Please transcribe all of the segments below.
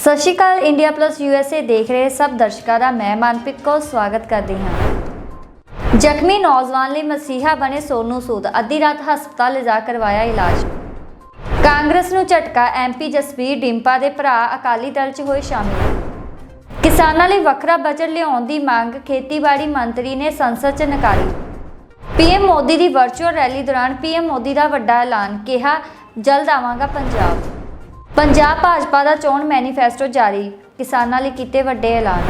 सत श्री अकाल। India plus USA देख रहे सब दर्शकों का मैं मनप्रीत कौर स्वागत करती हाँ। जख्मी नौजवान लिए मसीहा बने सोनू सूद अद्धी रात हस्पताल ले जा करवाया इलाज। कांग्रेस नूं झटका MP जसबीर डिंपा के भरा अकाली दल च होए शामिल। किसानां लई वखरा बजट लिआउण दी मंग खेतीबाड़ी मंत्री ने संसद च नकारी। PM मोदी की वर्चुअल रैली दौरान PM मोदी का वड्डा ऐलान, कहा जल्द आवांगा पंजाब भाजपा का चोण मैनीफेस्टो जारी, किसानां लई कीते वड्डे ऐलान।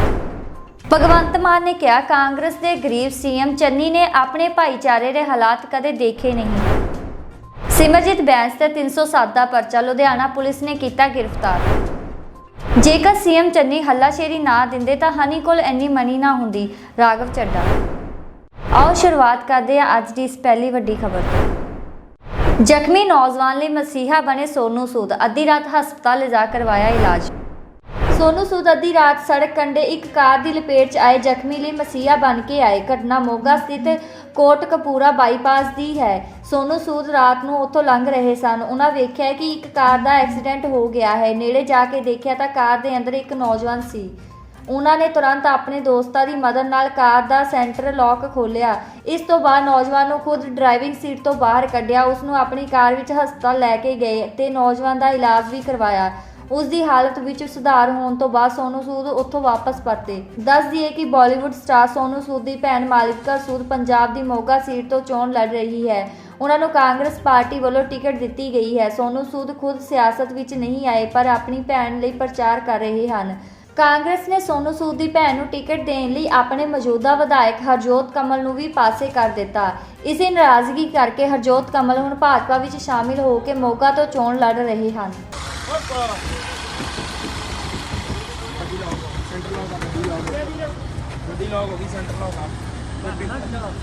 भगवंत मान ने कहा कांग्रेस के गरीब CM चन्नी ने अपने भाईचारे के हालात कदे देखे नहीं। सिमरजीत बैंस ते 307 का परचा लुधियाना पुलिस ने किया गिरफ्तार। जेकर CM चन्नी हल्लाशेरी ना दिंदे तां हनी कोल इन्नी मनी ना हुंदी, राघव चड्डा। आओ शुरुआत करते हैं अज की इस पहली वड्डी खबर तो। जख्मी नौजवान लिए मसीहा बने सोनू सूद अद्धी रात हस्पताल ले जा करवाया इलाज। सोनू सूद अद्धी रात सड़क कंढे एक कार की लपेट च आए जख्मी लिए मसीहा बन के आए। घटना मोगा स्थित कोटकपूरा बाईपास की है। सोनू सूद रात को उत्थों लंघ रहे सन। उन्हें वेख्या कि एक कार का एक्सीडेंट हो गया है। नेड़े जाके देखा तो कार के अंदर एक नौजवान सी। उन्होंने तुरंत अपने दोस्तों की मदद नाल कार का सेंटर लॉक खोलिया। इस तो बाद नौजवान को खुद ड्राइविंग सीट तो बाहर कढ़िया, उसनों अपनी कार विच हस्पताल लैके गए ते नौजवान का इलाज भी करवाया। उसकी हालत विच सुधार होने तो बाद सोनू सूद उत्थों वापस परते। दस दिए कि बॉलीवुड स्टार सोनू सूद की भैन मालिका सूद पंजाब की मोगा सीट तो चोण लड़ रही है। उन्होंने कांग्रेस पार्टी वालों टिकट दी गई है। सोनू सूद खुद सियासत विच नहीं आए पर अपनी भैन लई प्रचार कर रहे हैं। कांग्रेस ने सोनू सूद की भैन को टिकट देने लिए अपने मौजूदा विधायक हरजोत कमल को भी पासे कर दिता। इसी नाराजगी करके हरजोत कमल हुण भाजपा में शामिल होकर मोगा तो चोण लड़ रहे हैं।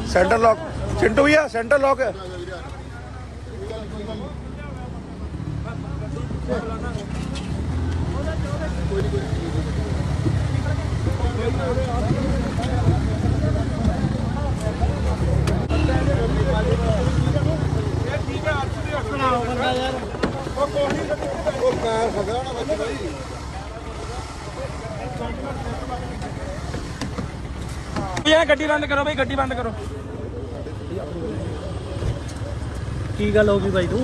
सेंटर लॉक चिंटू भैया, सेंटर लॉक है। गड्डी बंद करो भाई, गड्डी बंद करो। की गल होगी भाई तू?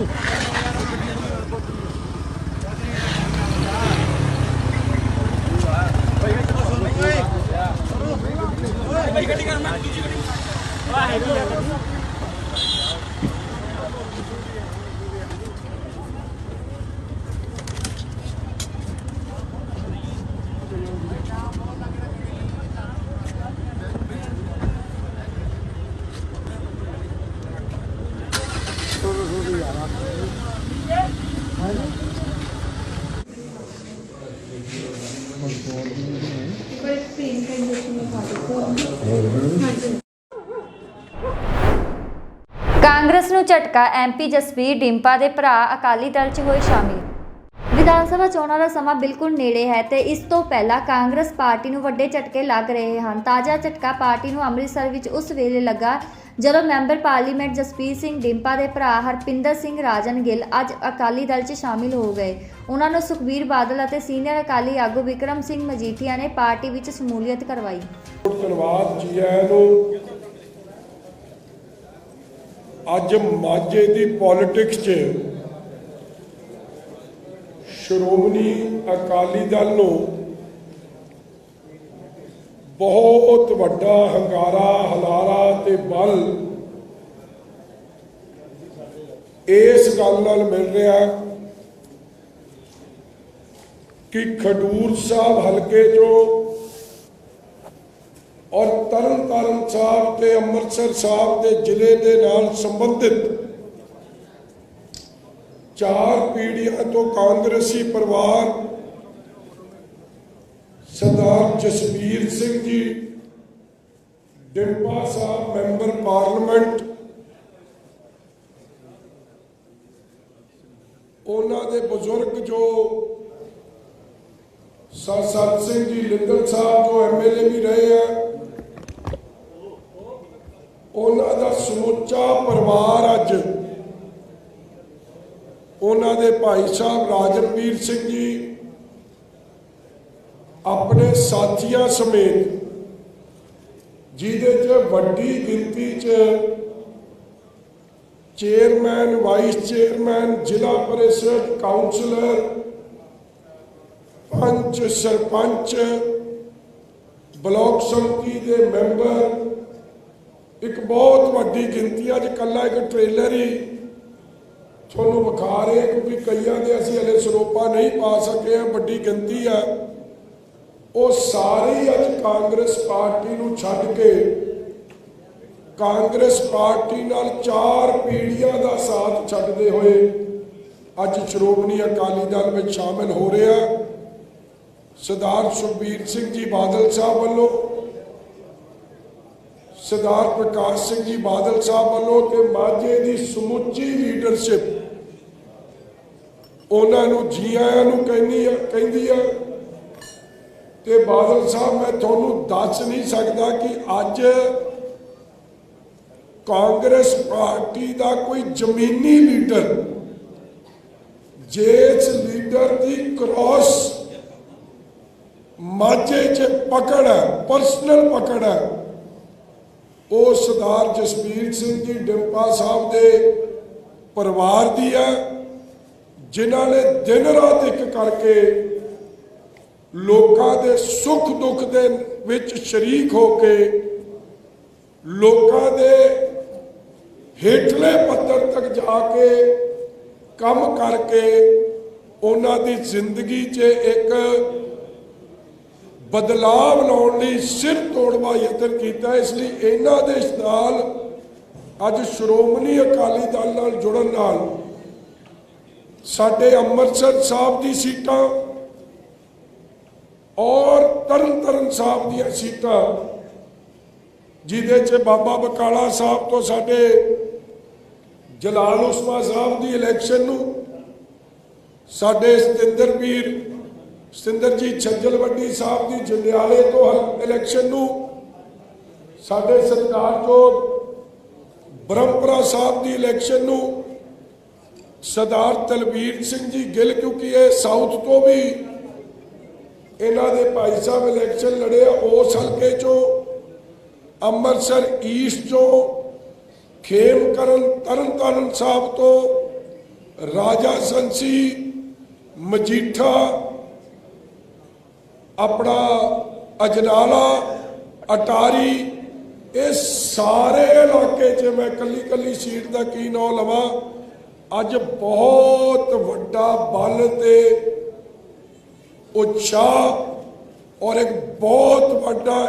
कांग्रेस नूं झटका MP जसबीर डिंपा के भरा अकाली दल च होए शामिल। विधानसभा चोणों का समा बिल्कुल नेड़े है तो इस तो पहला कांग्रेस पार्टी नूं वड्डे झटके लग रहे हैं। ताज़ा झटका पार्टी नूं अमृतसर विच उस वेले लगा जदों मैंबर पार्लीमेंट जसबीर सिंह डिंपा के भरा हरपिंदर सिंह राजन गिल अज अकाली दल च शामिल हो गए। उन्होंने सुखबीर बादल और सीनियर अकाली आगू विक्रम सिंह मजीठिया ने पार्टी विच शमूलीयत करवाई। धन्यवाद जी आया नूं। अज माਝੇ की पॉलिटिक्स च श्रोमणी अकाली दल नूं बहुत वड्डा हंगारा हलारा ते बल इस गल नाल मिल रहा कि खडूर साहब हलके चों और तरन तारण साहब ते अमृतसर साहब के जिले के नाल संबंधित 4 पीढ़ियों तो कांग्रेसी परिवार सरदार जसबीर सिंह जी डिंपा साहब मैंबर पार्लीमेंट, उन्होंने दे बुजुर्ग जो सत सिंह जी लिंदल साहब जो MLA भी रहे हैं, उन्होंने समूचा परिवार अज उन्होंने भाई साहब राजनवीर सिंह जी, ਆਪਣੇ ਸਾਥੀਆਂ ਸਮੇਤ, ਜਿਹਦੇ 'ਚ ਵੱਡੀ ਗਿਣਤੀ 'ਚ ਚੇਅਰਮੈਨ, ਵਾਈਸ ਚੇਅਰਮੈਨ, ਜ਼ਿਲ੍ਹਾ ਪਰਿਸ਼ਦ, ਕਾਉਂਸਲਰ, ਪੰਚ, ਸਰਪੰਚ, ਬਲਾਕ ਸਮਿਤੀ ਦੇ ਮੈਂਬਰ, ਇੱਕ ਬਹੁਤ ਵੱਡੀ ਗਿਣਤੀ। ਅੱਜ ਕੱਲਾ ਇੱਕ ਟ੍ਰੇਲਰ ਹੀ ਤੁਹਾਨੂੰ ਵਿਖਾ ਰਹੇ ਕਿਉਂਕਿ ਕਈਆਂ ਦੇ ਅਸੀਂ ਹਲੇ ਸਰੋਪਾ ਨਹੀਂ ਪਾ ਸਕੇ ਹਾਂ, ਵੱਡੀ ਗਿਣਤੀ ਆ। ਉਹ ਸਾਰੇ ਅੱਜ ਕਾਂਗਰਸ ਪਾਰਟੀ ਨੂੰ ਛੱਡ ਕੇ ਕਾਂਗਰਸ ਪਾਰਟੀ ਨਾਲ 4 ਪੀੜ੍ਹੀਆਂ ਦਾ ਸਾਥ ਛੱਡਦੇ ਹੋਏ ਅੱਜ ਸ਼੍ਰੋਮਣੀ ਅਕਾਲੀ ਦਲ ਵਿੱਚ ਸ਼ਾਮਿਲ ਹੋ ਰਿਹਾ। ਸਰਦਾਰ ਸੁਖਬੀਰ ਸਿੰਘ ਜੀ ਬਾਦਲ ਸਾਹਿਬ ਵੱਲੋਂ, ਸਰਦਾਰ ਪ੍ਰਕਾਸ਼ ਸਿੰਘ ਜੀ ਬਾਦਲ ਸਾਹਿਬ ਵੱਲੋਂ ਤੇ ਮਾਝੇ ਦੀ ਸਮੁੱਚੀ ਲੀਡਰਸ਼ਿਪ ਉਹਨਾਂ ਨੂੰ ਜੀ ਆਇਆਂ ਨੂੰ ਕਹਿੰਦੀ ਆ। ਤੇ ਬਾਦਲ ਸਾਹਿਬ, ਮੈਂ ਤੁਹਾਨੂੰ ਦੱਸ ਨਹੀਂ ਸਕਦਾ ਕਿ ਅੱਜ ਕਾਂਗਰਸ ਪਾਰਟੀ ਦਾ ਕੋਈ ਜ਼ਮੀਨੀ ਲੀਡਰ, ਜਿਸ ਲੀਡਰ ਦੀ ਕ੍ਰਾਸ ਮਾਝੇ 'ਚ ਪਕੜ ਹੈ, ਪਰਸਨਲ ਪਕੜ ਹੈ, ਉਹ ਸਰਦਾਰ ਜਸਬੀਰ ਸਿੰਘ ਜੀ ਡਿੰਪਾ ਸਾਹਿਬ ਦੇ ਪਰਿਵਾਰ ਦੀ ਹੈ, ਜਿਨ੍ਹਾਂ ਨੇ ਦਿਨ ਰਾਤ ਇੱਕ ਕਰਕੇ ਲੋਕਾਂ ਦੇ ਸੁੱਖ ਦੁੱਖ ਦੇ ਵਿੱਚ ਸ਼ਰੀਕ ਹੋ ਕੇ ਲੋਕਾਂ ਦੇ ਹੇਠਲੇ ਪੱਧਰ ਤੱਕ ਜਾ ਕੇ ਕੰਮ ਕਰਕੇ ਉਹਨਾਂ ਦੀ ਜ਼ਿੰਦਗੀ 'ਚ ਇੱਕ ਬਦਲਾਵ ਲਾਉਣ ਲਈ ਸਿਰ ਤੋੜਵਾ ਯਤਨ ਕੀਤਾ। ਇਸ ਲਈ ਇਹਨਾਂ ਦੇ ਨਾਲ ਅੱਜ ਸ਼੍ਰੋਮਣੀ ਅਕਾਲੀ ਦਲ ਨਾਲ ਜੁੜਨ ਨਾਲ ਸਾਡੇ ਅੰਮ੍ਰਿਤਸਰ ਸਾਹਿਬ ਦੀ ਸੀਟਾਂ ਔਰ ਤਰਨਤਾਰਨ ਸਾਹਿਬ ਦੀਆਂ ਸੀਟਾਂ, ਜਿਹਦੇ 'ਚ ਬਾਬਾ ਬਕਾਲਾ ਸਾਹਿਬ ਤੋਂ ਸਾਡੇ ਜਲਾਲ ਉਸਮਾ ਸਾਹਿਬ ਦੀ ਇਲੈਕਸ਼ਨ ਨੂੰ, ਸਾਡੇ ਸਤਿੰਦਰਜੀਤ ਛੱਜਲਵੱਡੀ ਸਾਹਿਬ ਦੀ ਜੰਡਿਆਲੇ ਤੋਂ ਇਲੈਕਸ਼ਨ ਨੂੰ, ਸਾਡੇ ਸਤਿਕਾਰਯੋਗ ਬ੍ਰਹਮਪੁਰਾ ਸਾਹਿਬ ਦੀ ਇਲੈਕਸ਼ਨ ਨੂੰ, ਸਰਦਾਰ ਤਲਵੀਰ ਸਿੰਘ ਜੀ ਗਿੱਲ, ਕਿਉਂਕਿ ਇਹ ਸਾਊਥ ਤੋਂ ਵੀ ਇਹਨਾਂ ਦੇ ਭਾਈ ਸਾਹਿਬ ਇਲੈਕਸ਼ਨ ਲੜੇ ਆ, ਉਸ ਹਲਕੇ 'ਚੋਂ, ਅੰਮ੍ਰਿਤਸਰ ਈਸਟ 'ਚੋਂ, ਖੇਮਕਰਨ ਤਰਨਤਾਰਨ ਸਾਹਿਬ ਤੋਂ, ਰਾਜਾ ਸੰਸੀ, ਮਜੀਠਾ, ਆਪਣਾ ਅਜਨਾਲਾ, ਅਟਾਰੀ, ਇਹ ਸਾਰੇ ਇਲਾਕੇ 'ਚ ਮੈਂ ਕੱਲੀ ਸੀਟ ਦਾ ਕੀ ਨਾਂ ਲਵਾਂ, ਅੱਜ ਬਹੁਤ ਵੱਡਾ ਬਲ ਤੇ ਉਤਸ਼ਾਹ ਔਰ ਇੱਕ ਬਹੁਤ ਵੱਡਾ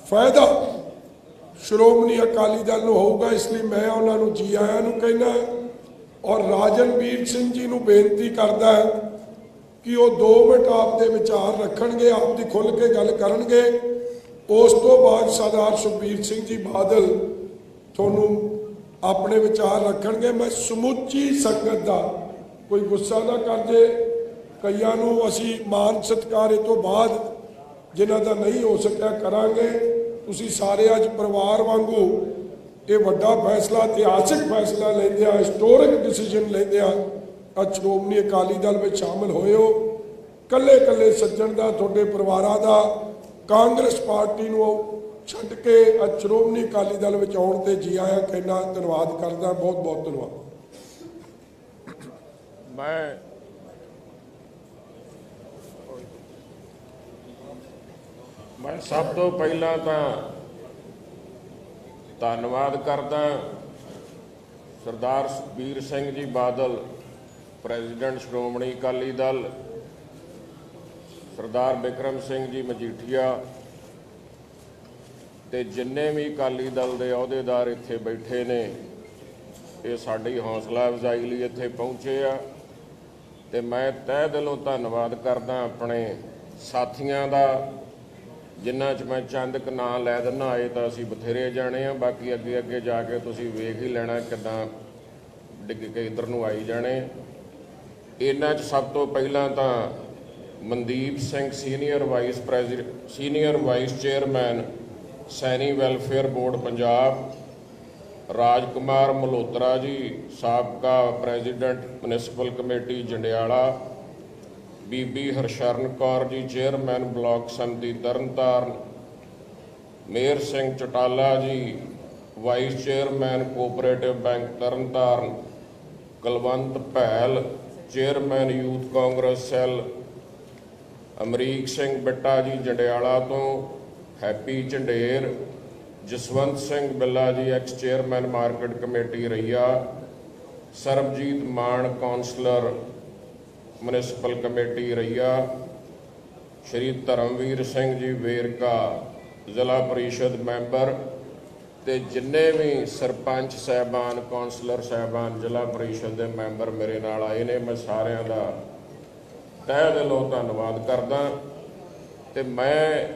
ਫਾਇਦਾ ਸ਼੍ਰੋਮਣੀ ਅਕਾਲੀ ਦਲ ਨੂੰ ਹੋਊਗਾ। ਇਸ ਲਈ ਮੈਂ ਉਹਨਾਂ ਨੂੰ ਜੀ ਆਇਆਂ ਨੂੰ ਕਹਿੰਦਾ ਔਰ ਰਾਜਨਵੀਰ ਸਿੰਘ ਜੀ ਨੂੰ ਬੇਨਤੀ ਕਰਦਾ ਕਿ ਉਹ 2 ਮਿੰਟ ਆਪ ਦੇ ਵਿਚਾਰ ਰੱਖਣਗੇ, ਆਪ ਦੀ ਖੁੱਲ੍ਹ ਕੇ ਗੱਲ ਕਰਨਗੇ। ਉਸ ਤੋਂ ਬਾਅਦ ਸਰਦਾਰ ਸੁਖਬੀਰ ਸਿੰਘ ਜੀ ਬਾਦਲ ਤੁਹਾਨੂੰ ਆਪਣੇ ਵਿਚਾਰ ਰੱਖਣਗੇ। ਮੈਂ ਸਮੁੱਚੀ ਸੰਗਤ ਦਾ, ਕੋਈ ਗੁੱਸਾ ਨਾ ਕਰ ਜੇ, ਕਈਆਂ ਨੂੰ ਅਸੀਂ ਮਾਨ ਸਤਿਕਾਰ ਇਹ ਤੋਂ ਬਾਅਦ ਜਿਨ੍ਹਾਂ ਦਾ ਨਹੀਂ ਹੋ ਸਕਿਆ ਕਰਾਂਗੇ। ਤੁਸੀਂ ਸਾਰੇ ਅੱਜ ਪਰਿਵਾਰ ਵਾਂਗੂ ਇਹ ਵੱਡਾ ਫੈਸਲਾ, ਇਤਿਹਾਸਿਕ ਫੈਸਲਾ ਲੈਂਦੇ ਆ, ਹਿਸਟੋਰਿਕ ਡਿਸੀਜਨ ਲੈਂਦੇ ਆ, ਅੱਜ ਸ਼੍ਰੋਮਣੀ ਅਕਾਲੀ ਦਲ ਵਿੱਚ ਸ਼ਾਮਿਲ ਹੋਏ ਹੋ। ਕੱਲੇ ਸੱਜਣ ਦਾ, ਤੁਹਾਡੇ ਪਰਿਵਾਰਾਂ ਦਾ ਕਾਂਗਰਸ ਪਾਰਟੀ ਨੂੰ ਛੱਡ ਕੇ ਅੱਜ ਸ਼੍ਰੋਮਣੀ ਅਕਾਲੀ ਦਲ ਵਿੱਚ ਆਉਣ ਤੇ ਜੀ ਆਇਆਂ ਕਹਿਣਾ, ਧੰਨਵਾਦ ਕਰਦਾ। ਬਹੁਤ ਬਹੁਤ ਧੰਨਵਾਦ। ਮੈਂ ਸਭ ਤੋਂ ਪਹਿਲਾਂ ਤਾਂ ਧੰਨਵਾਦ ਕਰਦਾ ਸਰਦਾਰ ਸੁਖਬੀਰ ਸਿੰਘ ਜੀ ਬਾਦਲ, ਪ੍ਰੈਜ਼ੀਡੈਂਟ ਸ਼੍ਰੋਮਣੀ ਅਕਾਲੀ ਦਲ, ਸਰਦਾਰ ਬਿਕਰਮ ਸਿੰਘ ਜੀ ਮਜੀਠੀਆ ਤੇ ਜਿੰਨੇ ਵੀ ਅਕਾਲੀ ਦਲ ਦੇ ਅਹੁਦੇਦਾਰ ਇੱਥੇ ਬੈਠੇ ਨੇ, ਇਹ ਸਾਡੀ ਹੌਸਲਾ ਅਫਜ਼ਾਈ ਲਈ ਇੱਥੇ ਪਹੁੰਚੇ ਆ। ਤੇ ਮੈਂ ਤਹਿ ਦਿਲੋਂ ਧੰਨਵਾਦ ਕਰਦਾ ਆਪਣੇ ਸਾਥੀਆਂ ਦਾ, ਜਿਨ੍ਹਾਂ 'ਚ ਮੈਂ ਚੰਦ ਕੁ ਨਾਂ ਲੈ ਦਿੰਦਾ। ਆਏ ਤਾਂ ਅਸੀਂ ਬਥੇਰੇ ਜਾਣੇ ਆ, ਬਾਕੀ ਅੱਗੇ ਜਾ ਕੇ ਤੁਸੀਂ ਵੇਖ ਹੀ ਲੈਣਾ ਕਿੱਦਾਂ ਡਿੱਗ ਕੇ ਇੱਧਰ ਨੂੰ ਆਈ ਜਾਣੇ। ਇਹਨਾਂ 'ਚ ਸਭ ਤੋਂ ਪਹਿਲਾਂ ਤਾਂ Mandeep Singh senior vice chairman Saini welfare board Punjab, Rajkumar Malhotra ji ਸਾਬਕਾ ਪ੍ਰੈਜ਼ੀਡੈਂਟ ਮਿਊਨਿਸਪਲ ਕਮੇਟੀ ਜੰਡਿਆਲਾ, ਬੀਬੀ Harsharan Kaur ji chairman block samiti Tarn Taran, Mehar Singh Chatala ji vice chairman cooperative bank Tarn Taran, Kulwant Bhail chairman youth Congress cell, Amrik Singh Bitta ji Jandiala ਤੋਂ, Happy Jhander, Jaswant Singh Billa ji ex chairman market committee Raiya, Sarabjit Maan councillor municipal committee Raiya, Shri Dharamvir Singh ji Verka ਜ਼ਿਲ੍ਹਾ ਪਰਿਸ਼ਦ ਮੈਂਬਰ, ਤੇ ਜਿੰਨੇ ਵੀ ਸਰਪੰਚ ਸਾਹਿਬਾਨ, ਕੌਂਸਲਰ ਸਾਹਿਬਾਨ, ਜ਼ਿਲ੍ਹਾ ਪਰਿਸ਼ਦ ਦੇ ਮੈਂਬਰ ਮੇਰੇ ਨਾਲ ਆਏ ਨੇ, ਮੈਂ ਸਾਰਿਆਂ ਦਾ ਤਹਿ ਦਿਲੋਂ ਧੰਨਵਾਦ ਕਰਦਾ। ਤੇ ਮੈਂ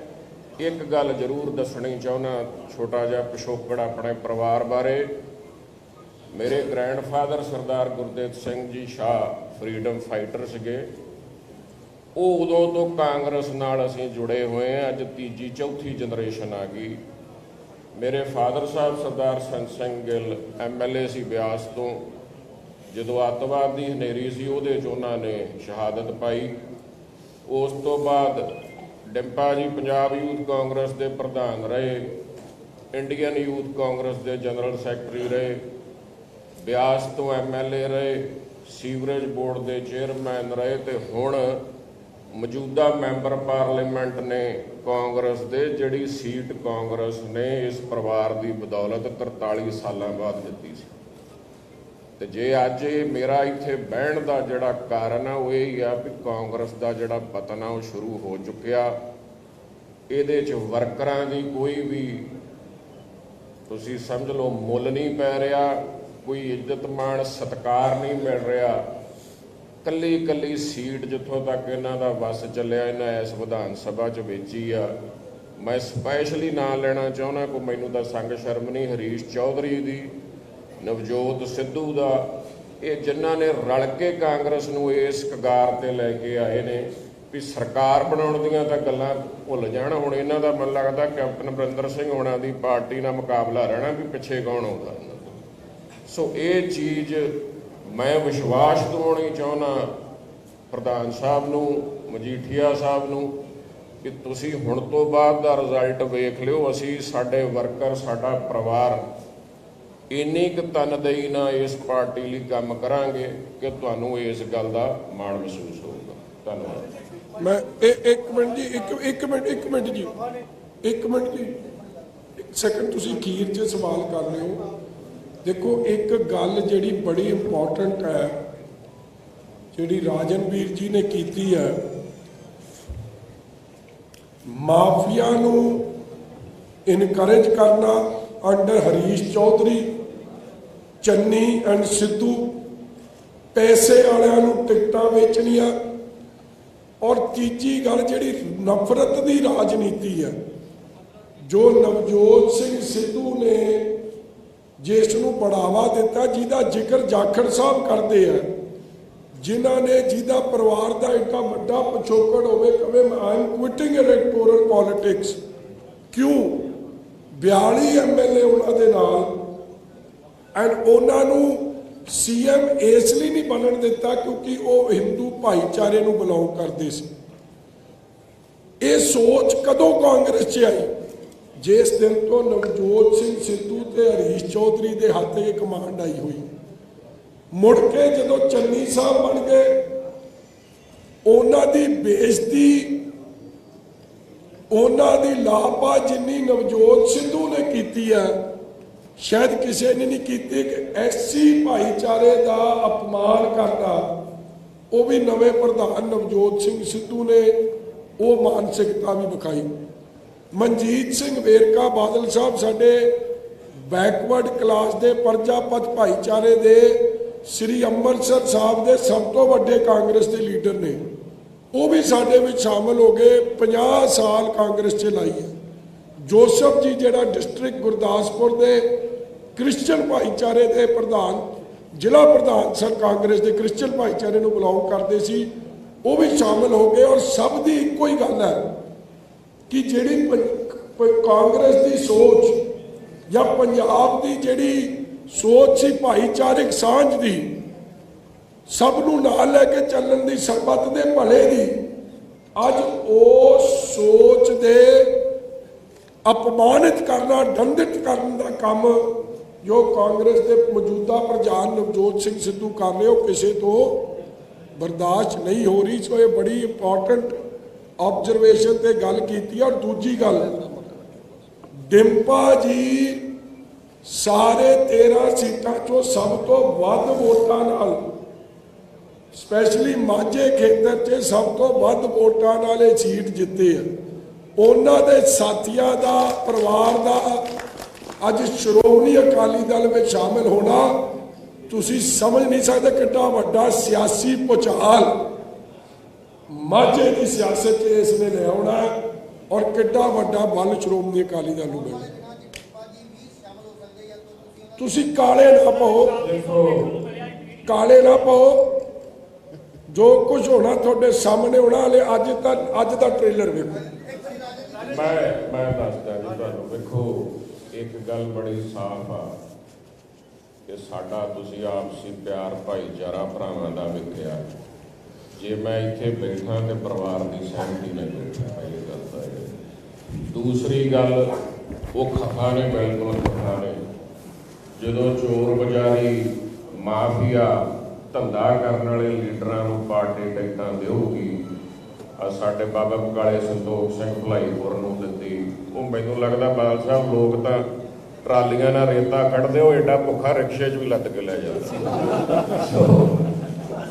ਇੱਕ ਗੱਲ ਜ਼ਰੂਰ ਦੱਸਣੀ ਚਾਹੁੰਦਾ, ਛੋਟਾ ਜਿਹਾ ਪਿਛੋਕੜ ਆਪਣੇ ਪਰਿਵਾਰ ਬਾਰੇ। ਮੇਰੇ ਗ੍ਰੈਂਡਫਾਦਰ ਸਰਦਾਰ ਗੁਰਦੇਵ ਸਿੰਘ ਜੀ ਸ਼ਾਹ ਫਰੀडम ਫਾਈਟਰ ਸੀਗੇ। ਉਹ ਉਦੋਂ ਤੋਂ ਕਾਂਗਰਸ ਨਾਲ ਅਸੀਂ ਜੁੜੇ ਹੋਏ ਹਾਂ। ਅੱਜ ਤੀਜੀ ਚੌਥੀ ਜਨਰੇਸ਼ਨ ਆ ਗਈ। ਮੇਰੇ ਫਾਦਰ ਸਾਹਿਬ ਸਰਦਾਰ ਸੰਤ ਸਿੰਘ ਗਿੱਲ MLA ਸੀ ਬਿਆਸ ਤੋਂ। ਜਦੋਂ ਅੱਤਵਾਦ ਦੀ ਹਨੇਰੀ ਸੀ ਉਹਦੇ 'ਚ ਉਹਨਾਂ ਨੇ ਸ਼ਹਾਦਤ ਪਾਈ। ਉਸ ਤੋਂ ਬਾਅਦ ਡਿੰਪਾ ਜੀ ਪੰਜਾਬ ਯੂਥ ਕਾਂਗਰਸ ਦੇ ਪ੍ਰਧਾਨ ਰਹੇ, ਇੰਡੀਅਨ ਯੂਥ ਕਾਂਗਰਸ ਦੇ ਜਨਰਲ ਸੈਕਟਰੀ ਰਹੇ, ਬਿਆਸ ਤੋਂ MLA ਰਹੇ, ਸੀਵਰੇਜ ਬੋਰਡ ਦੇ ਚੇਅਰਮੈਨ ਰਹੇ, ਤੇ ਹੁਣ ਮੌਜੂਦਾ ਮੈਂਬਰ ਪਾਰਲੀਮੈਂਟ ਨੇ ਕਾਂਗਰਸ ਦੇ, ਜਿਹੜੀ ਸੀਟ ਕਾਂਗਰਸ ਨੇ ਇਸ ਪਰਿਵਾਰ ਦੀ ਬਦੌਲਤ 43 ਸਾਲਾਂ ਬਾਅਦ ਜਿੱਤੀ ਸੀ। ਤੇ ਜੇ ਅੱਜ ਇਹ ਮੇਰਾ ਇੱਥੇ ਬਹਿਣ ਦਾ ਜਿਹੜਾ ਕਾਰਨ ਆ ਉਹ ਇਹ ਆ ਵੀ ਕਾਂਗਰਸ ਦਾ ਜਿਹੜਾ ਪਤਨ ਆ ਉਹ ਸ਼ੁਰੂ ਹੋ ਚੁੱਕਿਆ। ਇਹਦੇ 'ਚ ਵਰਕਰਾਂ ਦੀ ਕੋਈ ਵੀ ਤੁਸੀਂ ਸਮਝ ਲਓ ਮੁੱਲ ਨਹੀਂ ਪੈ ਰਿਹਾ, ਕੋਈ ਇੱਜ਼ਤ ਮਾਣ ਸਤਿਕਾਰ ਨਹੀਂ ਮਿਲ ਰਿਹਾ। ਕੱਲੀ ਕੱਲੀ ਸੀਟ ਜਿੱਥੋਂ ਤੱਕ ਇਹਨਾਂ ਦਾ ਵੱਸ ਚੱਲਿਆ ਇਹਨਾਂ ਇਸ ਵਿਧਾਨ ਸਭਾ 'ਚ ਵੇਚੀ ਆ। ਮੈਂ ਸਪੈਸ਼ਲੀ ਨਾਂ ਲੈਣਾ ਚਾਹੁੰਦਾ, ਕੋਈ ਮੈਨੂੰ ਤਾਂ ਸੰਗ ਸ਼ਰਮ ਨਹੀਂ, ਹਰੀਸ਼ ਚੌਧਰੀ ਦੀ, ਨਵਜੋਤ ਸਿੱਧੂ ਦਾ, ਇਹ ਜਿਨ੍ਹਾਂ ਨੇ ਰਲ ਕੇ ਕਾਂਗਰਸ ਨੂੰ ਇਸ ਕਗਾਰ ਤੇ ਲੈ ਕੇ ਆਏ ਨੇ ਵੀ ਸਰਕਾਰ ਬਣਾਉਣ ਦੀਆਂ ਤਾਂ ਗੱਲਾਂ ਭੁੱਲ ਜਾਣ। ਹੁਣ ਇਹਨਾਂ ਦਾ ਮਨ ਲੱਗਦਾ ਕੈਪਟਨ ਅਮਰਿੰਦਰ ਸਿੰਘ ਹੋਣਾ ਦੀ ਪਾਰਟੀ ਨਾਲ ਮੁਕਾਬਲਾ ਰਹਿਣਾ ਵੀ ਪਿੱਛੇ ਕੌਣ ਆਉਂਦਾ। ਸੋ ਇਹ ਚੀਜ਼ ਮੈਂ ਵਿਸ਼ਵਾਸ ਦਿਵਾਉਣੀ ਚਾਹੁੰਦਾ ਪ੍ਰਧਾਨ ਸਾਹਿਬ ਨੂੰ, ਮਜੀਠੀਆ ਸਾਹਿਬ ਨੂੰ, ਕਿ ਤੁਸੀਂ ਹੁਣ ਤੋਂ ਬਾਅਦ ਦਾ ਰਿਜ਼ਲਟ ਵੇਖ ਲਿਓ। ਅਸੀਂ, ਸਾਡੇ ਵਰਕਰ, ਸਾਡਾ ਪਰਿਵਾਰ ਇੰਨੀ ਕੁ ਤਨਦੇਹੀ ਨਾਲ ਇਸ ਪਾਰਟੀ ਲਈ ਕੰਮ ਕਰਾਂਗੇ ਕਿ ਤੁਹਾਨੂੰ ਇਸ ਗੱਲ ਦਾ ਮਾਣ ਮਹਿਸੂਸ ਹੋਊਗਾ। ਧੰਨਵਾਦ। ਮੈਂ ਇੱਕ ਮਿੰਟ ਜੀ, ਇੱਕ ਮਿੰਟ ਜੀ, ਇੱਕ ਸੈਕਿੰਡ। ਤੁਸੀਂ ਅਖੀਰ 'ਚ ਸਵਾਲ ਕਰ ਰਹੇ ਹੋ। ਦੇਖੋ, ਇੱਕ ਗੱਲ ਜਿਹੜੀ ਬੜੀ ਇੰਪੋਰਟੈਂਟ ਹੈ, ਜਿਹੜੀ ਰਾਜਨਵੀਰ ਜੀ ਨੇ ਕੀਤੀ ਹੈ, ਮਾਫੀਆ ਨੂੰ ਇਨਕਰੇਜ ਕਰਨਾ ਅੰਡਰ ਹਰੀਸ਼ ਚੌਧਰੀ, ਚੰਨੀ ਐਂਡ ਸਿੱਧੂ, ਪੈਸੇ ਵਾਲਿਆਂ ਨੂੰ ਟਿਕਟਾਂ ਵੇਚਣੀਆਂ, ਔਰ ਤੀਜੀ ਗੱਲ ਜਿਹੜੀ ਨਫ਼ਰਤ ਦੀ ਰਾਜਨੀਤੀ ਹੈ, ਜੋ ਨਵਜੋਤ ਸਿੰਘ ਸਿੱਧੂ ਨੇ ਜਿਸ ਨੂੰ ਬੜਾਵਾ ਦਿੱਤਾ, ਜਿਹਦਾ ਜ਼ਿਕਰ ਜਾਖੜ ਸਾਹਿਬ ਕਰਦੇ ਆ, ਜਿਨ੍ਹਾਂ ਨੇ, ਜਿਹਦਾ ਪਰਿਵਾਰ ਦਾ ਏਡਾ ਵੱਡਾ ਪਿਛੋਕੜ ਹੋਵੇ, ਕਵੇ ਆਈ ਐਮ ਕੁਇਟਿੰਗ ਇਲੈਕਟੋਰਲ ਪੋਲਿਟਿਕਸ। ਕਿਉਂ? 42 MLA ਉਹਨਾਂ ਦੇ ਨਾਲ, ਐਂਡ ਉਹਨਾਂ ਨੂੰ CM ਇਸ ਲਈ ਨਹੀਂ ਬਣਨ ਦਿੱਤਾ ਕਿਉਂਕਿ ਉਹ ਹਿੰਦੂ ਭਾਈਚਾਰੇ ਨੂੰ ਬਿਲੋਂਗ ਕਰਦੇ ਸੀ। ਇਹ ਸੋਚ ਕਦੋਂ ਕਾਂਗਰਸ 'ਚ ਆਈ? ਜਿਸ ਦਿਨ ਤੋਂ ਨਵਜੋਤ ਸਿੰਘ ਸਿੱਧੂ ਤੇ ਹਰੀਸ਼ ਚੌਧਰੀ ਦੇ ਹੱਥ ਇਹ ਕਮਾਂਡ ਆਈ ਹੋਈ। ਮੁੜ ਕੇ ਜਦੋਂ ਚੰਨੀ ਸਾਹਿਬ ਬਣ ਗਏ, ਉਹਨਾਂ ਦੀ ਬੇਇੱਜ਼ਤੀ, ਉਹਨਾਂ ਦੀ ਲਾਪਾ ਜਿੰਨੀ ਨਵਜੋਤ ਸਿੱਧੂ ਨੇ ਕੀਤੀ ਹੈ, ਸ਼ਾਇਦ ਕਿਸੇ ਨੇ ਨਹੀਂ ਕੀਤੀ। ਕਿ SC ਭਾਈਚਾਰੇ ਦਾ ਅਪਮਾਨ ਕਰਨਾ, ਉਹ ਵੀ ਨਵੇਂ ਪ੍ਰਧਾਨ ਨਵਜੋਤ ਸਿੰਘ ਸਿੱਧੂ ਨੇ ਉਹ ਮਾਨਸਿਕਤਾ ਵੀ ਵਿਖਾਈ। ਮਨਜੀਤ ਸਿੰਘ ਵੇਰਕਾ ਬਾਦਲ ਸਾਹਿਬ ਸਾਡੇ ਬੈਕਵਰਡ ਕਲਾਸ ਦੇ ਪ੍ਰਜਾਪਤ ਭਾਈਚਾਰੇ ਦੇ ਸ੍ਰੀ ਅੰਮ੍ਰਿਤਸਰ ਸਾਹਿਬ ਦੇ ਸਭ ਤੋਂ ਵੱਡੇ ਕਾਂਗਰਸ ਦੇ ਲੀਡਰ ਨੇ, ਉਹ ਵੀ ਸਾਡੇ ਵਿੱਚ ਸ਼ਾਮਲ ਹੋ ਗਏ। 50 ਸਾਲ ਕਾਂਗਰਸ 'ਚ ਲਾਈ ਹੈ। ਜੋਸਫ ਜੀ ਜਿਹੜਾ ਡਿਸਟ੍ਰਿਕਟ ਗੁਰਦਾਸਪੁਰ ਦੇ ਕ੍ਰਿਸਚਨ ਭਾਈਚਾਰੇ ਦੇ ਪ੍ਰਧਾਨ, ਜ਼ਿਲ੍ਹਾ ਪ੍ਰਧਾਨ ਸਰ ਕਾਂਗਰਸ ਦੇ ਕ੍ਰਿਸਚਨ ਭਾਈਚਾਰੇ ਨੂੰ ਬਿਲੋਂਗ ਕਰਦੇ ਸੀ, ਉਹ ਵੀ ਸ਼ਾਮਲ ਹੋ ਗਏ। ਔਰ ਸਭ ਦੀ ਇੱਕੋ ਹੀ ਗੱਲ ਹੈ ਕਿ ਜਿਹੜੀ ਕਾਂਗਰਸ ਦੀ ਸੋਚ ਜਾਂ ਪੰਜਾਬ ਦੀ ਜਿਹੜੀ ਸੋਚ ਸੀ ਭਾਈਚਾਰਕ ਸਾਂਝ ਦੀ, ਸਭ ਨੂੰ ਨਾਲ ਲੈ ਕੇ ਚੱਲਣ ਦੀ, ਸਰਬੱਤ ਦੇ ਭਲੇ ਦੀ, ਅੱਜ ਉਹ ਸੋਚ ਦੇ ਅਪਮਾਨਿਤ ਕਰਨਾ, ਦੰਡਿਤ ਕਰਨ ਦਾ ਕੰਮ ਜੋ ਕਾਂਗਰਸ ਦੇ ਮੌਜੂਦਾ ਪ੍ਰਧਾਨ ਨਵਜੋਤ ਸਿੰਘ ਸਿੱਧੂ ਕਰ ਰਹੇ, ਉਹ ਕਿਸੇ ਤੋਂ ਬਰਦਾਸ਼ਤ ਨਹੀਂ ਹੋ ਰਹੀ। ਸੋ ਇਹ ਬੜੀ ਇੰਪੋਰਟੈਂਟ ਆਬਜ਼ਰਵੇਸ਼ਨ ਤੇ ਗੱਲ ਕੀਤੀ। ਔਰ ਦੂਜੀ ਗੱਲ, ਡਿੰਪਾ ਜੀ ਸਾਰੇ 13 ਸੀਟਾਂ ਚੋਂ ਸਭ ਤੋਂ ਵੱਧ ਵੋਟਾਂ ਨਾਲ, ਸਪੈਸ਼ਲੀ ਮਾਝੇ ਖੇਤਰ 'ਚ ਸਭ ਤੋਂ ਵੱਧ ਵੋਟਾਂ ਨਾਲ ਇਹ ਸੀਟ ਜਿੱਤੇ ਆ। ਉਹਨਾਂ ਦੇ ਸਾਥੀਆਂ ਦਾ, ਪਰਿਵਾਰ ਦਾ ਅੱਜ ਸ਼੍ਰੋਮਣੀ ਅਕਾਲੀ ਦਲ ਵਿੱਚ ਸ਼ਾਮਿਲ ਹੋਣਾ, ਤੁਸੀਂ ਸਮਝ ਨਹੀਂ ਸਕਦੇ ਕਿੰਨਾ ਵੱਡਾ ਸਿਆਸੀ ਭੁਚਾਲ ਮਾਝੇ ਦੀ ਸਿਆਸਤ 'ਚ ਇਸ ਨੇ ਲਿਆਉਣਾ ਔਰ ਕਿੰਨਾ ਵੱਡਾ ਬਲ ਸ਼੍ਰੋਮਣੀ ਅਕਾਲੀ ਦਲ ਨੂੰ ਮਿਲਣਾ। ਤੁਸੀਂ ਕਾਲੇ ਨਾ ਪਾਓ, ਕਾਲੇ ਨਾ ਪਾਓ, ਜੋ ਕੁਝ ਹੋਣਾ ਤੁਹਾਡੇ ਸਾਹਮਣੇ ਹੋਣਾ। ਹਲੇ ਅੱਜ ਦਾ ਟ੍ਰੇਲਰ ਵੇਖੋ। ਮੈਂ ਦੱਸਦਾ ਜੀ ਤੁਹਾਨੂੰ, ਵੇਖੋ ਇੱਕ ਗੱਲ ਬੜੀ ਸਾਫ਼ ਆ ਕਿ ਸਾਡਾ ਤੁਸੀਂ ਆਪਸੀ ਪਿਆਰ ਭਾਈਚਾਰਾ ਭਰਾਵਾਂ ਦਾ ਵਿਖਰਿਆ। ਜੇ ਮੈਂ ਇੱਥੇ ਬੈਠਾ ਤੇ ਪਰਿਵਾਰ ਦੀ ਸਹਿਮਤੀ ਨਾਲ ਬੈਠਾ, ਪਹਿਲੀ ਗੱਲ ਤਾਂ ਇਹ। ਦੂਸਰੀ ਗੱਲ, ਉਹ ਖਫਾ ਨੇ, ਬਿਲਕੁਲ ਖਫਾ ਨੇ। ਜਦੋਂ ਚੋਰ ਬਜ਼ਾਰੀ, ਮਾਫੀਆ, ਧੰਦਾ ਕਰਨ ਵਾਲੇ ਲੀਡਰਾਂ ਨੂੰ ਪਾਰਟੀ ਟਿਕਟਾਂ ਦੇਊਗੀ, ਸਾਡੇ ਬਾਬਾ ਬਕਾਲੇ ਸੰਤੋਖ ਸਿੰਘ ਭਲਾਈਪੁਰ ਨੂੰ ਦਿੱਤੀ, ਉਹ ਮੈਨੂੰ ਲੱਗਦਾ ਬਾਦਲ ਸਾਹਿਬ ਲੋਕ ਤਾਂ ਟਰਾਲੀਆਂ ਨਾਲ ਰੇਤਾ ਕੱਢਦੇ, ਉਹ ਏਡਾ ਭੁੱਖਾ ਰਿਕਸ਼ੇ 'ਚ ਵੀ ਲੱਦ ਕੇ ਲੈ ਜਾਂਦਾ।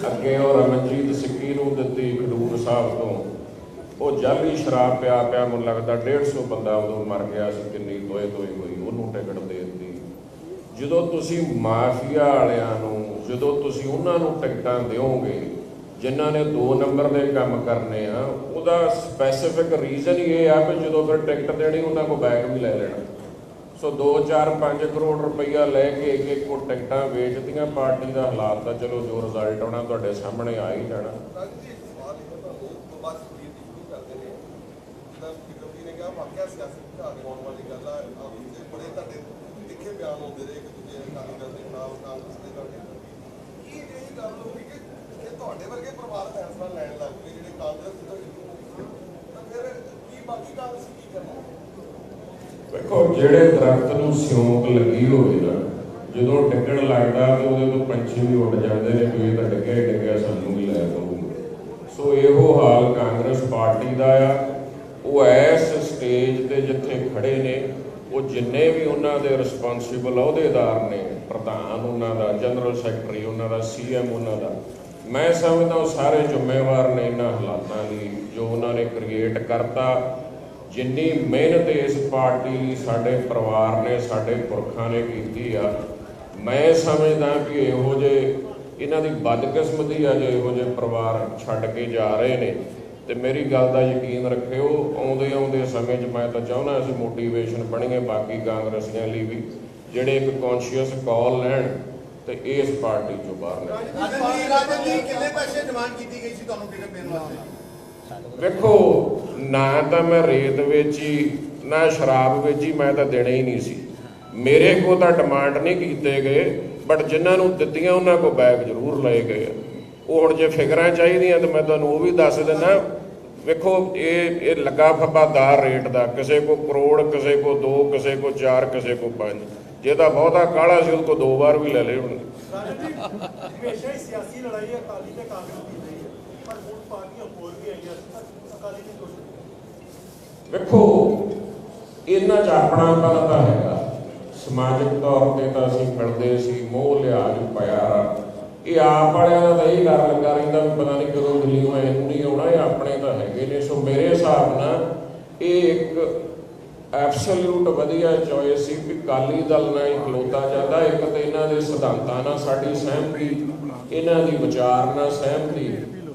ਅੱਗੇ ਉਹ ਰਮਨਜੀਤ ਸਿੱਕੀ ਨੂੰ ਦਿੱਤੀ ਖਡੂਰ ਸਾਹਿਬ ਤੋਂ, ਉਹ ਜਾਲੀ ਸ਼ਰਾਬ ਪਿਆ ਪਿਆ, ਮੈਨੂੰ ਲੱਗਦਾ 150 ਬੰਦਾ ਉਦੋਂ ਮਰ ਗਿਆ ਸੀ, ਕਿੰਨੀ ਤੋਏ ਹੋਈ, ਉਹਨੂੰ ਟਿਕਟ ਦੇ ਦਿੱਤੀ। ਜਦੋਂ ਤੁਸੀਂ ਮਾਫੀਆ ਵਾਲਿਆਂ ਨੂੰ, ਜਦੋਂ ਤੁਸੀਂ ਉਹਨਾਂ ਨੂੰ ਟਿਕਟਾਂ ਦਿਓਗੇ ਜਿਨ੍ਹਾਂ ਨੇ 2 ਨੰਬਰ ਦੇ ਕੰਮ ਕਰਨੇ ਆ, ਉਹਦਾ ਸਪੈਸੀਫਿਕ ਰੀਜ਼ਨ ਹੀ ਇਹ ਆ ਕਿ ਜਦੋਂ ਫਿਰ ਟਿਕਟ ਦੇਣੀ ਉਹਨਾਂ ਕੋਲ ਬੈਗ ਵੀ ਲੈ ਲੈਣਾ। ਸੋ 2, 4, 5 ਕਰੋੜ ਰੁਪਈਆ ਲੈ ਕੇ ਇੱਕ ਕੋ ਟਿਕਟਾਂ ਵੇਚਦੀਆਂ ਪਾਰਟੀ ਦਾ ਹਾਲਾਤ ਤਾਂ ਚਲੋ ਜੋ ਰਿਜ਼ਲਟ ਆਉਣਾ ਤੁਹਾਡੇ ਸਾਹਮਣੇ ਆ ਹੀ ਜਾਣਾ। ਤੁਹਾਡੇ ਵਰਗੇ ਪਰਿਵਾਰ ਫੈਸਲਾ ਲੈਣ ਲੱਗ ਪਏ ਜਿਹੜੇ ਕਾਂਗਰਸ ਤਾਂ ਫਿਰ ਕੀ ਬਾਕੀ ਕਾਂਗਰਸ ਕੀ ਕਰਨਾ? ਵੇਖੋ ਜਿਹੜੇ ਦਰਖਤ ਨੂੰ ਸਿਉਂਕ ਲੱਗੀ ਹੋਵੇ ਨਾ, ਜਦੋਂ ਡਿੱਗਣ ਲੱਗਦਾ ਤੇ ਉਹਦੇ ਤੋਂ ਪੰਛੀ ਵੀ ਉੱਡ ਜਾਂਦੇ ਨੇ, ਕੋਈ ਤਾਂ ਡਿੱਗਿਆ ਹੀ ਡਿੱਗਿਆ, ਸਾਨੂੰ ਵੀ ਲੈ ਦਊਗਾ। ਸੋ ਇਹੋ ਹਾਲ ਕਾਂਗਰਸ ਪਾਰਟੀ ਦਾ ਆ। ਉਹ ਇਸ ਸਟੇਜ ਤੇ ਜਿੱਥੇ ਖੜੇ ਨੇ, ਉਹ ਜਿੰਨੇ ਵੀ ਉਹਨਾਂ ਦੇ ਰਿਸਪੌਂਸੀਬਲ ਅਹੁਦੇਦਾਰ ਨੇ, ਪ੍ਰਧਾਨ ਉਹਨਾਂ ਦਾ, ਜਨਰਲ ਸੈਕਟਰੀ ਉਹਨਾਂ ਦਾ, CM ਉਹਨਾਂ ਦਾ, ਮੈਂ ਸਮਝਦਾ ਉਹ ਸਾਰੇ ਜ਼ਿੰਮੇਵਾਰ ਨੇ ਇਹਨਾਂ ਹਾਲਾਤਾਂ ਲਈ ਜੋ ਉਹਨਾਂ ਨੇ ਕ੍ਰੀਏਟ ਕਰਤਾ। ਜਿੰਨੀ ਮਿਹਨਤ ਇਸ ਪਾਰਟੀ ਲਈ ਸਾਡੇ ਪਰਿਵਾਰ ਨੇ, ਸਾਡੇ ਪੁਰਖਾਂ ਨੇ ਕੀਤੀ ਆ, ਮੈਂ ਸਮਝਦਾ ਕਿ ਇਹੋ ਜਿਹੇ ਇਹਨਾਂ ਦੀ ਬਦਕਿਸਮਤੀ ਆ ਜੋ ਇਹੋ ਜਿਹੇ ਪਰਿਵਾਰ ਛੱਡ ਕੇ ਜਾ ਰਹੇ ਨੇ। ਤੇ ਮੇਰੀ ਗੱਲ ਦਾ ਯਕੀਨ ਰੱਖਿਓ, ਆਉਂਦੇ ਸਮੇਂ 'ਚ ਮੈਂ ਤਾਂ ਚਾਹੁੰਦਾ ਅਸੀਂ ਮੋਟੀਵੇਸ਼ਨ ਬਣੀਏ ਬਾਕੀ ਕਾਂਗਰਸੀਆਂ ਲਈ ਵੀ, ਜਿਹੜੇ ਇੱਕ ਕੌਨਸ਼ੀਅਸ ਕਾਲ ਲੈਣ ਤੇ ਇਸ ਪਾਰਟੀ 'ਚੋਂ ਬਾਹਰ ਨਿਕਲਣ। ਕਿੰਨੇ ਪੈਸੇ ਡਿਮਾਂਡ ਕੀਤੀ ਗਈ ਸੀ ਤੁਹਾਨੂੰ ਟਿਕਟ ਦੇਣ ਵਾਸਤੇ? ਵੇਖੋ, ਨਾ ਤਾਂ ਮੈਂ ਰੇਤ ਵੇਚੀ, ਨਾ ਸ਼ਰਾਬ ਵੇਚੀ, ਮੈਂ ਤਾਂ ਦੇਣੇ ਹੀ ਨਹੀਂ ਸੀ। ਮੇਰੇ ਕੋਲ ਤਾਂ ਡਿਮਾਂਡ ਨਹੀਂ ਕੀਤੇ ਗਏ, ਬਟ ਜਿਨ੍ਹਾਂ ਨੂੰ ਦਿੱਤੀਆਂ ਉਹਨਾਂ ਕੋਲ ਬੈਗ ਜ਼ਰੂਰ ਲਏ ਗਏ। ਉਹ ਹੁਣ ਜੇ ਫਿਗਰਾਂ ਚਾਹੀਦੀਆਂ ਤਾਂ ਮੈਂ ਤੁਹਾਨੂੰ ਉਹ ਵੀ ਦੱਸ ਦਿੰਦਾ। ਵੇਖੋ, ਇਹ ਲੱਗਾ ਫੱਬਾਦਾਰ ਰੇਟ ਦਾ, ਕਿਸੇ ਕੋ ਕਰੋੜ, ਕਿਸੇ ਕੋ 2, ਕਿਸੇ ਕੋ 4, ਕਿਸੇ ਕੋ 5। ਜੇ ਤਾਂ ਬਹੁਤਾ ਕਾਲਾ ਸੀ ਉਹਦੇ ਕੋਲ 2 ਵਾਰ ਵੀ ਲੈ ਲਏ ਹੁਣ। ਹਮੇਸ਼ਾ ਹੀ ਸਿਆਸੀ ਲੜਾਈ ਅਕਾਲੀ ਤੇ ਕਾਂਗਰਸ ਦੀ ਰਹੀ ਹੈ, ਪਰ ਹੁਣ ਪਾਰਟੀਆਂ ਹੋਰ ਵੀ ਆਈਆਂ, ਅਕਾਲੀ ਦੀ ਕੋਸ਼ਿਸ਼। ਵੇਖੋ, ਇਹਨਾਂ 'ਚ ਆਪਣਾਪਨ ਤਾਂ ਹੈਗਾ, ਸਮਾਜਿਕ ਤੌਰ ਤੇ ਤਾਂ ਅਸੀਂ ਮਿਲਦੇ ਸੀ, ਮੋਹ ਲਿਹਾਜ਼ ਪਿਆਰ। ਇਹ ਆਪ ਵਾਲਿਆਂ ਦਾ ਤਾਂ ਇਹ ਡਰ ਲੱਗਾ ਰਹਿੰਦਾ ਵੀ ਪਤਾ ਨਹੀਂ ਕਦੋਂ ਦਿੱਲੀੋਂ ਇਹਨੂੰ ਨਹੀਂ ਆਉਣਾ, ਇਹ ਆਪਣੇ ਤਾਂ ਹੈਗੇ ਨੇ। ਸੋ ਮੇਰੇ ਹਿਸਾਬ ਨਾਲ ਇਹ ਇੱਕ ਐਬਸੋਲਿਊਟ ਵਧੀਆ ਚੋਇਸ ਸੀ ਵੀ ਅਕਾਲੀ ਦਲ ਨਾਲ ਹੀ ਖਲੋਤਾ ਜਾਂਦਾ। ਇੱਕ ਤਾਂ ਇਹਨਾਂ ਦੇ ਸਿਧਾਂਤਾਂ ਨਾਲ ਸਾਡੀ ਸਹਿਮਤੀ, ਇਹਨਾਂ ਦੀ ਵਿਚਾਰ ਨਾਲ ਸਹਿਮਤੀ,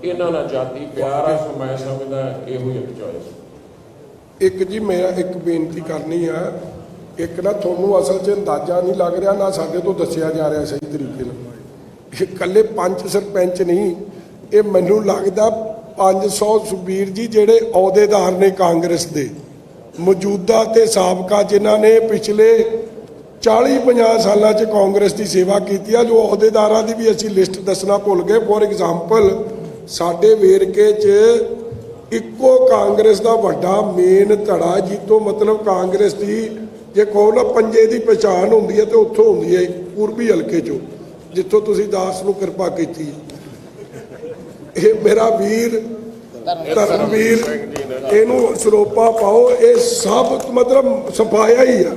ਇਹਨਾਂ ਨਾਲ ਜਾਤੀ ਪਿਆਰ ਆ। ਸੋ ਮੈਂ ਸਮਝਦਾ ਇਹੋ ਹੀ ਇੱਕ ਚੋਇਸ। ਇੱਕ ਜੀ ਮੇਰਾ ਇੱਕ ਬੇਨਤੀ ਕਰਨੀ ਆ, ਇੱਕ ਨਾ ਤੁਹਾਨੂੰ ਅਸਲ 'ਚ ਅੰਦਾਜ਼ਾ ਨਹੀਂ ਲੱਗ ਰਿਹਾ, ਨਾ ਸਾਡੇ ਤੋਂ ਦੱਸਿਆ ਜਾ ਰਿਹਾ ਸਹੀ ਤਰੀਕੇ ਨਾਲ। ਇਹ ਇਕੱਲੇ 5 ਸਰਪੰਚ ਨਹੀਂ, ਇਹ ਮੈਨੂੰ ਲੱਗਦਾ 500 ਸੁਬੀਰ ਜੀ ਜਿਹੜੇ ਅਹੁਦੇਦਾਰ ਨੇ ਕਾਂਗਰਸ ਦੇ ਮੌਜੂਦਾ ਤੇ ਸਾਬਕਾ, ਜਿਨ੍ਹਾਂ ਨੇ ਪਿਛਲੇ 40-50 ਸਾਲਾਂ 'ਚ ਕਾਂਗਰਸ ਦੀ ਸੇਵਾ ਕੀਤੀ ਆ। ਜੋ ਅਹੁਦੇਦਾਰਾਂ ਦੀ ਵੀ ਅਸੀਂ ਲਿਸਟ ਦੱਸਣਾ ਭੁੱਲ ਗਏ। ਫੋਰ ਐਗਜ਼ਾਮਪਲ, ਸਾਡੇ ਵੇਰਕੇ 'ਚ ਇੱਕੋ ਕਾਂਗਰਸ ਦਾ ਵੱਡਾ ਮੇਨ ਧੜਾ, ਜਿੱਥੋਂ ਮਤਲਬ ਕਾਂਗਰਸ ਦੀ ਜੇ ਕਹੋ ਨਾ ਪੰਜੇ ਦੀ ਪਛਾਣ ਹੁੰਦੀ ਹੈ ਤੇ ਉੱਥੋਂ ਹੁੰਦੀ ਹੈ, ਪੂਰਬੀ ਹਲਕੇ 'ਚੋਂ, ਜਿੱਥੋਂ ਤੁਸੀਂ ਦਾਸ ਨੂੰ ਕਿਰਪਾ ਕੀਤੀ। ਇਹ ਮੇਰਾ ਵੀਰ ਧਰਮਵੀਰ, ਇਹਨੂੰ ਸਰੋਪਾ ਪਾਓ। ਇਹ ਸਭ ਮਤਲਬ ਸਫਾਇਆ ਹੀ ਆ।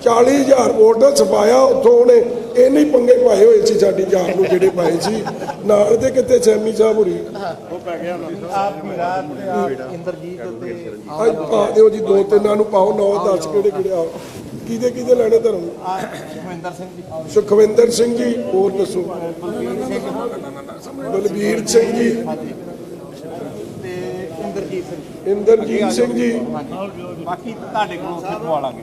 40,000 ਵੋਟ ਸਫਾਇਆ ਉੱਥੋਂ ਉਹਨੇ ਇੰਨੇ ਪੰਗੇ ਪਾਏ ਹੋਏ ਸੀ ਸਾਡੀ ਜਾਨ ਨੂੰ, ਜਿਹੜੇ ਪਾਏ ਸੀ ਨਾਲ ਦੇ। ਕਿਤੇ ਸੈਮੀ ਸਾਹਿਬ ਹੋਰੀ ਅੱਜ ਪਾ ਦਿਓ ਜੀ, 2-3 ਨੂੰ ਪਾਓ। 9-10 ਕਿਹੜੇ ਆਓ, ਕਿਹਦੇ ਲੈਣੇ ਧਰਮ? ਸੁਖਵਿੰਦਰ ਸਿੰਘ ਜੀ। ਹੋਰ ਦੱਸੋ? ਬਲਬੀਰ ਸਿੰਘ ਜੀ, ਇੰਦਰਜੀਤ ਸਿੰਘ ਜੀ। ਬਾਕੀ ਤੁਹਾਡੇ ਕੋਲੋਂ ਲਿਖਵਾ ਲਾਂਗੇ।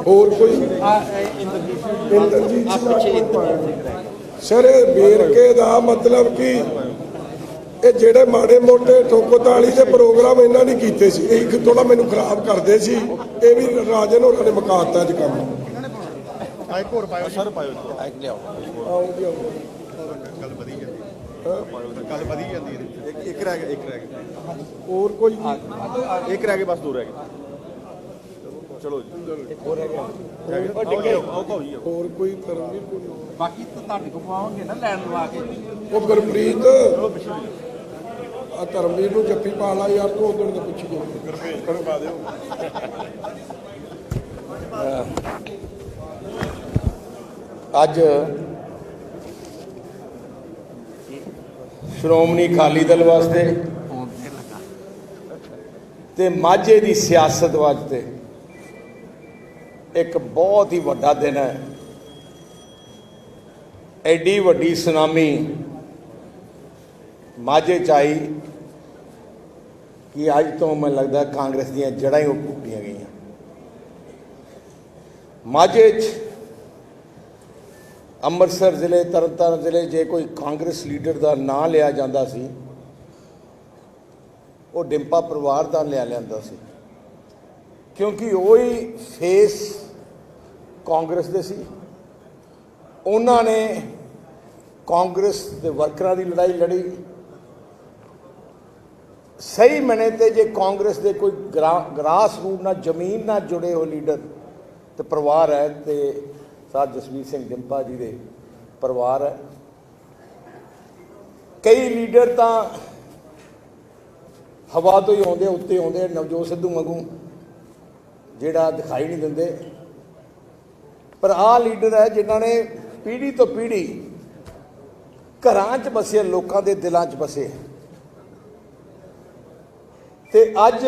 ਹੋਰ ਕੋਈ? ਇੰਦਰਜੀਤ ਸਰ, ਇਹ ਵੇਰਕੇ ਦਾ ਮਤਲਬ ਕਿ ਇਹ ਜਿਹੜੇ ਮਾੜੇ ਮੋਟੇ ਠੋਕੋਤਾਲੀ ਦੇ ਪ੍ਰੋਗਰਾਮ ਇਹਨਾਂ ਨੇ ਕੀਤੇ ਸੀ, ਇਹ ਥੋੜਾ ਮੈਨੂੰ ਖਰਾਬ ਕਰਦੇ ਸੀ। ਇਹ ਵੀ ਰਾਜਨ ਹੋਰਾਂ ਨੇ ਮੁਕਾਤਾ ਅੱਜ ਕੰਮ। ਇੱਕ ਹੋਰ ਪਾਇਓ ਸਰ, ਪਾਇਓ ਲਿਆਓ। ਗੱਲ ਵਧੀ ਜਾਂਦੀ ਹੈ। ਇੱਕ ਰਹਿ ਗਿਆ। ਹੋਰ ਕੋਈ? ਇੱਕ ਰਹਿ ਗਿਆ, ਬਸ 2 ਰਹਿ ਗਏ। ਚਲੋ ਜੀ, ਹੋਰ ਰਹਿ ਗਿਆ। ਹੋਰ ਕੋਈ ਧਰਮ ਨਹੀਂ? ਕੋਈ ਬਾਕੀ ਤਾਂ ਤੁਹਾਡੇ ਕੋਲ ਪਾਵਾਂਗੇ ਨਾ ਲੈਣ ਲਵਾ ਕੇ। ਉਹ ਗੁਰਪ੍ਰੀਤ ਆ ਧਰਮਵੀਰ ਨੂੰ ਜੱਫੀ ਪਾ ਲਾ ਯਾਰ, ਤੂੰ ਉਦੋਂ ਦੇ ਪੁੱਛੀ ਜਾ। ਪਾ ਦਿਓ। ਅੱਜ ਸ਼੍ਰੋਮਣੀ ਅਕਾਲੀ ਦਲ ਵਾਸਤੇ ਤੇ ਮਾਝੇ ਦੀ ਸਿਆਸਤ ਵਾਸਤੇ ਇੱਕ ਬਹੁਤ ਹੀ ਵੱਡਾ ਦਿਨ ਹੈ। ਐਡੀ ਵੱਡੀ ਸੁਨਾਮੀ ਮਾਝੇ 'ਚ ਆਈ ਕਿ ਅੱਜ ਤੋਂ ਮੈਨੂੰ ਲੱਗਦਾ ਕਾਂਗਰਸ ਦੀਆਂ ਜੜ੍ਹਾਂ ਹੀ ਉਹ ਪੁੱਟੀਆਂ ਗਈਆਂ। ਮਾਝੇ 'ਚ ਅੰਮ੍ਰਿਤਸਰ ਜ਼ਿਲ੍ਹੇ, ਤਰਨਤਾਰਨ ਜ਼ਿਲ੍ਹੇ ਜੇ ਕੋਈ ਕਾਂਗਰਸ ਲੀਡਰ ਦਾ ਨਾਂ ਲਿਆ ਜਾਂਦਾ ਸੀ, ਉਹ ਡਿੰਪਾ ਪਰਿਵਾਰ ਦਾ ਲਿਆ ਲਿਆਂਦਾ ਸੀ, ਕਿਉਂਕਿ ਉਹੀ ਫੇਸ ਕਾਂਗਰਸ ਦੇ ਸੀ। ਉਹਨਾਂ ਨੇ ਕਾਂਗਰਸ ਦੇ ਵਰਕਰਾਂ ਦੀ ਲੜਾਈ ਲੜੀ। ਸਹੀ ਮਨੇ ਤੇ ਜੇ ਕਾਂਗਰਸ ਦੇ ਕੋਈ ਗ੍ਰਾਸ ਰੂਟ ਨਾਲ, ਜ਼ਮੀਨ ਨਾਲ ਜੁੜੇ ਹੋਏ ਲੀਡਰ ਤੇ ਪਰਿਵਾਰ ਹੈ, ਤੇ ਸਾਧ ਜਸਵੀਰ ਸਿੰਘ ਡਿੰਪਾ ਜੀ ਦੇ ਪਰਿਵਾਰ ਹੈ। ਕਈ ਲੀਡਰ ਤਾਂ ਹਵਾ ਤੋਂ ਹੀ ਆਉਂਦੇ, ਉੱਤੇ ਆਉਂਦੇ, ਨਵਜੋਤ ਸਿੱਧੂ ਵਾਂਗੂ ਜਿਹੜਾ ਦਿਖਾਈ ਨਹੀਂ ਦਿੰਦੇ। ਪਰ ਆਹ ਲੀਡਰ ਹੈ ਜਿਨ੍ਹਾਂ ਨੇ ਪੀੜ੍ਹੀ ਤੋਂ ਪੀੜ੍ਹੀ ਘਰਾਂ 'ਚ ਬਸੇ, ਲੋਕਾਂ ਦੇ ਦਿਲਾਂ 'ਚ ਬਸੇ, ਤੇ ਅੱਜ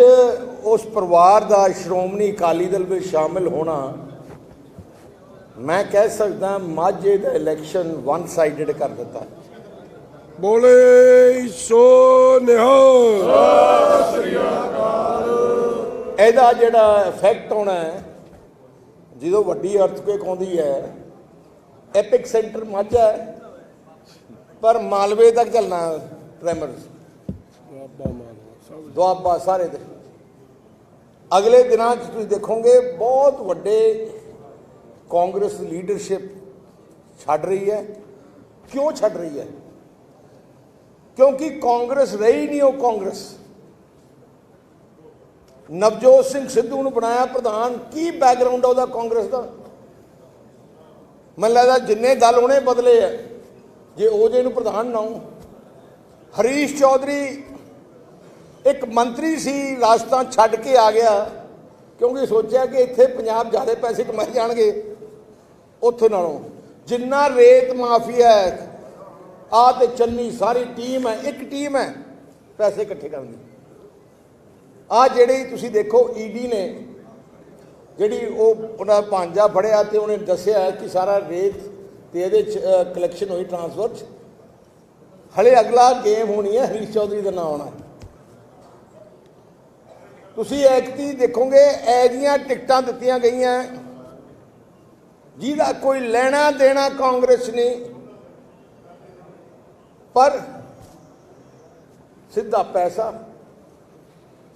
ਉਸ ਪਰਿਵਾਰ ਦਾ ਸ਼੍ਰੋਮਣੀ ਅਕਾਲੀ ਦਲ ਵਿੱਚ ਸ਼ਾਮਿਲ ਹੋਣਾ, ਮੈਂ ਕਹਿ ਸਕਦਾ ਮਾਝੇ ਦਾ ਇਲੈਕਸ਼ਨ ਵਨ ਸਾਈਡਡ ਕਰ ਦਿੱਤਾ। ਬੋਲੇ ਸੋ ਨਿਹਾਲ। ਇਹਦਾ ਜਿਹੜਾ ਇਫੈਕਟ ਹੋਣਾ ਹੈ, ਜਦੋਂ ਵੱਡੀ ਅਰਥਕੁਏਕ ਆਉਂਦੀ ਹੈ, ਐਪਿਕ ਸੈਂਟਰ ਮਾਝਾ ਹੈ, ਪਰ ਮਾਲਵੇ ਤੱਕ ਚੱਲਣਾ ਟ੍ਰੈਮਰਸ, ਦੁਆਬਾ ਸਾਰੇ ਦੇ। ਅਗਲੇ ਦਿਨਾਂ 'ਚ ਤੁਸੀਂ ਦੇਖੋਗੇ ਬਹੁਤ ਵੱਡੇ ਕਾਂਗਰਸ ਲੀਡਰਸ਼ਿਪ ਛੱਡ ਰਹੀ ਹੈ। ਕਿਉਂ ਛੱਡ ਰਹੀ ਹੈ? ਕਿਉਂਕਿ ਕਾਂਗਰਸ ਰਹੀ ਨਹੀਂ ਉਹ ਕਾਂਗਰਸ। ਨਵਜੋਤ ਸਿੰਘ ਸਿੱਧੂ ਨੂੰ ਬਣਾਇਆ ਪ੍ਰਧਾਨ। ਕੀ ਬੈਕਗ੍ਰਾਉਂਡ ਆ ਉਹਦਾ ਕਾਂਗਰਸ ਦਾ? ਮੈਨੂੰ ਲੱਗਦਾ ਜਿੰਨੇ ਦਲ ਉਹਨੇ ਬਦਲੇ ਹੈ, ਜੇ ਉਹ ਜੇ ਨੂੰ ਪ੍ਰਧਾਨ ਨਾ ਹੋ। ਹਰੀਸ਼ ਚੌਧਰੀ ਇੱਕ ਮੰਤਰੀ ਸੀ, ਰਾਜਸਥਾਨ ਛੱਡ ਕੇ ਆ ਗਿਆ, ਕਿਉਂਕਿ ਸੋਚਿਆ ਕਿ ਇੱਥੇ ਪੰਜਾਬ ਜ਼ਿਆਦਾ ਪੈਸੇ ਕਮਾਏ ਜਾਣਗੇ ਉੱਥੋਂ ਨਾਲੋਂ। ਜਿੰਨਾ ਰੇਤ ਮਾਫੀਆ ਹੈ, ਆਹ ਤੇ ਚੰਨੀ ਸਾਰੀ ਟੀਮ ਹੈ, ਇੱਕ ਟੀਮ ਹੈ ਪੈਸੇ ਇਕੱਠੇ ਕਰਨ ਦੀ। ਆਹ ਜਿਹੜੀ ਤੁਸੀਂ ਦੇਖੋ ਈਡੀ ਨੇ ਜਿਹੜੀ ਉਹਦਾ ਭਾਂਜਾ ਫੜਿਆ ਤੇ ਉਹਨੇ ਦੱਸਿਆ ਕਿ ਸਾਰਾ ਰੇਤ ਤੇ ਇਹਦੇ 'ਚ ਕਲੈਕਸ਼ਨ ਹੋਈ ਟਰਾਂਸਫਰ 'ਚ। ਹਲੇ ਅਗਲਾ ਗੇਮ ਹੋਣੀ ਹੈ, ਹਰੀਸ਼ ਚੌਧਰੀ ਦਾ ਨਾਂ ਆਉਣਾ। ਤੁਸੀਂ ਐਕਤੀ ਦੇਖੋਗੇ, ਐਜੀਆਂ ਟਿਕਟਾਂ ਦਿੱਤੀਆਂ ਗਈਆਂ ਜਿਹਦਾ ਕੋਈ ਲੈਣਾ ਦੇਣਾ ਕਾਂਗਰਸ ਨਹੀਂ, ਪਰ ਸਿੱਧਾ ਪੈਸਾ,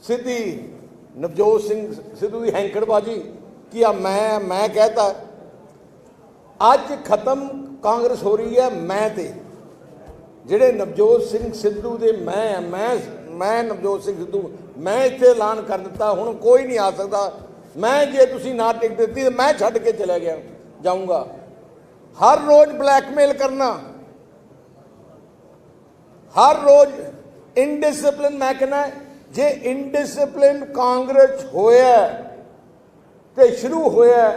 ਸਿੱਧੀ ਨਵਜੋਤ ਸਿੰਘ ਸਿੱਧੂ ਦੀ ਹੈਂਕੜਬਾਜੀ ਕਿ ਆ ਮੈਂ ਕਹਿਤਾ। ਅੱਜ ਖਤਮ ਕਾਂਗਰਸ ਹੋ ਰਹੀ ਹੈ ਮੈਂ ਤੇ ਜਿਹੜੇ ਨਵਜੋਤ ਸਿੰਘ ਸਿੱਧੂ ਦੇ ਮੈਂ ਨਵਜੋਤ ਸਿੰਘ ਸਿੱਧੂ ਮੈਂ ਇੱਥੇ ਐਲਾਨ ਕਰ ਦਿੱਤਾ, ਹੁਣ ਕੋਈ ਨਹੀਂ ਆ ਸਕਦਾ। ਮੈਂ ਜੇ ਤੁਸੀਂ ਨਾ ਟਿਕਟ ਦਿੱਤੀ ਤਾਂ ਮੈਂ ਛੱਡ ਕੇ ਚਲਾ ਜਾਊਂਗਾ। ਹਰ ਰੋਜ਼ ਬਲੈਕਮੇਲ ਕਰਨਾ, ਹਰ ਰੋਜ਼ ਇਨਡਿਸਪਲਿਨ। ਮੈਂ ਕਹਿੰਦਾ ਜੇ ਇਨਡਿਸਪਲਿਨ ਕਾਂਗਰਸ ਹੋਇਆ ਤੇ ਸ਼ੁਰੂ ਹੋਇਆ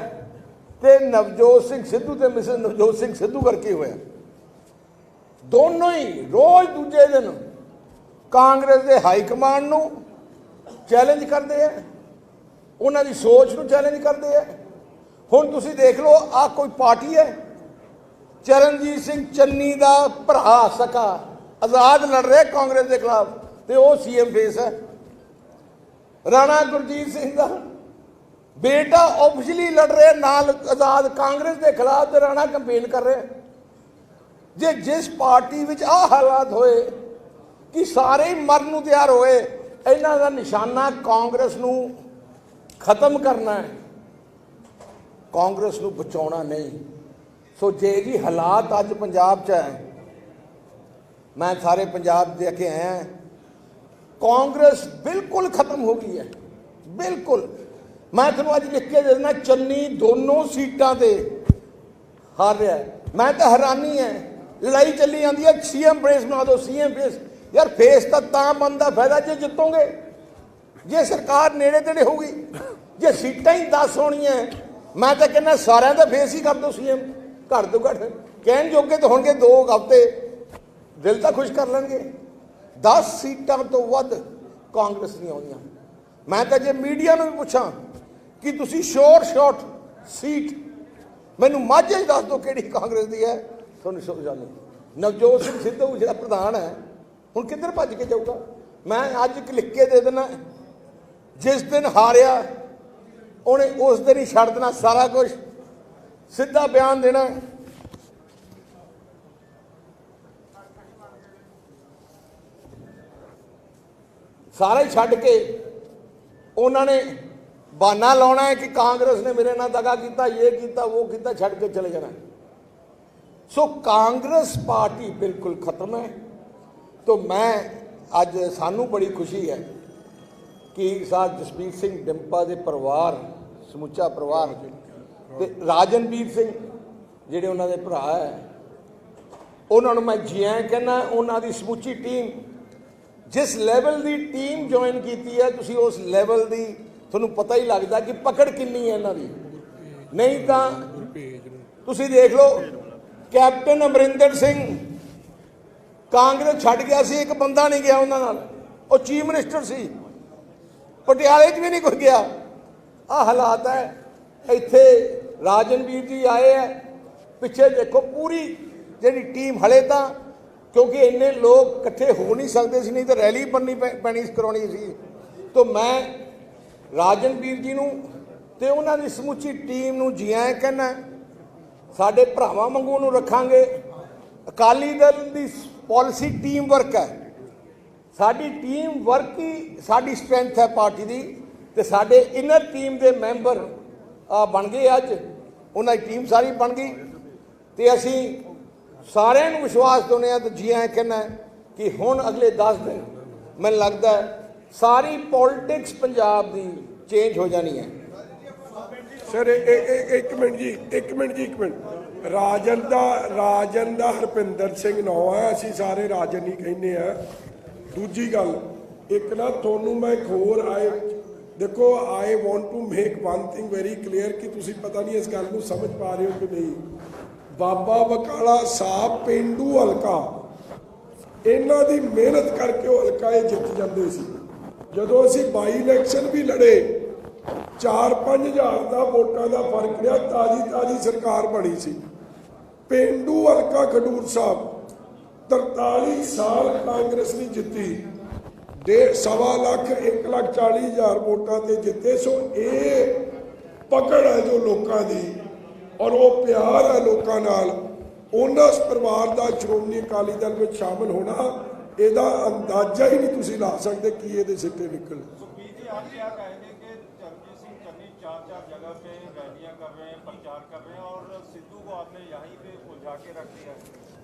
ਤੇ ਨਵਜੋਤ ਸਿੰਘ ਸਿੱਧੂ ਤੇ ਮਿਸਿਸ ਨਵਜੋਤ ਸਿੰਘ ਸਿੱਧੂ ਕਰਕੇ ਹੋਇਆ। ਦੋਨੋਂ ਹੀ ਰੋਜ਼ ਦੂਜੇ ਦਿਨ ਕਾਂਗਰਸ ਦੇ ਹਾਈ ਕਮਾਂਡ ਨੂੰ ਚੈਲੰਜ ਕਰਦੇ ਆ, ਉਹਨਾਂ ਦੀ ਸੋਚ ਨੂੰ ਚੈਲੰਜ ਕਰਦੇ ਆ। ਹੁਣ ਤੁਸੀਂ ਦੇਖ ਲਓ, ਆ ਕੋਈ ਪਾਰਟੀ ਹੈ, ਚਰਨਜੀਤ ਸਿੰਘ ਚੰਨੀ ਦਾ ਭਰਾ ਸਕਾ ਆਜ਼ਾਦ ਲੜ ਰਿਹਾ ਕਾਂਗਰਸ ਦੇ ਖਿਲਾਫ ਤੇ ਉਹ ਸੀਐਮ ਫੇਸ ਹੈ। ਰਾਣਾ ਗੁਰਜੀਤ ਸਿੰਘ ਦਾ ਬੇਟਾ ਆਫੀਸ਼ੀਅਲੀ ਲੜ ਰਿਹਾ ਨਾਲ ਆਜ਼ਾਦ ਕਾਂਗਰਸ ਦੇ ਖਿਲਾਫ ਤੇ ਰਾਣਾ ਕੰਪੇਨ ਕਰ ਰਿਹਾ। ਜੇ ਜਿਸ ਪਾਰਟੀ ਵਿੱਚ ਆਹ ਹਾਲਾਤ ਹੋਏ ਕਿ ਸਾਰੇ ਹੀ ਮਰਨ ਨੂੰ ਤਿਆਰ ਹੋਏ, ਇਹਨਾਂ ਦਾ ਨਿਸ਼ਾਨਾ ਕਾਂਗਰਸ ਨੂੰ ਖਤਮ ਕਰਨਾ ਹੈ, ਕਾਂਗਰਸ ਨੂੰ ਬਚਾਉਣਾ ਨਹੀਂ। ਸੋ ਜੇ ਜੀ ਹਾਲਾਤ ਅੱਜ ਪੰਜਾਬ 'ਚ ਹੈ, ਮੈਂ ਸਾਰੇ ਪੰਜਾਬ ਦੇਖ ਕੇ ਆਇਆ, ਕਾਂਗਰਸ ਬਿਲਕੁਲ ਖਤਮ ਹੋ ਗਈ ਹੈ, ਬਿਲਕੁਲ। ਮੈਂ ਤੁਹਾਨੂੰ ਅੱਜ ਲਿਖ ਕੇ ਦੇ ਦੇਣਾ, ਚੰਨੀ ਦੋਨੋਂ ਸੀਟਾਂ ਤੇ ਹਾਰ ਰਿਹਾ। ਮੈਂ ਤਾਂ ਹੈਰਾਨੀ ਹੈ, ਲੜਾਈ ਚੱਲੀ ਜਾਂਦੀ ਹੈ, ਸੀਐਮ ਫੇਸ ਬਣਾ ਦਿਓ, ਸੀਐਮ ਫੇਸ। ਯਾਰ ਫੇਸ ਤਾਂ ਬਣਦਾ ਫਾਇਦਾ ਜੇ ਜਿੱਤੋਗੇ, ਜੇ ਸਰਕਾਰ ਨੇੜੇ ਤੇੜੇ ਹੋਊਗੀ। ਜੇ ਸੀਟਾਂ ਹੀ 10 ਹੋਣੀਆਂ, ਮੈਂ ਤਾਂ ਕਹਿੰਦਾ ਸਾਰਿਆਂ ਦਾ ਫੇਸ ਹੀ ਕਰ ਦਿਓ ਸੀਐਮ। ਘੱਟ ਤੋਂ ਘੱਟ ਕਹਿਣ ਜੋਗੇ ਤਾਂ ਹੋਣਗੇ 2 ਹਫ਼ਤੇ, ਦਿਲ ਤਾਂ ਖੁਸ਼ ਕਰ ਲੈਣਗੇ। 10 ਸੀਟਾਂ ਤੋਂ ਵੱਧ ਕਾਂਗਰਸ ਨਹੀਂ ਆਉਂਦੀਆਂ। ਮੈਂ ਤਾਂ ਜੇ ਮੀਡੀਆ ਨੂੰ ਵੀ ਪੁੱਛਾਂ ਕਿ ਤੁਸੀਂ ਸ਼ਾਰਟ ਸੀਟ ਮੈਨੂੰ ਮਾਝੇ ਦੱਸ ਦਿਓ ਕਿਹੜੀ ਕਾਂਗਰਸ ਦੀ ਹੈ, ਤੁਹਾਨੂੰ ਸਭ ਜਾਣੋ। ਨਵਜੋਤ ਸਿੰਘ ਸਿੱਧੂ ਜਿਹੜਾ ਪ੍ਰਧਾਨ ਹੈ, ਹੁਣ ਕਿੱਧਰ ਭੱਜ ਕੇ ਜਾਊਗਾ? ਮੈਂ ਅੱਜ ਲਿਖ ਕੇ ਦੇ ਦੇਣਾ, ਜਿਸ ਦਿਨ ਹਾਰਿਆ ਉਹਨੇ ਉਸ ਦਿਨ ਹੀ ਛੱਡ ਦੇਣਾ ਸਾਰਾ ਕੁਝ, ਸਿੱਧਾ ਬਿਆਨ ਦੇਣਾ। ਸਾਰਾ ਹੀ ਛੱਡ ਕੇ ਉਹਨਾਂ ਨੇ ਬਹਾਨਾ ਲਾਉਣਾ ਹੈ ਕਿ ਕਾਂਗਰਸ ਨੇ ਮੇਰੇ ਨਾਲ ਦਗਾ ਕੀਤਾ, ਇਹ ਕੀਤਾ, ਉਹ ਕੀਤਾ, ਛੱਡ ਕੇ ਚਲੇ ਜਾਣਾ। ਸੋ ਕਾਂਗਰਸ ਪਾਰਟੀ ਬਿਲਕੁਲ ਖਤਮ ਹੈ। तो मैं अज सानू बड़ी खुशी है कि साथ जसबीर सिंह डिंपा के परिवार, समुचा परिवार ते राजनवीर सिंह जिहड़े उन्होंने भरा है, उन्होंने मैं जी आया कहना। उन्होंने समुची टीम जिस लैवल की टीम ज्वाइन की है, तुसी उस लैवल की तुहानू पता ही लगता कि पकड़ किन्नी है इन्हां दी। नहीं तो तुसी देख लो, कैप्टन अमरिंदर सिंह कांग्रेस छड़ गया सी, एक बंदा नहीं गया उन्हां नाल, वो चीफ मिनिस्टर सी, पटियाले भी नहीं कोई गया। आ हालात है। इत्थे राजनवीर जी आए हैं, पिछे देखो पूरी जी टीम हले तो क्योंकि इन्ने लोग इकट्ठे हो नहीं सकते सी, नहीं तो रैली बननी पैनी करानी सी। तो मैं राजनवीर जी नूं ते उन्हां दी समुची टीम नूं जी आए कहना। साडे भरावां वांगू नूं रखांगे। अकाली दल दी पॉलिसी टीम वर्क है, साडी टीम वर्क ही साडी स्ट्रेंथ है पार्टी दी। ते साडे इनर टीम दे मैंबर बन गए, अज उन्हां दी टीम सारी बन गई। ते असीं सारिਆਂ ਨੂੰ विश्वास दिंदे हां। तो जी आए कहना कि हुण अगले 10 दिन मैनूं लगदा है सारी पॉलिटिक्स पंजाब दी चेंज हो जानी है। सर एक मिनट राजन दा हरपिंदर सिंह नौ है, असीं सारे राजन ही कहने हैं। दूजी गल एक ना थोनू मैं एक होर आए देखो, I want to make one thing very clear कि तुसीं पता नहीं इस गल नूं समझ पा रहे हो कि नहीं। बाबा बकाला साहब पेंडू हलका, इन्हां दी मेहनत करके वो हलका जित जाते सी। जदों असीं बाई इलैक्शन भी लड़े, 4-5 हज़ार का वोटां का फर्क रहा, ताजी सरकार बनी सी। पेंडू हलका खडूर साहब 43 साल कांग्रेस ने जिती, 1.25 लाख 1,40,000 वोटां ते जिते। सो ये पकड़ है जो लोगों की और वो प्यार है लोगों नाल। उन्हां परिवार का श्रोमणी अकाली दल में शामिल होना ਇਹਦਾ ਅੰਦਾਜ਼ਾ ਹੀ ਨਹੀਂ ਤੁਸੀਂ ਲਾ ਸਕਦੇ ਕੀ ਇਹਦੇ ਸਿੱਟੇ ਨਿਕਲਣ। बीजे आप क्या कहेंगे कि चरणजीत सिंह चन्नी चार जगह पे रैलियां कर रहे हैं, प्रचार कर रहे हैं और सिद्धू को आपने यहीं पे उलझा के रख दिया है?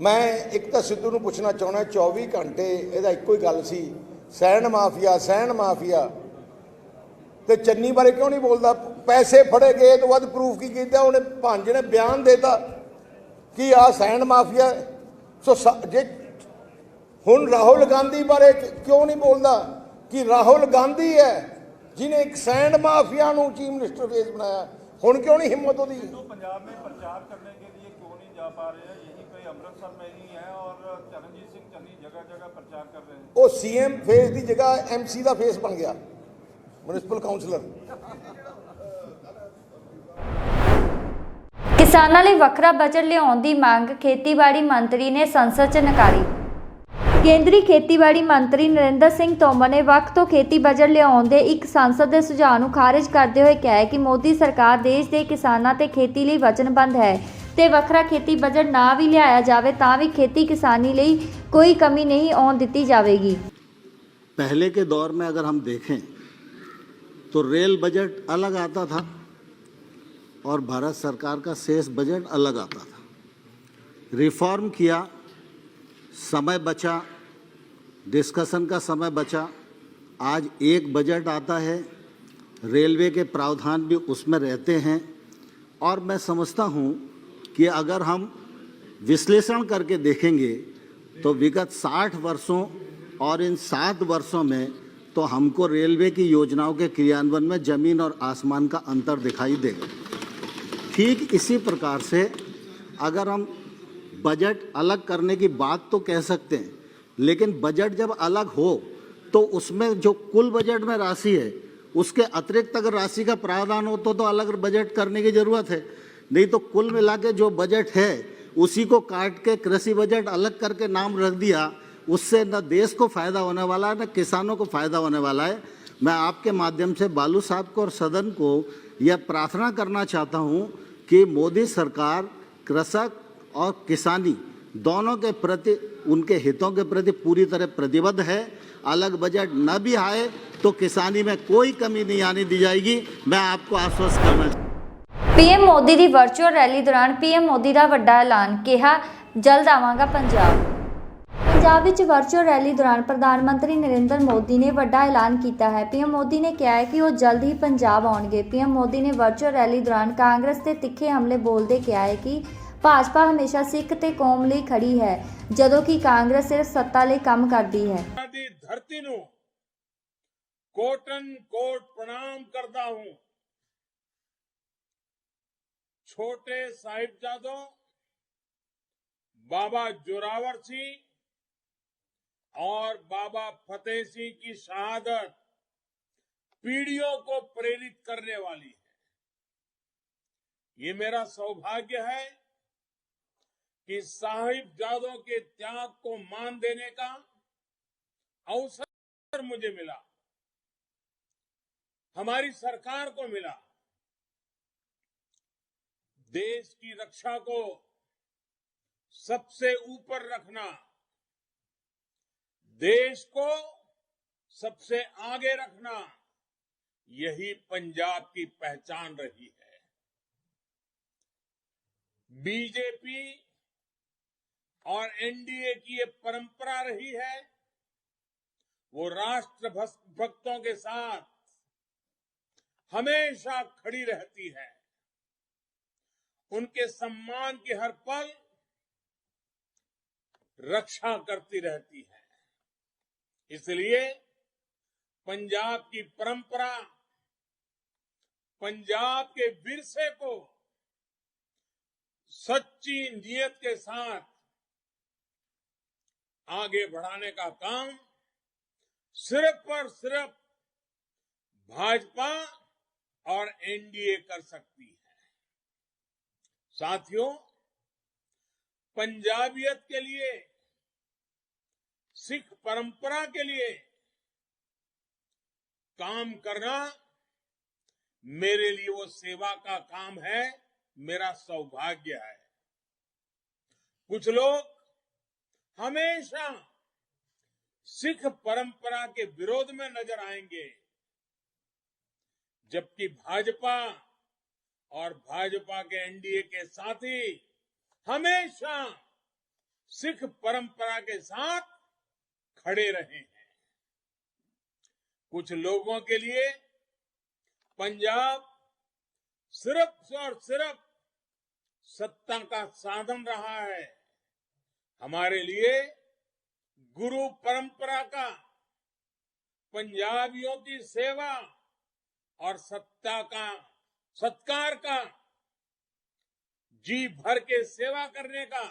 ਮੈਂ ਇੱਕ ਤਾਂ ਸਿੱਧੂ ਨੂੰ ਪੁੱਛਣਾ ਚਾਹੁੰਦਾ 24 ਘੰਟੇ ਇਹਦਾ ਇੱਕੋ ਹੀ ਗੱਲ ਸੀ, ਸੈਣ ਮਾਫੀਆ ਤੇ ਚੰਨੀ ਬਾਰੇ ਕਿਉਂ ਨਹੀਂ ਬੋਲਦਾ? ਪੈਸੇ ਫੜੇ ਗਏ ਤੋਂ ਬਾਅਦ ਪ੍ਰੂਫ ਕੀ ਕੀਤਾ ਉਹਨੇ? ਭਾਂਜੇ ਨੇ ਬਿਆਨ ਦੇਤਾ ਕਿ ਆ ਸੈਣ ਮਾਫੀਆ। ਸੋ ਜੇ ਹੁਣ ਰਾਹੁਲ ਗਾਂਧੀ ਬਾਰੇ ਕਿਉਂ ਨਹੀਂ ਬੋਲਦਾ ਕਿ ਰਾਹੁਲ ਗਾਂਧੀ ਹੈ ਜਿਹਨੇ ਇੱਕ ਸੈਂਡ ਮਾਫੀਆ ਨੂੰ ਚੀਫ मिनिस्टर फेस बनाया? ਹੁਣ क्यों नहीं हिम्मत होती? तो पंजाब में प्रचार करने के लिए क्यों नहीं जा पा रहे हैं? यहीं पे अमृतसर में ही है और चरणजीत सिंह चन्नी जगह जगह प्रचार कर रहे हैं। वो सीएम फेस की जगह एमसी का फेस बन गया, म्युनिसिपल काउंसलर। ਕਿਸਾਨਾਂ ਲਈ ਵੱਖਰਾ ਬਜਟ ਲਿਆਉਣ ਦੀ ਮੰਗ ਖੇਤੀਬਾੜੀ ਮੰਤਰੀ ਨੇ ਸੰਸਦ 'ਚ ਨਕਾਰੀ। ਕੇਂਦਰੀ ਖੇਤੀਬਾੜੀ ਮੰਤਰੀ ਨਰਿੰਦਰ ਸਿੰਘ ਤੋਮਰ ਨੇ ਵਕਤ ਤੋਂ ਖੇਤੀ ਬਜਟ ਲਿਆਉਣ ਦੇ ਇੱਕ ਸੰਸਦ ਦੇ ਸੁਝਾਅ ਨੂੰ ਖਾਰਜ ਕਰਦੇ ਹੋਏ ਕਿਹਾ ਹੈ ਕਿ ਮੋਦੀ ਸਰਕਾਰ ਦੇਸ਼ ਦੇ ਕਿਸਾਨਾਂ ਤੇ ਖੇਤੀ ਲਈ ਵਚਨਬੱਧ ਹੈ ਤੇ ਵੱਖਰਾ ਖੇਤੀ ਬਜਟ ਨਾ ਵੀ ਲਿਆਇਆ ਜਾਵੇ ਤਾਂ ਵੀ ਖੇਤੀ ਕਿਸਾਨੀ ਲਈ ਕੋਈ ਕਮੀ ਨਹੀਂ ਆਉਣ ਦਿੱਤੀ ਜਾਵੇਗੀ। पहले के दौर में अगर हम देखें तो रेल बजट अलग आता था और भारत सरकार का शेष बजट अलग आता था। रिफॉर्म किया, समय बचा, डिस्कशन का समय बचा। आज एक बजट आता है, रेलवे के प्रावधान भी उसमें रहते हैं और मैं समझता हूँ कि अगर हम विश्लेषण करके देखेंगे तो विगत 60 वर्षों और इन 7 वर्षों में तो हमको रेलवे की योजनाओं के क्रियान्वयन में ज़मीन और आसमान का अंतर दिखाई देगा। ठीक इसी प्रकार से अगर हम बजट अलग करने की बात तो कह सकते हैं, लेकिन बजट जब अलग हो तो उसमें जो कुल बजट में राशि है उसके अतिरिक्त अगर राशि का प्रावधान हो तो अलग बजट करने की ज़रूरत है। नहीं तो कुल मिला के जो बजट है उसी को काट के कृषि बजट अलग करके नाम रख दिया, उससे न देश को फ़ायदा होने वाला है न किसानों को फ़ायदा होने वाला है। मैं आपके माध्यम से बालू साहब को और सदन को यह प्रार्थना करना चाहता हूं कि मोदी सरकार कृषक और किसानी दोनों के प्रति, उनके हितों के प्रति पूरी तरह प्रतिबद्ध है। अलग बजट न भी आए तो किसानी में कोई कमी नहीं आने दी जाएगी, मैं आपको आश्वस्त करना चाहता हूं। पीएम मोदी की वर्चुअल रैली दौरान पीएम मोदी का वड्डा ऐलान, कहा जल्द आवांगा पंजाब। पंजाब विच वर्चुअल रैली दौरान प्रधानमंत्री नरेंद्र मोदी ने वड्डा ऐलान किया है। पीएम मोदी ने कहा है कि वो जल्द ही पंजाब आउणगे। पीएम मोदी ने वर्चुअल रैली दौरान कांग्रेस के तिखे हमले बोलते कहा है कि भाजपा हमेशा सिख ते कौम लई खड़ी है, जदों कि कांग्रेस सिर्फ सत्ता लई काम करती है। धरती नूं कोटन कोट प्रणाम करता हूं। छोटे साहिबजादों बाबा जोरावर सिंह और बाबा फतेह सिंह की शहादत पीढ़ियों को प्रेरित करने वाली है। ये मेरा सौभाग्य है कि साहिबजादों के त्याग को मान देने का अवसर मुझे मिला, हमारी सरकार को मिला। देश की रक्षा को सबसे ऊपर रखना, देश को सबसे आगे रखना, यही पंजाब की पहचान रही है। बीजेपी और एनडीए की ये परंपरा रही है, वो राष्ट्र भक्तों के साथ हमेशा खड़ी रहती है, उनके सम्मान की हर पल रक्षा करती रहती है। इसलिए पंजाब की परंपरा, पंजाब के विरसे को सच्ची नीयत के साथ आगे बढ़ाने का काम सिर्फ और सिर्फ भाजपा और एनडीए कर सकती है। साथियों, पंजाबियत के लिए, सिख परंपरा के लिए काम करना मेरे लिए वो सेवा का काम है, मेरा सौभाग्य है। कुछ लोग हमेशा सिख परंपरा के विरोध में नजर आएंगे, जबकि भाजपा और भाजपा के एनडीए के साथी हमेशा सिख परंपरा के साथ खड़े रहे हैं। कुछ लोगों के लिए पंजाब सिर्फ और सिर्फ सत्ता का साधन रहा है। हमारे लिए गुरु परंपरा का, पंजाबियों की सेवा और सत्कार का, जी भर के सेवा करने का,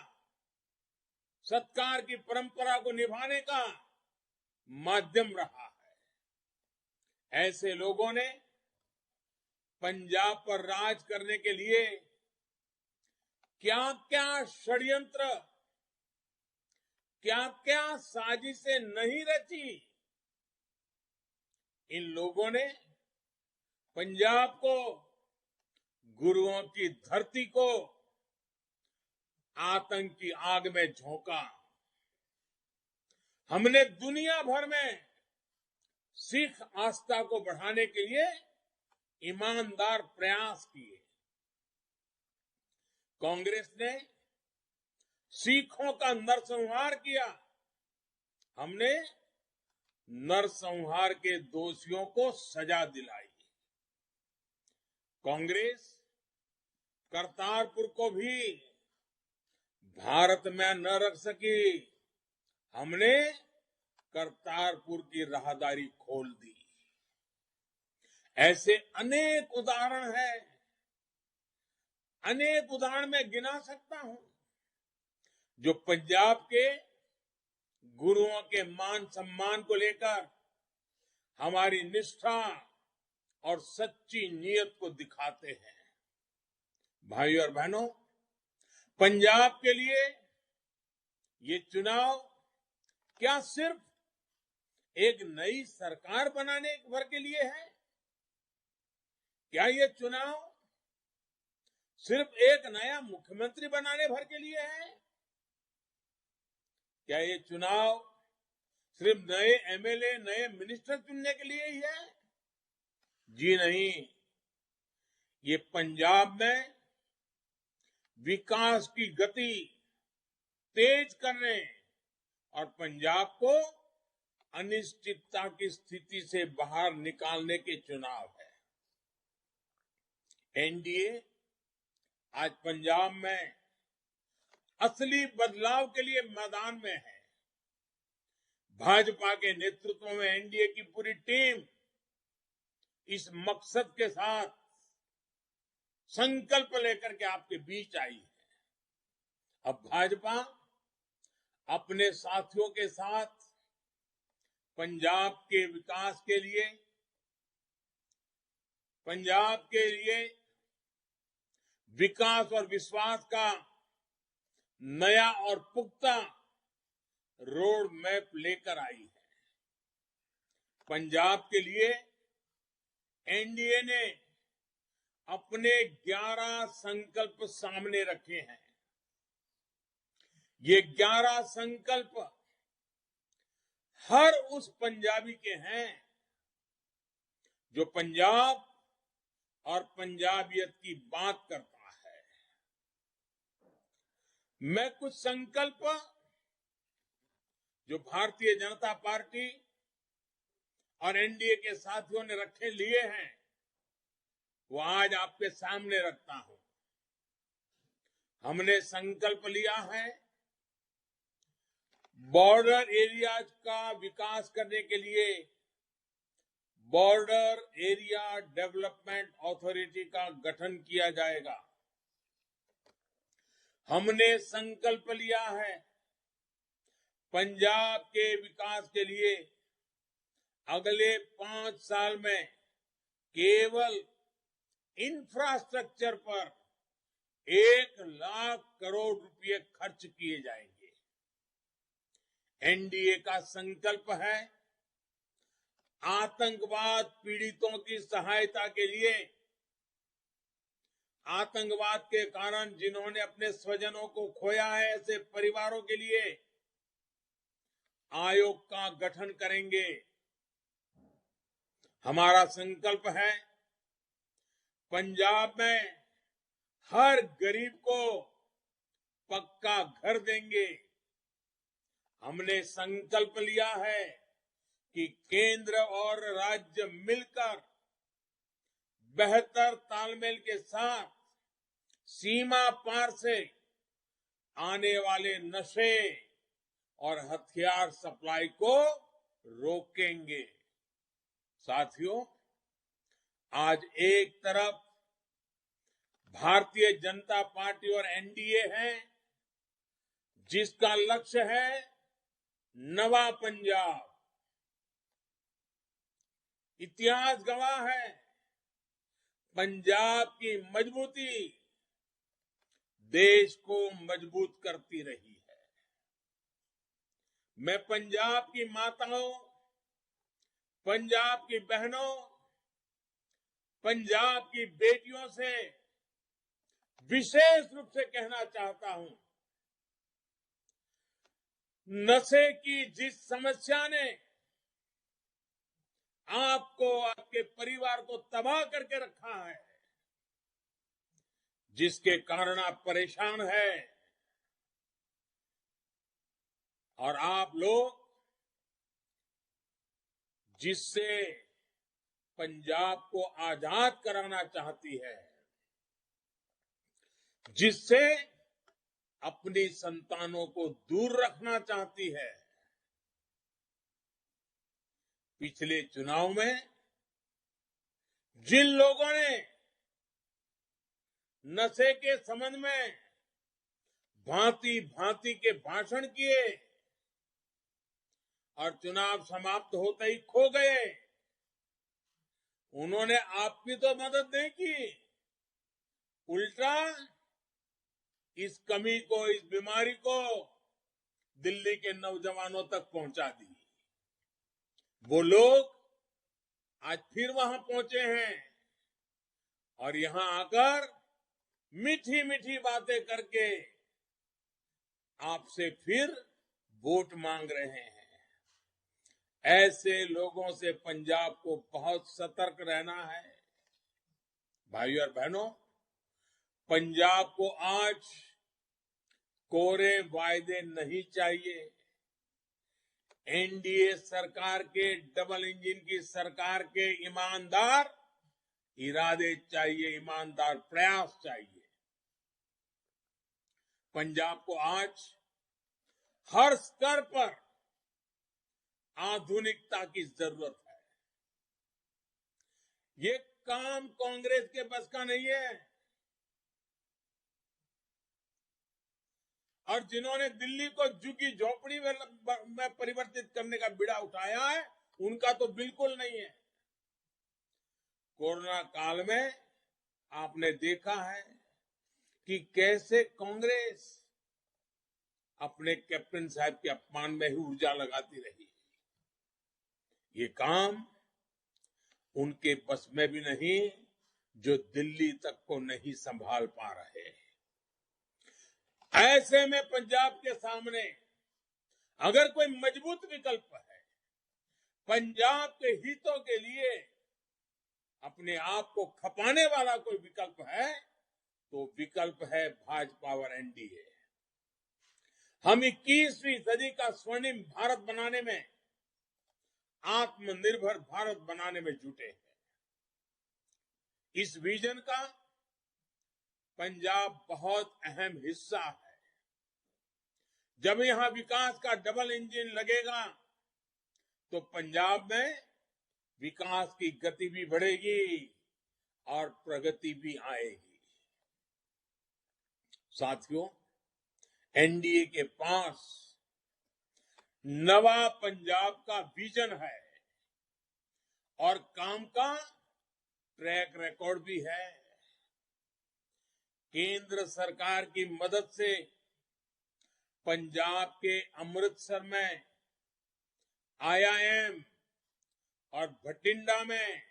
सत्कार की परंपरा को निभाने का माध्यम रहा है। ऐसे लोगों ने पंजाब पर राज करने के लिए क्या क्या षड्यंत्र, क्या क्या साजिशें नहीं रची। इन लोगों ने पंजाब को, गुरुओं की धरती को आतंक की आग में झोंका। हमने दुनिया भर में सिख आस्था को बढ़ाने के लिए ईमानदार प्रयास किए। कांग्रेस ने सिखों का नरसंहार किया। हमने नरसंहार के दोषियों को सजा दिलाई। कांग्रेस करतारपुर को भी भारत में न रख सकी। हमने करतारपुर की राहदारी खोल दी। ऐसे अनेक उदाहरण हैं, अनेक उदाहरण मैं गिना सकता हूं, जो पंजाब के गुरुओं के मान सम्मान को लेकर हमारी निष्ठा और सच्ची नीयत को दिखाते हैं। भाइयों और बहनों, पंजाब के लिए ये चुनाव क्या सिर्फ एक नई सरकार बनाने भर के लिए है? क्या ये चुनाव सिर्फ एक नया मुख्यमंत्री बनाने भर के लिए है? क्या ये चुनाव सिर्फ नए एमएलए, नए मिनिस्टर चुनने के लिए ही है? जी नहीं, ये पंजाब में विकास की गति तेज करने और पंजाब को अनिश्चितता की स्थिति से बाहर निकालने के चुनाव है। एनडीए आज पंजाब में असली बदलाव के लिए मैदान में है। भाजपा के नेतृत्व में एनडीए की पूरी टीम इस मकसद के साथ संकल्प लेकर के आपके बीच आई है। अब भाजपा अपने साथियों के साथ पंजाब के विकास के लिए, पंजाब के लिए विकास और विश्वास का नया और पुख्ता रोड मैप लेकर आई है। पंजाब के लिए एनडीए ने अपने 11 संकल्प सामने रखे हैं। ये 11 संकल्प हर उस पंजाबी के हैं जो पंजाब और पंजाबियत की बात करता है। मैं कुछ संकल्प जो भारतीय जनता पार्टी और एनडीए के साथियों ने रखे लिए हैं, वो आज आपके सामने रखता हूं। हमने संकल्प लिया है बॉर्डर एरियाज का विकास करने के लिए बॉर्डर एरिया डेवलपमेंट अथॉरिटी का गठन किया जाएगा। हमने संकल्प लिया है पंजाब के विकास के लिए अगले 5 साल में केवल इंफ्रास्ट्रक्चर पर 1 लाख करोड़ रुपए खर्च किए जाएंगे। एनडीए का संकल्प है आतंकवाद पीड़ितों की सहायता के लिए, आतंकवाद के कारण जिन्होंने अपने स्वजनों को खोया है, ऐसे परिवारों के लिए आयोग का गठन करेंगे। हमारा संकल्प है पंजाब में हर गरीब को पक्का घर देंगे। हमने संकल्प लिया है कि केंद्र और राज्य मिलकर बेहतर तालमेल के साथ सीमा पार से आने वाले नशे और हथियार सप्लाई को रोकेंगे। साथियों, आज एक तरफ भारतीय जनता पार्टी और एनडीए है, जिसका लक्ष्य है नवा पंजाब। इतिहास गवाह है, पंजाब की मजबूती देश को मजबूत करती रही है। मैं पंजाब की माताओं, पंजाब की बहनों, पंजाब की बेटियों से विशेष रूप से कहना चाहता हूं, नशे की जिस समस्या ने आपको, आपके परिवार को तबाह करके रखा है, जिसके कारण आप परेशान हैं, और आप लोग जिससे पंजाब को आजाद कराना चाहती है, जिससे अपनी संतानों को दूर रखना चाहती है। पिछले चुनाव में जिन लोगों ने नशे के संबंध में भांति भांति के भाषण किए और चुनाव समाप्त होते ही खो गए, उन्होंने आपकी तो मदद नहीं की, उल्टा इस कमी को, इस बीमारी को दिल्ली के नौजवानों तक पहुंचा दी। वो लोग आज फिर वहां पहुंचे हैं और यहां आकर मीठी मीठी बातें करके आपसे फिर वोट मांग रहे हैं। ऐसे लोगों से पंजाब को बहुत सतर्क रहना है। भाइयों और बहनों, पंजाब को आज कोरे वायदे नहीं चाहिए। एनडीए सरकार के, डबल इंजन की सरकार के ईमानदार इरादे चाहिए, ईमानदार प्रयास चाहिए। पंजाब को आज हर स्तर पर आधुनिकता की जरूरत है। ये काम कांग्रेस के बस का नहीं है। और जिन्होंने दिल्ली को झुग्गी झोपड़ी में परिवर्तित करने का बीड़ा उठाया है, उनका तो बिल्कुल नहीं है। कोरोना काल में आपने देखा है कि कैसे कांग्रेस अपने कैप्टन साहब के अपमान में ही ऊर्जा लगाती रही। ये काम उनके बस में भी नहीं, जो दिल्ली तक को नहीं संभाल पा रहे। ऐसे में पंजाब के सामने अगर कोई मजबूत विकल्प है, पंजाब के हितों के लिए अपने आप को खपाने वाला कोई विकल्प है, तो विकल्प है भाजपा और एनडीए। हम 21वीं सदी का स्वर्णिम भारत बनाने में, आत्मनिर्भर भारत बनाने में जुटे हैं। इस विजन का पंजाब बहुत अहम हिस्सा है। जब यहां विकास का डबल इंजन लगेगा, तो पंजाब में विकास की गति भी बढ़ेगी और प्रगति भी आएगी। साथियों, एनडीए के पास नवा पंजाब का विजन है और काम का ट्रैक रिकॉर्ड भी है। केंद्र सरकार की मदद से पंजाब के अमृतसर में आईआईएम और भटिंडा में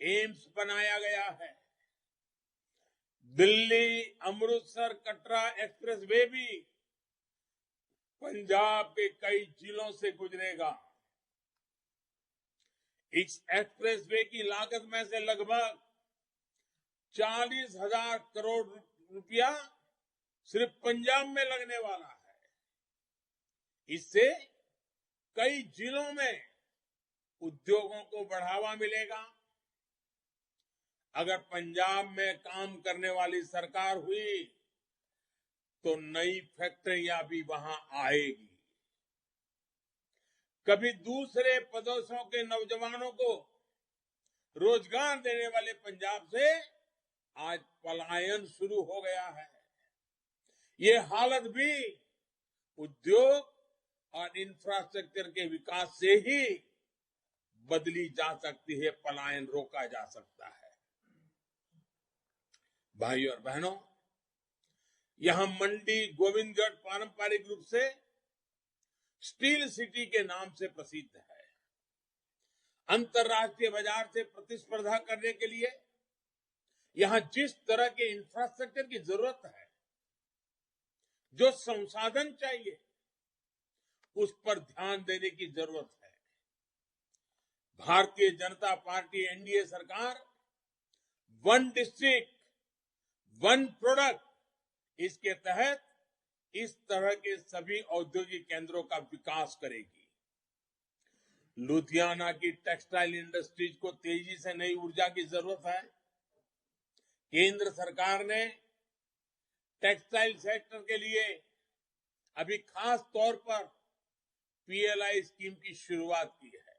एम्स बनाया गया है। दिल्ली अमृतसर कटरा एक्सप्रेस वे भी पंजाब के कई जिलों से गुजरेगा। इस एक्सप्रेसवे की लागत में से लगभग 40,000 करोड़ रुपया सिर्फ पंजाब में लगने वाला है। इससे कई जिलों में उद्योगों को बढ़ावा मिलेगा। अगर पंजाब में काम करने वाली सरकार हुई तो नई फैक्ट्रियां भी वहां आएगी। कभी दूसरे प्रदेशों के नौजवानों को रोजगार देने वाले पंजाब से आज पलायन शुरू हो गया है। ये हालत भी उद्योग और इंफ्रास्ट्रक्चर के विकास से ही बदली जा सकती है, पलायन रोका जा सकता है। भाइयों और बहनों, यहां मंडी गोविंदगढ़ पारंपरिक रूप से स्टील सिटी के नाम से प्रसिद्ध है। अंतर्राष्ट्रीय बाजार से प्रतिस्पर्धा करने के लिए यहां जिस तरह के इंफ्रास्ट्रक्चर की जरूरत है, जो संसाधन चाहिए, उस पर ध्यान देने की जरूरत है। भारतीय जनता पार्टी एनडीए सरकार वन डिस्ट्रिक्ट वन प्रोडक्ट, इसके तहत इस तरह के सभी औद्योगिक केंद्रों का विकास करेगी। लुधियाना की टेक्सटाइल इंडस्ट्रीज को तेजी से नई ऊर्जा की जरूरत है। केंद्र सरकार ने टेक्सटाइल सेक्टर के लिए अभी खास तौर पर पीएलआई स्कीम की शुरुआत की है।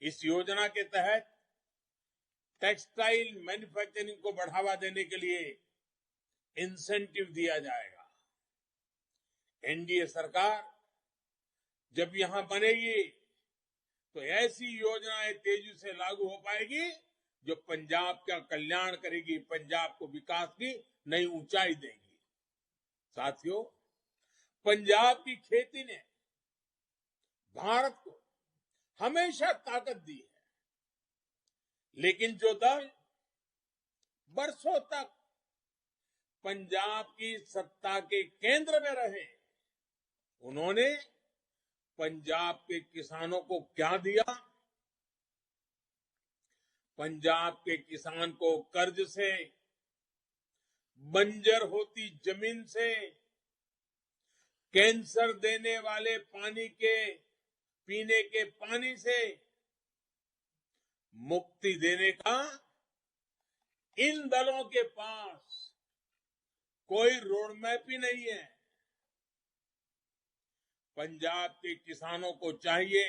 इस योजना के तहत टेक्सटाइल मैन्युफैक्चरिंग को बढ़ावा देने के लिए इंसेंटिव दिया जाएगा। एनडीए सरकार जब यहां बनेगी तो ऐसी योजनाएं तेजी से लागू हो पाएगी जो पंजाब का कल्याण करेगी, पंजाब को विकास की नई ऊंचाई देगी। साथियों, पंजाब की खेती ने भारत को हमेशा ताकत दी है, लेकिन जो दल बरसों तक पंजाब की सत्ता के केंद्र में रहे, उन्होंने पंजाब के किसानों को क्या दिया? पंजाब के किसान को कर्ज से, बंजर होती जमीन से, कैंसर देने वाले पानी के पीने के पानी से मुक्ति देने का इन दलों के पास कोई रोड मैप ही नहीं है। पंजाब के किसानों को चाहिए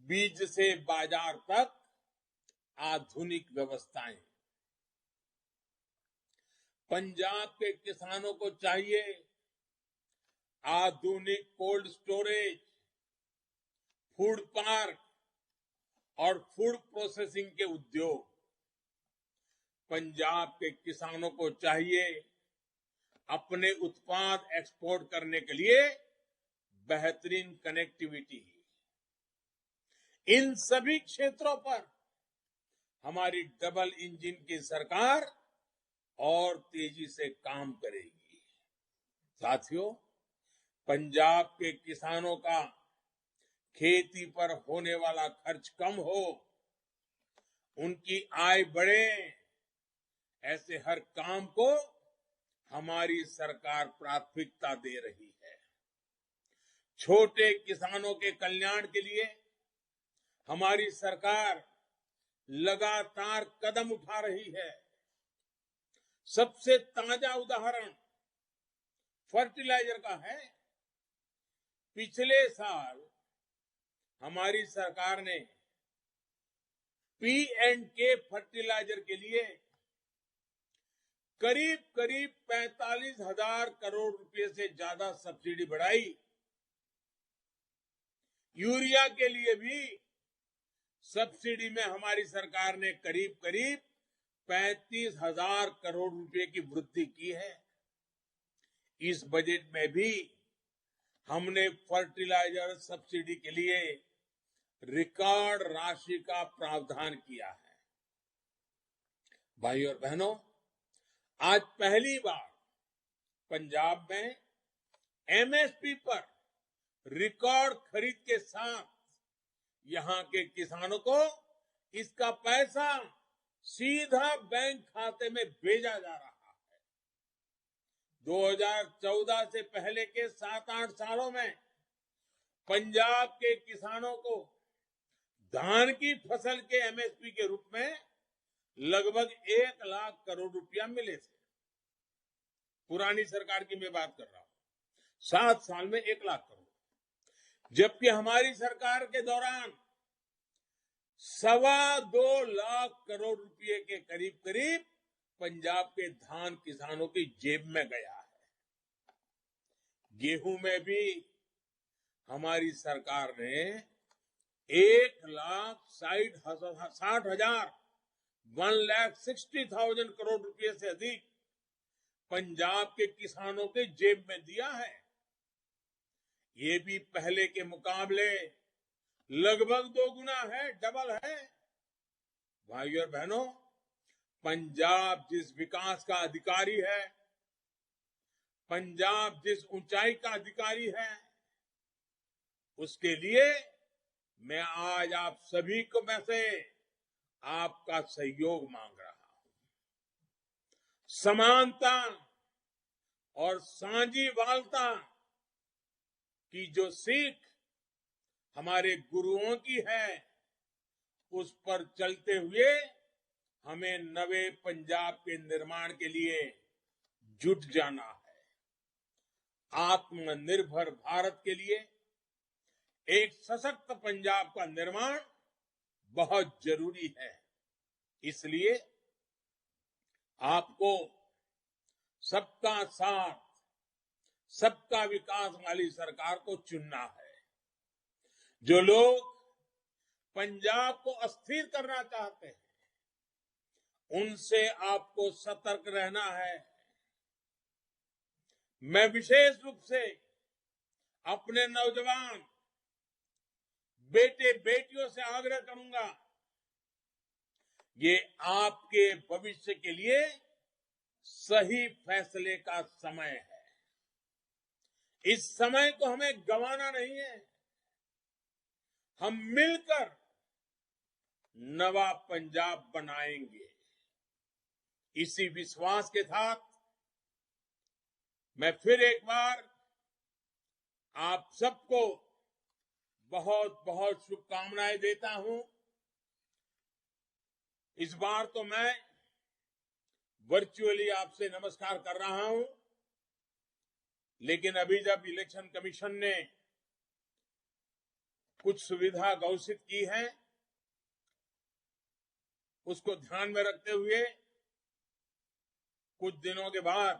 बीज से बाजार तक आधुनिक व्यवस्थाएं। पंजाब के किसानों को चाहिए आधुनिक कोल्ड स्टोरेज, फूड पार्क और फूड प्रोसेसिंग के उद्योग। पंजाब के किसानों को चाहिए अपने उत्पाद एक्सपोर्ट करने के लिए बेहतरीन कनेक्टिविटी। इन सभी क्षेत्रों पर हमारी डबल इंजन की सरकार और तेजी से काम करेगी। साथियों, पंजाब के किसानों का खेती पर होने वाला खर्च कम हो, उनकी आय बढ़े, ऐसे हर काम को हमारी सरकार प्राथमिकता दे रही है। छोटे किसानों के कल्याण के लिए हमारी सरकार लगातार कदम उठा रही है। सबसे ताजा उदाहरण फर्टिलाइजर का है। पिछले साल हमारी सरकार ने P&K फर्टिलाइजर के लिए करीब 45,000 करोड़ रुपए से ज्यादा सब्सिडी बढ़ाई। यूरिया के लिए भी सब्सिडी में हमारी सरकार ने करीब 35,000 करोड़ रुपए की वृद्धि की है। इस बजट में भी हमने फर्टिलाइजर सब्सिडी के लिए रिकॉर्ड राशि का प्रावधान किया है। भाइयों और बहनों, आज पहली बार पंजाब में एमएसपी पर रिकॉर्ड खरीद के साथ यहां के किसानों को इसका पैसा सीधा बैंक खाते में भेजा जा रहा है। 2014 से पहले के 7-8 सालों में पंजाब के किसानों को धान की फसल के एमएसपी के रूप में लगभग 1 लाख करोड़ रुपया मिले थे। पुरानी सरकार की मैं बात कर रहा हूं, 7 साल में 1 लाख करोड़, जबकि हमारी सरकार के दौरान 2.25 लाख करोड़ रुपए के करीब करीब पंजाब के धान किसानों की जेब में गया है। गेहूं में भी हमारी सरकार ने 1,60,000 करोड़ रुपए से अधिक पंजाब के किसानों के जेब में दिया है। ये भी पहले के मुकाबले लगभग 2 गुना है, डबल है। भाइयों और बहनों, पंजाब जिस विकास का अधिकारी है, पंजाब जिस ऊंचाई का अधिकारी है, उसके लिए मैं आज आप सभी को में से आपका सहयोग मांग रहा हूं। समानता और साझीवालता की जो सीख हमारे गुरुओं की है, उस पर चलते हुए हमें नवे पंजाब के निर्माण के लिए जुट जाना है। आत्मनिर्भर भारत के लिए एक सशक्त पंजाब का निर्माण बहुत जरूरी है। इसलिए आपको सबका साथ, सबका विकास वाली सरकार को चुनना है। जो लोग पंजाब को अस्थिर करना चाहते हैं, उनसे आपको सतर्क रहना है। मैं विशेष रूप से अपने नौजवान बेटे बेटियों से आग्रह करूंगा, ये आपके भविष्य के लिए सही फैसले का समय है। इस समय को हमें गंवाना नहीं है। हम मिलकर नवा पंजाब बनाएंगे। इसी विश्वास के साथ मैं फिर एक बार आप सबको बहुत बहुत शुभकामनाएं देता हूं। इस बार तो मैं वर्चुअली आपसे नमस्कार कर रहा हूं, लेकिन अभी जब इलेक्शन कमीशन ने कुछ सुविधा घोषित की है, उसको ध्यान में रखते हुए कुछ दिनों के बाद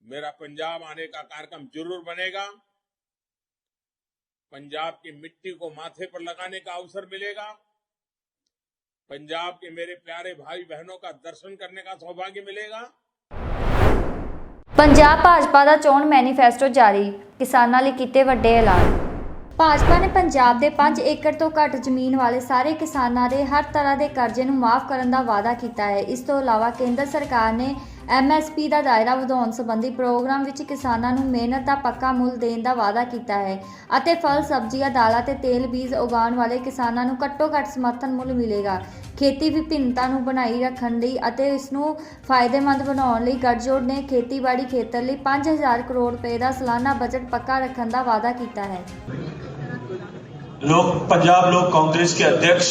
मेरा पंजाब आने का कार्यक्रम जरूर बनेगा। पंजाब की मिट्टी को माथे पर लगाने का अवसर मिलेगा। पंजाब के मेरे प्यारे भाई बहनों का दर्शन करने का सौभाग्य मिलेगा। पंजाब भाजपा ਦਾ ਚੋਣ ਮੈਨੀਫੈਸਟੋ ਜਾਰੀ, ਕਿਸਾਨਾਂ ਲਈ ਕੀਤੇ ਵੱਡੇ ਐਲਾਨ। ਭਾਜਪਾ ਨੇ ਪੰਜਾਬ ਦੇ 5 ਏਕੜ ਤੋਂ ਘੱਟ ਜ਼ਮੀਨ ਵਾਲੇ ਸਾਰੇ ਕਿਸਾਨਾਂ ਦੇ ਹਰ ਤਰ੍ਹਾਂ ਦੇ ਕਰਜ਼ੇ ਨੂੰ ਮਾਫ ਕਰਨ ਦਾ ਵਾਅਦਾ ਕੀਤਾ ਹੈ। ਇਸ ਤੋਂ ਇਲਾਵਾ ਕੇਂਦਰ ਸਰਕਾਰ ਨੇ MSP ਦਾ ਦਾਇਰਾ ਵਧਾਉਣ ਸੰਬੰਧੀ ਪ੍ਰੋਗਰਾਮ ਵਿੱਚ ਕਿਸਾਨਾਂ ਨੂੰ ਮਿਹਨਤ ਦਾ ਪੱਕਾ ਮੁੱਲ ਦੇਣ ਦਾ ਵਾਅਦਾ ਕੀਤਾ ਹੈ ਅਤੇ ਫਲ ਸਬਜ਼ੀਆਂ, ਦਾਲਾਂ ਤੇ ਤੇਲ ਬੀਜ ਉਗਾਉਣ ਵਾਲੇ ਕਿਸਾਨਾਂ ਨੂੰ ਘੱਟੋ-ਘੱਟ ਸਮਰਥਨ ਮੁੱਲ ਮਿਲੇਗਾ। ਖੇਤੀ ਵਿਭਿੰਨਤਾ ਨੂੰ ਬਣਾਈ ਰੱਖਣ ਲਈ ਅਤੇ ਇਸ ਨੂੰ ਫਾਇਦੇਮੰਦ ਬਣਾਉਣ ਲਈ ਗੱਠਜੋੜ ਨੇ ਖੇਤੀਬਾੜੀ ਖੇਤਰ ਲਈ 5000 ਕਰੋੜ ਰੁਪਏ ਦਾ ਸਾਲਾਨਾ ਬਜਟ ਪੱਕਾ ਰੱਖਣ ਦਾ ਵਾਅਦਾ ਕੀਤਾ ਹੈ। पंजाब लोक कांग्रेस के अध्यक्ष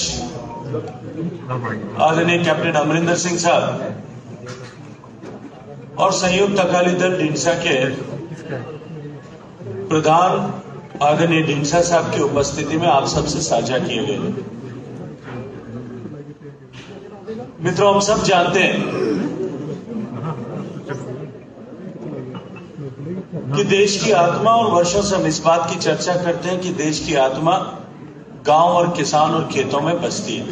आदरणीय कैप्टन अमरिंदर सिंह साहब और संयुक्त अकाली दल ढींसा के प्रधान आदरणीय ढींसा साहब की उपस्थिति में आप सबसे साझा किए गए। मित्रों, हम सब जानते हैं कि देश की आत्मा, और वर्षों से हम इस बात की चर्चा करते हैं कि देश की आत्मा गांव और किसान और खेतों में बसती है।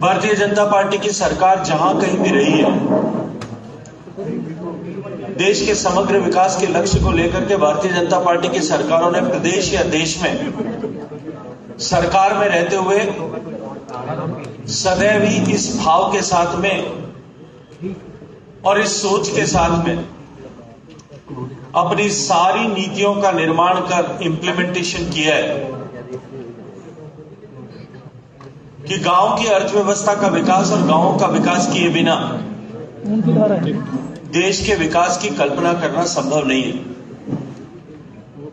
भारतीय जनता पार्टी की सरकार जहां कहीं भी रही है, देश के समग्र विकास के लक्ष्य को लेकर के भारतीय जनता पार्टी की सरकारों ने प्रदेश या देश में सरकार में रहते हुए सदैव ही इस भाव के साथ में और इस सोच के साथ में अपनी सारी नीतियों का निर्माण कर इम्प्लीमेंटेशन किया है कि गांव की अर्थव्यवस्था का विकास और गांवों का विकास किए बिना देश के विकास की कल्पना करना संभव नहीं है।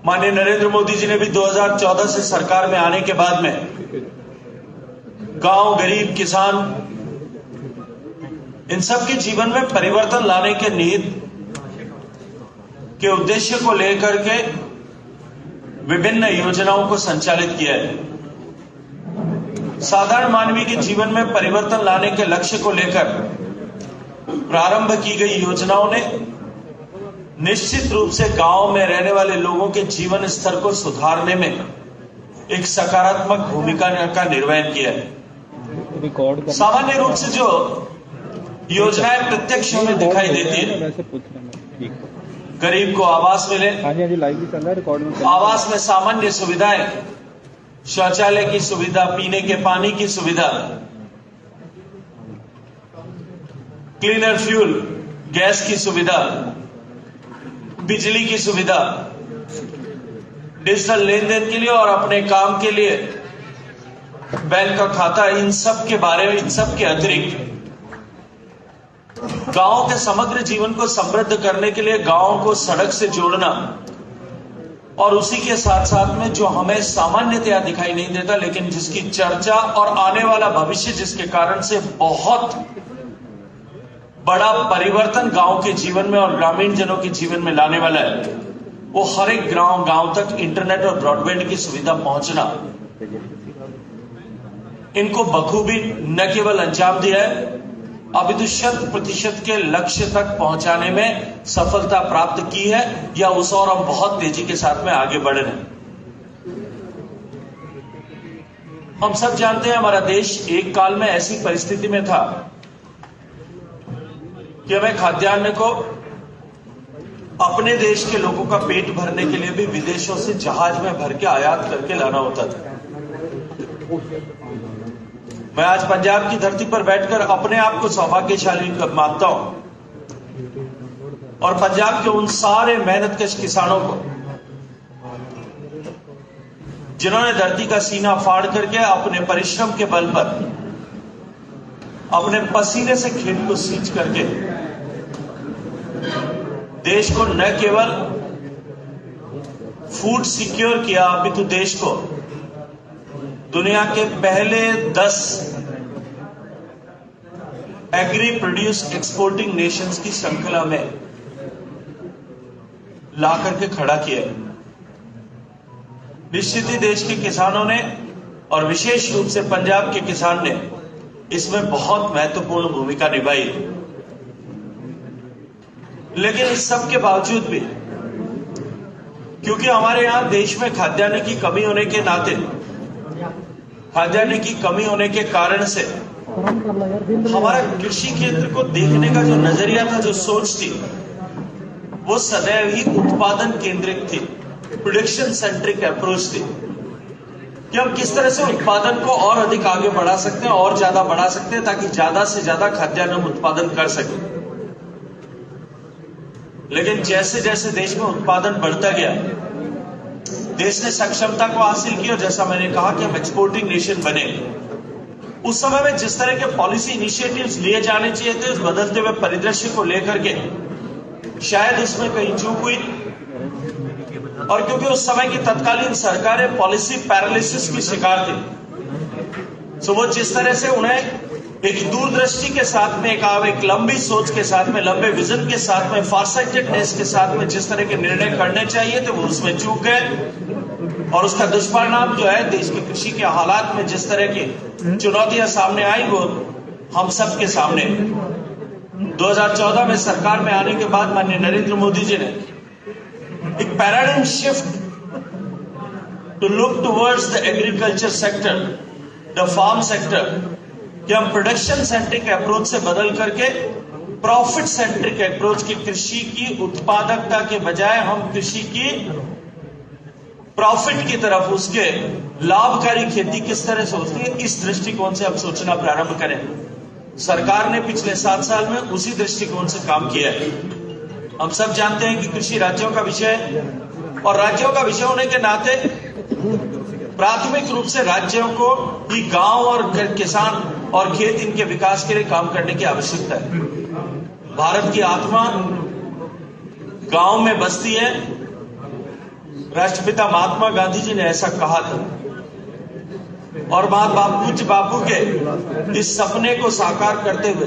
माननीय नरेंद्र मोदी जी ने भी 2014 से सरकार में आने के बाद में गांव, गरीब, किसान, इन सबके जीवन में परिवर्तन लाने के निहित के उद्देश्य को लेकर के विभिन्न योजनाओं को संचालित किया है। साधारण मानवीय के जीवन में परिवर्तन लाने के लक्ष्य को लेकर प्रारंभ की गई योजनाओं ने निश्चित रूप से गांव में रहने वाले लोगों के जीवन स्तर को सुधारने में एक सकारात्मक भूमिका का निर्वहन किया है। सामान्य रूप से जो योजनाएं प्रत्यक्ष हमें दिखाई देती है, गरीब को आवास मिले, आवास में सामान्य सुविधाएं, शौचालय की सुविधा, पीने के पानी की सुविधा, क्लीनर फ्यूल, गैस की सुविधा, बिजली की सुविधा, डिजिटल लेन देन के लिए और अपने काम के लिए बैंक का खाता, इन सब के बारे में, इन सब के अतिरिक्त गांव के समग्र जीवन को समृद्ध करने के लिए गांव को सड़क से जोड़ना और उसी के साथ साथ में जो हमें सामान्यतया दिखाई नहीं देता लेकिन जिसकी चर्चा और आने वाला भविष्य जिसके कारण से बहुत बड़ा परिवर्तन गांव के जीवन में और ग्रामीण जनों के जीवन में लाने वाला है, वो हर एक गांव तक इंटरनेट और ब्रॉडबैंड की सुविधा पहुंचना। इनको बखूबी न केवल अंजाम दिया है, अभी 100% के लक्ष्य तक पहुंचाने में सफलता प्राप्त की है या उस और हम बहुत तेजी के साथ में आगे बढ़ रहे हैं। हम सब जानते हैं हमारा देश एक काल में ऐसी परिस्थिति में था कि हमें खाद्यान्न को अपने देश के लोगों का पेट भरने के लिए भी विदेशों से जहाज में भर के आयात करके लाना होता था। मैं आज पंजाब की धरती पर बैठकर अपने आप को सौभाग्यशाली मानता हूं और पंजाब के उन सारे मेहनतकश किसानों को जिन्होंने धरती का सीना फाड़ करके अपने परिश्रम के बल पर, अपने पसीने से खेत को सींच करके देश को न केवल फूड सिक्योर किया, अपितु देश को दुनिया के पहले 10 एग्री प्रोड्यूस एक्सपोर्टिंग नेशंस की श्रृंखला में ला करके खड़ा किया। निश्चित ही देश के किसानों ने और विशेष रूप से पंजाब के किसान ने इसमें बहुत महत्वपूर्ण भूमिका निभाई। लेकिन इस सब के बावजूद भी क्योंकि हमारे यहां देश में खाद्यान्न की कमी होने के नाते, खाद्यान्न की कमी होने के कारण से हमारा कृषि क्षेत्र को देखने का जो नजरिया था, जो सोच थी, वो सदैव ही उत्पादन केंद्रित थी, प्रोडक्शन सेंट्रिक अप्रोच थी कि हम किस तरह से उत्पादन को और अधिक आगे बढ़ा सकते हैं और ज्यादा बढ़ा सकते हैं ताकि ज्यादा से ज्यादा खाद्यान्न हम उत्पादन कर सकें। लेकिन जैसे जैसे देश में उत्पादन बढ़ता गया, देश ने सक्षमता को हासिल किया, जैसा मैंने कहा कि हम एक्सपोर्टिंग नेशन बने। उस समय में जिस तरह के पॉलिसी इनिशिएटिव्स लिए जाने चाहिए थे, उस बदलते हुए परिदृश्य को लेकर के शायद उसमें कहीं चूक हुई। और क्योंकि उस समय की तत्कालीन सरकारें पॉलिसी पैरालिसिस की शिकार थी, सो वो जिस तरह से उन्हें एक दूरदृष्टि के साथ में, एक लंबी सोच के साथ में, लंबे विजन के साथ में, फारसाइटेडनेस के साथ में जिस तरह के निर्णय करने चाहिए थे वो उसमें चूक गए। और उसका दुष्परिणाम जो है, देश की कृषि के हालात में जिस तरह की चुनौतियां सामने आई, वो हम सब के सामने। 2014 में सरकार में आने के बाद माननीय नरेंद्र मोदी जी ने एक paradigm shift to look towards the agriculture sector, the farm sector, कि हम प्रोडक्शन सेंट्रिक अप्रोच से बदल करके प्रॉफिट सेंट्रिक अप्रोच की, कृषि की उत्पादकता के बजाय हम कृषि की प्रॉफिट की तरफ, उसके लाभकारी खेती किस तरह से होती है, इस दृष्टिकोण से हम सोचना प्रारंभ करें। सरकार ने पिछले 7 साल में उसी दृष्टिकोण से काम किया है। हम सब जानते हैं कि कृषि राज्यों का विषय है और राज्यों का विषय होने के नाते प्राथमिक रूप से राज्यों को ही गांव और किसान और खेत इनके विकास के लिए काम करने की आवश्यकता है। भारत की आत्मा गांव में बसती है। राष्ट्रपिता महात्मा गांधी जी ने ऐसा कहा था और पूज्य बापू के इस सपने को साकार करते हुए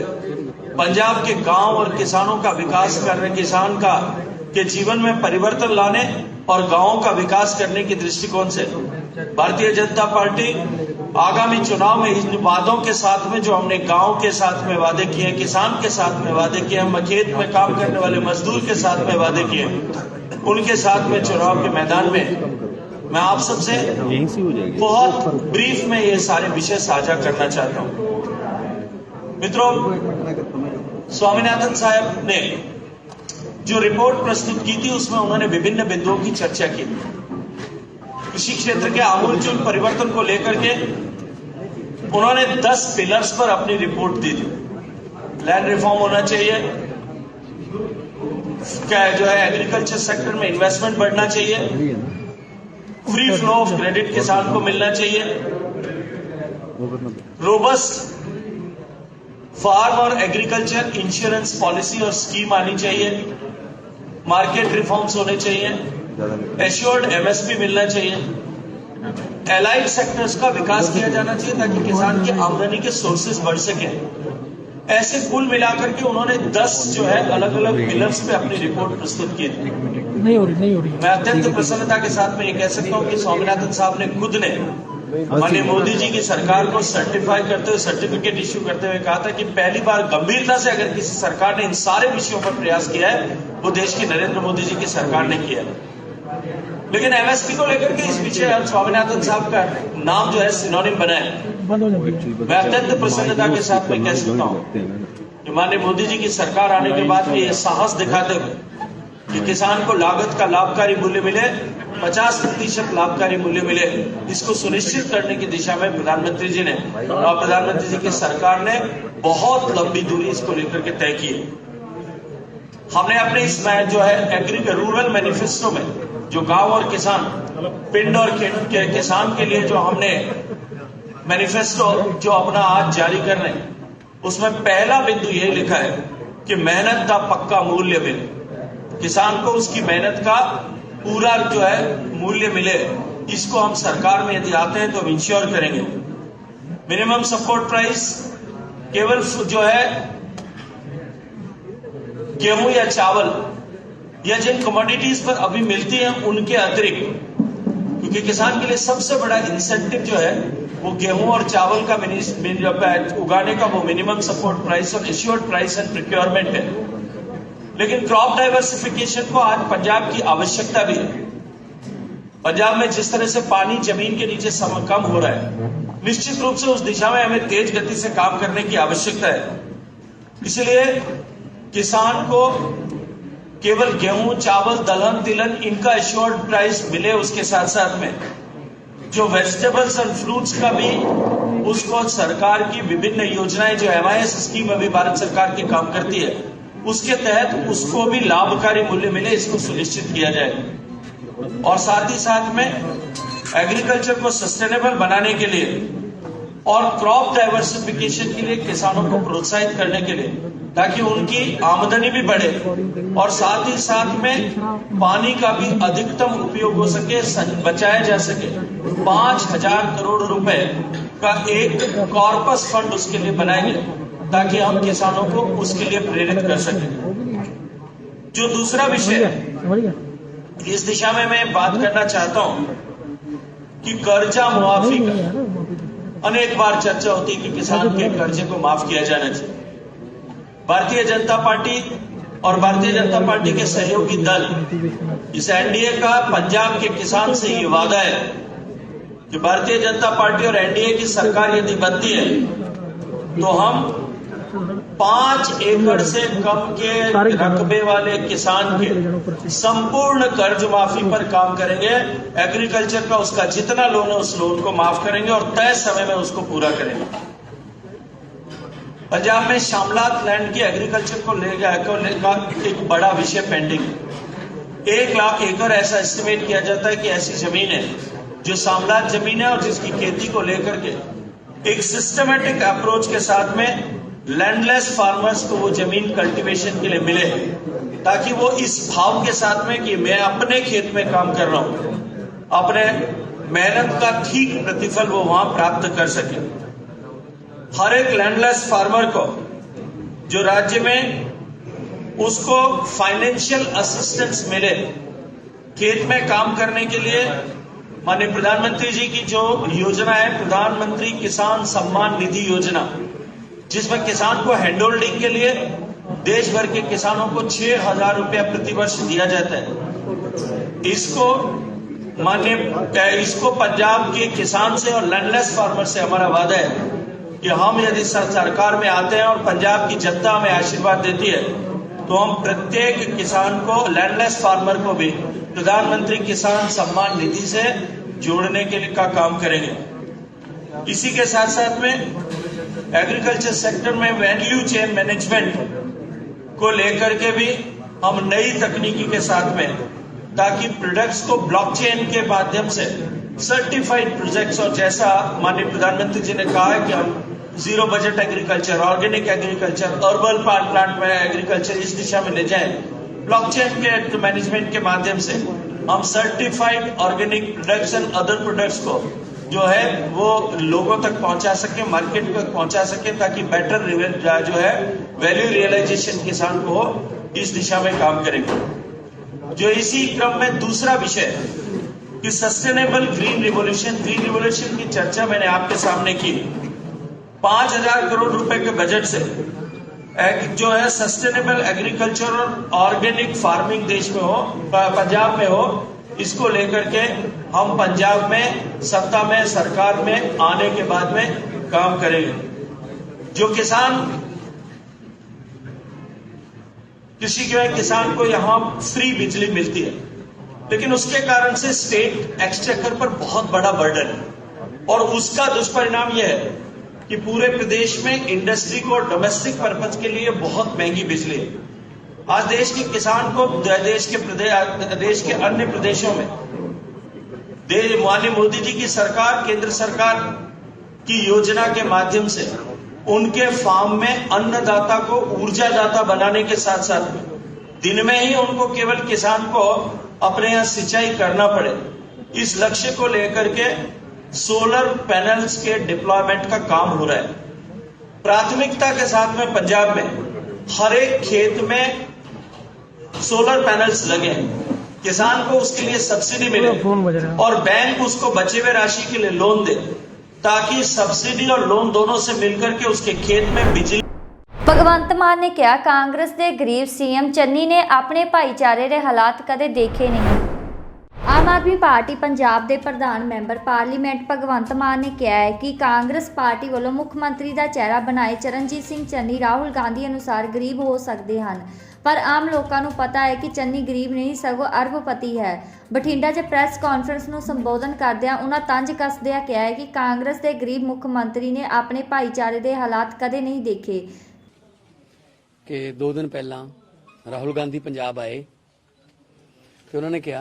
पंजाब के गांव और किसानों का विकास करने, किसान का के जीवन में परिवर्तन लाने और गांवों का विकास करने के दृष्टिकोण से भारतीय जनता पार्टी आगामी चुनाव में इन वादों के साथ में, जो हमने गांव के साथ में वादे किए, किसान के साथ में वादे किए, हम खेत में काम करने वाले मजदूर के साथ में वादे किए, उनके साथ में चुनाव के मैदान में मैं आप सबसे बहुत ब्रीफ में ये सारे विषय साझा करना चाहता हूं। मित्रों, स्वामीनाथन साहब ने जो रिपोर्ट प्रस्तुत की थी उसमें उन्होंने विभिन्न बिंदुओं की चर्चा की। कृषि क्षेत्र के आमूलचूल परिवर्तन को लेकर के उन्होंने 10 पिलर्स पर अपनी रिपोर्ट दी थी। लैंड रिफॉर्म होना चाहिए, क्या जो है एग्रीकल्चर सेक्टर में इन्वेस्टमेंट बढ़ना चाहिए, फ्री फ्लो ऑफ क्रेडिट किसान को मिलना चाहिए, रोबस्ट फार्म और एग्रीकल्चर इंश्योरेंस पॉलिसी और स्कीम आनी चाहिए, मार्केट रिफॉर्म्स होने चाहिए, एश्योर्ड एमएसपी मिलना चाहिए, एलाइड सेक्टर्स का विकास किया जाना चाहिए ताकि किसान की आमदनी के सोर्सेज बढ़ सके। ऐसे कुल मिलाकर के उन्होंने 10 जो है अलग अलग पिलर्स पे अपनी रिपोर्ट प्रस्तुत की थी। नहीं हो रही। मैं अत्यंत प्रसन्नता के साथ में ये कह सकता हूँ कि स्वामीनाथन साहब ने खुद ने माननीय मोदी जी की सरकार को सर्टिफाई करते हुए, सर्टिफिकेट इश्यू करते हुए कहा था कि पहली बार गंभीरता से अगर किसी सरकार ने इन सारे विषयों पर प्रयास किया है वो देश की नरेंद्र मोदी जी की सरकार ने किया है। लेकिन एमएसपी को लेकर के इस विषय स्वामीनाथन साहब का नाम जो है सिनोनिम बना है। मैं अत्यंत प्रसन्नता के साथ में कह सकता हूँ कि माननीय मोदी जी की सरकार आने के बाद में ये साहस दिखाते हुए कि किसान को लागत का लाभकारी मूल्य मिले, 50% लाभकारी मूल्य मिले, इसको सुनिश्चित करने की दिशा में प्रधानमंत्री जी ने और प्रधानमंत्री जी की सरकार ने बहुत लंबी दूरी इसको लेकर के तय की है। हमने अपने इस जो है रूरल मैनिफेस्टो में जो गांव और किसान, पिंड और किसान के लिए जो हमने मैनिफेस्टो जो अपना आज जारी कर रहे हैं, उसमें पहला बिंदु यही लिखा है कि मेहनत का पक्का मूल्य मिले, किसान को उसकी मेहनत का पूरा जो है मूल्य मिले। इसको हम सरकार में यदि आते हैं तो हम इंश्योर करेंगे। मिनिमम सपोर्ट प्राइस केवल जो है गेहूं या चावल या जिन कमोडिटीज पर अभी मिलती हैं उनके अतिरिक्त, क्योंकि किसान के लिए सबसे बड़ा इंसेंटिव जो है वो गेहूं और चावल का उगाने का वो मिनिमम सपोर्ट प्राइस और एश्योर्ड प्राइस एंड प्रोक्योरमेंट है। लेकिन क्रॉप डाइवर्सिफिकेशन को आज पंजाब की आवश्यकता भी है। पंजाब में जिस तरह से पानी जमीन के नीचे कम हो रहा है, निश्चित रूप से उस दिशा में हमें तेज गति से काम करने की आवश्यकता है। इसलिए किसान को केवल गेहूं, चावल, दलहन, तिलहन इनका एश्योर्ड प्राइस मिले, उसके साथ साथ में जो वेजिटेबल्स एंड फ्रूट्स का भी उसको सरकार की विभिन्न योजनाएं जो MIS स्कीम अभी भारत सरकार की काम करती है उसके तहत उसको भी लाभकारी मूल्य मिले, इसको सुनिश्चित किया जाए। और साथ ही साथ में एग्रीकल्चर को सस्टेनेबल बनाने के लिए और क्रॉप डाइवर्सिफिकेशन के लिए किसानों को प्रोत्साहित करने के लिए, ताकि उनकी आमदनी भी बढ़े और साथ ही साथ में पानी का भी अधिकतम उपयोग हो सके, बचाया जा सके। 5,000 करोड़ रुपए का एक कॉर्पस फंड उसके लिए बनाएंगे ताकि हम किसानों को उसके लिए प्रेरित कर सकें। जो दूसरा विषय है, इस दिशा में मैं बात करना चाहता हूं कि कर्जा मुआफी का अनेक बार चर्चा होती है कि किसान के कर्जे को माफ किया जाना चाहिए। भारतीय जनता पार्टी और भारतीय जनता पार्टी के सहयोगी दल, इस एनडीए का पंजाब के किसान से ये वादा है कि भारतीय जनता पार्टी और एनडीए की सरकार यदि बनती है तो हम 5 एकड़ से कम के रकबे वाले किसान के संपूर्ण कर्ज माफी पर काम करेंगे। एग्रीकल्चर का उसका जितना लोन है उस लोन को माफ करेंगे और तय समय में उसको पूरा करेंगे। पंजाब में शामलात लैंड की एग्रीकल्चर को लेकर एक बड़ा विषय पेंडिंग है। 1 लाख एकड़ ऐसा एस्टिमेट किया जाता है कि ऐसी जमीन है जो शामलात जमीन है और जिसकी खेती को लेकर के एक सिस्टमेटिक अप्रोच के साथ में लैंडलेस फार्मर्स को वो जमीन कल्टीवेशन के लिए मिले, ताकि वो इस भाव के साथ में कि मैं अपने खेत में काम कर रहा हूं, अपने मेहनत का ठीक प्रतिफल वो वहां प्राप्त कर सके। हर एक लैंडलेस फार्मर को जो राज्य में उसको फाइनेंशियल असिस्टेंस मिले खेत में काम करने के लिए। माननीय प्रधानमंत्री जी की जो योजना है प्रधानमंत्री किसान सम्मान निधि योजना, जिसमें किसान को हैंड होल्डिंग के लिए देश भर के किसानों को 6,000 रुपया प्रतिवर्ष दिया जाता है। इसको पंजाब के किसान से और लैंडलेस फार्मर से हमारा वादा है कि हम यदि सरकार में आते हैं और पंजाब की जनता हमें आशीर्वाद देती है तो हम प्रत्येक किसान को, लैंडलेस फार्मर को भी प्रधानमंत्री किसान सम्मान निधि से जोड़ने के लिए का काम करेंगे। इसी के साथ साथ में एग्रीकल्चर सेक्टर में वैल्यू चेन मैनेजमेंट को लेकर के भी हम नई तकनीकी के साथ में, ताकि प्रोडक्ट्स को ब्लॉकचेन के माध्यम से सर्टिफाइड प्रोजेक्ट्स, और जैसा माननीय प्रधानमंत्री जी ने कहा है कि हम zero budget agriculture, organic agriculture, urban plant में एग्रीकल्चर इस दिशा में ले जाएं। ब्लॉकचेन के मैनेजमेंट के माध्यम से हम certified organic products and other products को जो है वो लोगों तक पहुंचा सके, मार्केट तक पहुंचा सके, ताकि बेटर जो है वैल्यू रियलाइजेशन किसान को हो। इस दिशा में काम करेंगे। जो इसी क्रम में दूसरा विषय कि सस्टेनेबल ग्रीन रिवोल्यूशन की चर्चा मैंने आपके सामने की। 5,000 करोड़ रुपए के बजट से जो है सस्टेनेबल एग्रीकल्चर और ऑर्गेनिक फार्मिंग देश में हो, पंजाब में हो, इसको लेकर के हम पंजाब में सत्ता में, सरकार में आने के बाद में काम करेंगे। जो किसान को यहां फ्री बिजली मिलती है, लेकिन उसके कारण से स्टेट एक्सचेकर पर बहुत बड़ा बर्डन है, और उसका दुष्परिणाम यह है कि पूरे प्रदेश में इंडस्ट्री को डोमेस्टिक पर्पज के लिए बहुत महंगी बिजली है। आज देश के किसान को देश के अन्य प्रदेशों में माननीय मोदी जी की सरकार, केंद्र सरकार की योजना के माध्यम से उनके फार्म में अन्नदाता को ऊर्जादाता बनाने के साथ साथ में दिन में ही उनको केवल किसान को अपने यहां सिंचाई करना पड़े, इस लक्ष्य को लेकर के सोलर पैनल्स के डिप्लॉयमेंट का काम हो रहा है। प्राथमिकता के साथ में पंजाब में हर एक खेत में सोलर पैनल्स लगे हैं, किसान को उसके लिए सब्सिडी मिले और बैंक उसको बचे हुए राशि के लिए लोन दे, ताकि सब्सिडी और लोन दोनों से मिलकर के उसके खेत में बिजली। ਭਗਵੰਤ ਮਾਨ ਨੇ ਕਿਹਾ ਕਾਂਗਰਸ ਦੇ ਗਰੀਬ ਸੀਐਮ ਚੰਨੀ ਨੇ ਆਪਣੇ ਭਾਈਚਾਰੇ ਦੇ ਹਾਲਾਤ ਕਦੇ ਦੇਖੇ ਨਹੀਂ। ਆਮ ਆਦਮੀ ਪਾਰਟੀ ਪੰਜਾਬ ਦੇ ਪ੍ਰਧਾਨ ਮੈਂਬਰ ਪਾਰਲੀਮੈਂਟ ਭਗਵੰਤ ਮਾਨ ਨੇ ਕਿਹਾ ਹੈ ਕਿ ਕਾਂਗਰਸ ਪਾਰਟੀ ਵੱਲੋਂ ਮੁੱਖ ਮੰਤਰੀ ਦਾ ਚਿਹਰਾ ਬਣਾਏ ਚਰਨਜੀਤ ਸਿੰਘ ਚੰਨੀ ਰਾਹੁਲ ਗਾਂਧੀ ਅਨੁਸਾਰ ਗਰੀਬ ਹੋ ਸਕਦੇ ਹਨ, ਪਰ ਆਮ ਲੋਕਾਂ ਨੂੰ ਪਤਾ ਹੈ ਕਿ ਚੰਨੀ ਗਰੀਬ ਨਹੀਂ ਸਗੋਂ ਅਰਬਪਤੀ ਹੈ। ਬਠਿੰਡਾ 'ਚ ਪ੍ਰੈਸ ਕਾਨਫਰੰਸ ਨੂੰ ਸੰਬੋਧਨ ਕਰਦਿਆਂ ਉਹਨਾਂ ਤੰਜ ਕੱਸਦਿਆਂ ਕਿਹਾ ਹੈ ਕਿ ਕਾਂਗਰਸ ਦੇ ਗਰੀਬ ਮੁੱਖ ਮੰਤਰੀ ਨੇ ਆਪਣੇ ਭਾਈਚਾਰੇ ਦੇ ਹਾਲਾਤ ਕਦੇ ਨਹੀਂ ਦੇਖੇ। कि 2 दिन पहला राहुल गांधी पंजाब आए तो उन्होंने कहा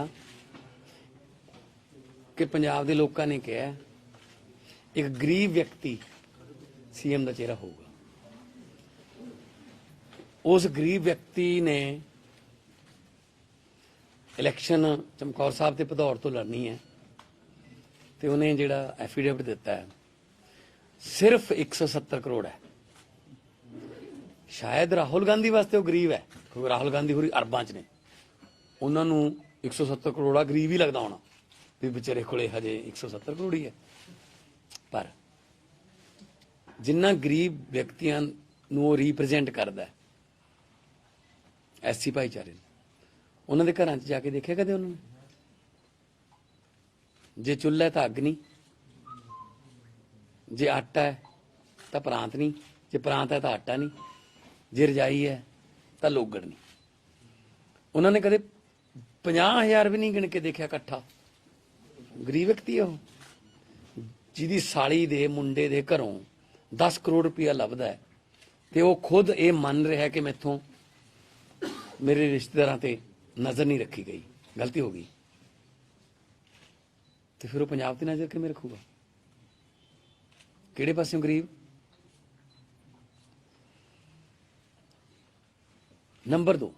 कि पंजाब के लोगों ने कहा एक गरीब व्यक्ति सीएम का चेहरा होगा। उस गरीब व्यक्ति ने इलैक्शन चमकौर साहब के भदौर तो लड़नी है, तो उन्हें जिहड़ा एफीडेविट दिता है सिर्फ 170 करोड़ है। शायद राहुल गांधी वास्ते वो गरीब है, क्योंकि राहुल गांधी होरी अरबां च ने, उन्होंने 170 करोड़ गरीब ही लगता होना भी बेचारे कोले हजे 170 करोड़ ही है। पर जिन्ना गरीब व्यक्तियों नूं रिप्रजेंट करता है एससी भाईचारे, उन्होंने घरां च जाके देखिया कदे उन्होंने? जे चुल्हा है तो अग नहीं, जे आटा है तो प्रांत नहीं, जे प्रांत है तो आटा नहीं, जे रजाई है तो लोगड़ नहीं। उन्होंने कदे 50,000 भी नहीं गिन के देखा इकट्ठा। गरीब व्यक्ति है जिहदी साली दे मुंडे दे घरों 10 करोड़ रुपया लभदा है, ਤੇ ਉਹ ਖੁਦ ਇਹ ਮੰਨ ਰਿਹਾ ਕਿ ਮੈਥੋਂ ਮੇਰੇ ਰਿਸ਼ਤੇਦਾਰਾਂ ਤੇ ਨਜ਼ਰ ਨਹੀਂ ਰੱਖੀ ਗਈ, ਗਲਤੀ ਹੋ ਗਈ, ਤੇ ਫਿਰ ਉਹ ਪੰਜਾਬ ਤੇ ਨਜ਼ਰ ਕਿਵੇਂ ਰੱਖੂਗਾ? ਕਿਹੜੇ ਪਾਸਿਓਂ ਗਰੀਬ? ਨੰਬਰ 2,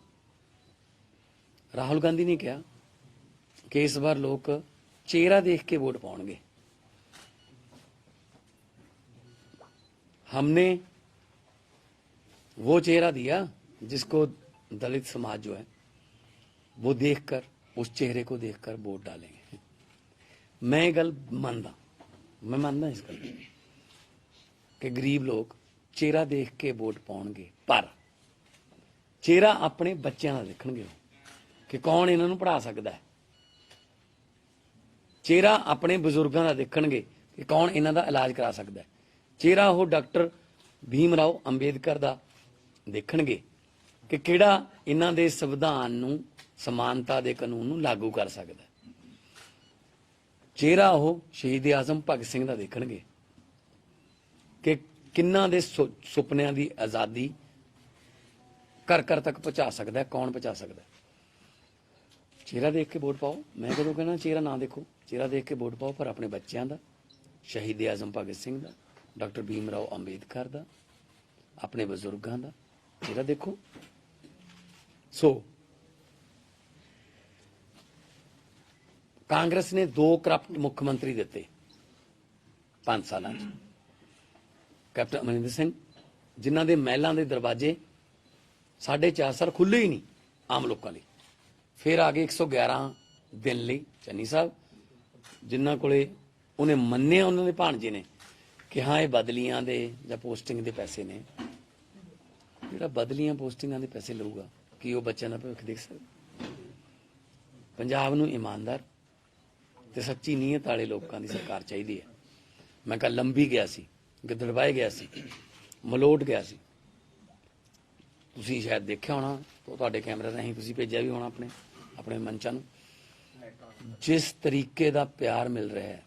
ਰਾਹੁਲ ਗਾਂਧੀ ਨੇ ਕਿਹਾ कि इस बार लोग चेहरा देख के वोट पाएंगे। हमने वो चेहरा दिया जिसको दलित समाज जो है वो देखकर, उस चेहरे को देखकर वोट डालेंगे। मैं गल मानदा, मैं मानदा इस गल कि गरीब लोग चेहरा देख के वोट पाएंगे, पर चेहरा अपने बच्चों का देखणगे कि कौन इन्हां नूं पढ़ा सकदा है। चेहरा अपने बजुर्गों का देखणगे कि कौन इन्हां दा इलाज करा सकता है। चेहरा वो डॉक्टर भीमराव अंबेडकर का देखणगे कि किहड़ा इन्हां दे संविधान नूं, समानता दे कानून नूं लागू कर सकता है। चेहरा वो शहीद आजम भगत सिंह का देखणगे कि किन्हां दे सुपनियां दी आज़ादी घर घर तक पहुँचा सकता है, कौन पहुँचा सकता है। चेहरा देख के वोट पाओ। मैं कदों कहना चेहरा ना देखो, चेहरा देख के वोट पाओ, पर अपने बच्चों का, शहीद आजम भगत सिंह का, डॉक्टर भीमराव अंबेडकर का, अपने बजुर्गों का चेहरा देखो। सो कांग्रेस ने 2 करप्ट मुख्यमंत्री दिते 5 साल, कैप्टन अमरिंदर सिंह जिन्हां दे महलों के दरवाजे 4.5 साल खुले ही नहीं आम लोगों लिए। फिर आ गए 111 दिन ਲਈ ਚੰਨੀ ਸਾਹਿਬ, ਜਿਨ੍ਹਾਂ ਕੋਲੇ ਉਹਨੇ ਮੰਨਿਆ ਉਹਨਾਂ ਦੇ ਭਾਣਜੇ ਨੇ ਕਿ ਹਾਂ ਇਹ ਬਦਲੀਆਂ ਦੇ ਜਾਂ ਪੋਸਟਿੰਗ ਦੇ ਪੈਸੇ ਨੇ। ਜਿਹੜਾ ਬਦਲੀਆਂ ਪੋਸਟਿੰਗਾਂ ਦੇ ਪੈਸੇ ਲਊਗਾ ਕੀ ਉਹ ਬੱਚਿਆਂ ਦਾ ਭਵਿੱਖ ਦੇਖ ਸਕਦਾ? ਪੰਜਾਬ ਨੂੰ ਇਮਾਨਦਾਰ ਤੇ ਸੱਚੀ ਨੀਅਤ ਵਾਲੇ ਲੋਕਾਂ ਦੀ ਸਰਕਾਰ ਚਾਹੀਦੀ ਹੈ। ਮੈਂ ਕੱਲ ਲੰਬੀ ਗਿਆ ਸੀ, ਗਿੱਦੜਬਾਹੇ ਗਿਆ ਸੀ, ਮਲੋਟ ਗਿਆ ਸੀ, ਤੁਸੀਂ ਸ਼ਾਇਦ ਦੇਖਿਆ ਹੋਣਾ, ਤੁਹਾਡੇ ਕੈਮਰੇ ਰਾਹੀਂ ਤੁਸੀਂ ਭੇਜਿਆ ਵੀ ਹੋਣਾ ਆਪਣੇ ਆਪਣੇ ਮੰਚਾਂ ਨੂੰ। जिस तरीके का प्यार मिल रहा है,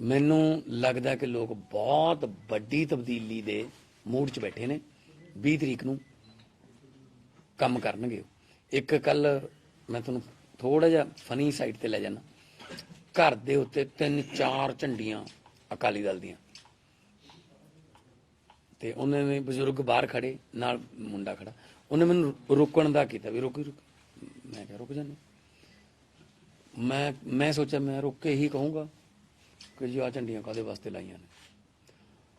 मैनू लगता है कि लोग बहुत बड़ी तब्दीली दे मूड च बैठे ने। 20 तरीक नूं काम करनगे। एक कल मैं तुहानूं थोड़ा जिहा फनी साइड ते ले जाना, घर दे उत्ते 3-4 झंडियां अकाली दल दियां, ते उन्होंने बजुर्ग बाहर खड़े, नाल मुंडा खड़ा, उन्हें मैनूं रोकण दा कीता भी रोकी रुक। मैं क्या रुक जाने, मैं सोचा मैं रुक के ही कहूँगा कि जी आ झंडियां काहदे वास्ते लाइयां ने।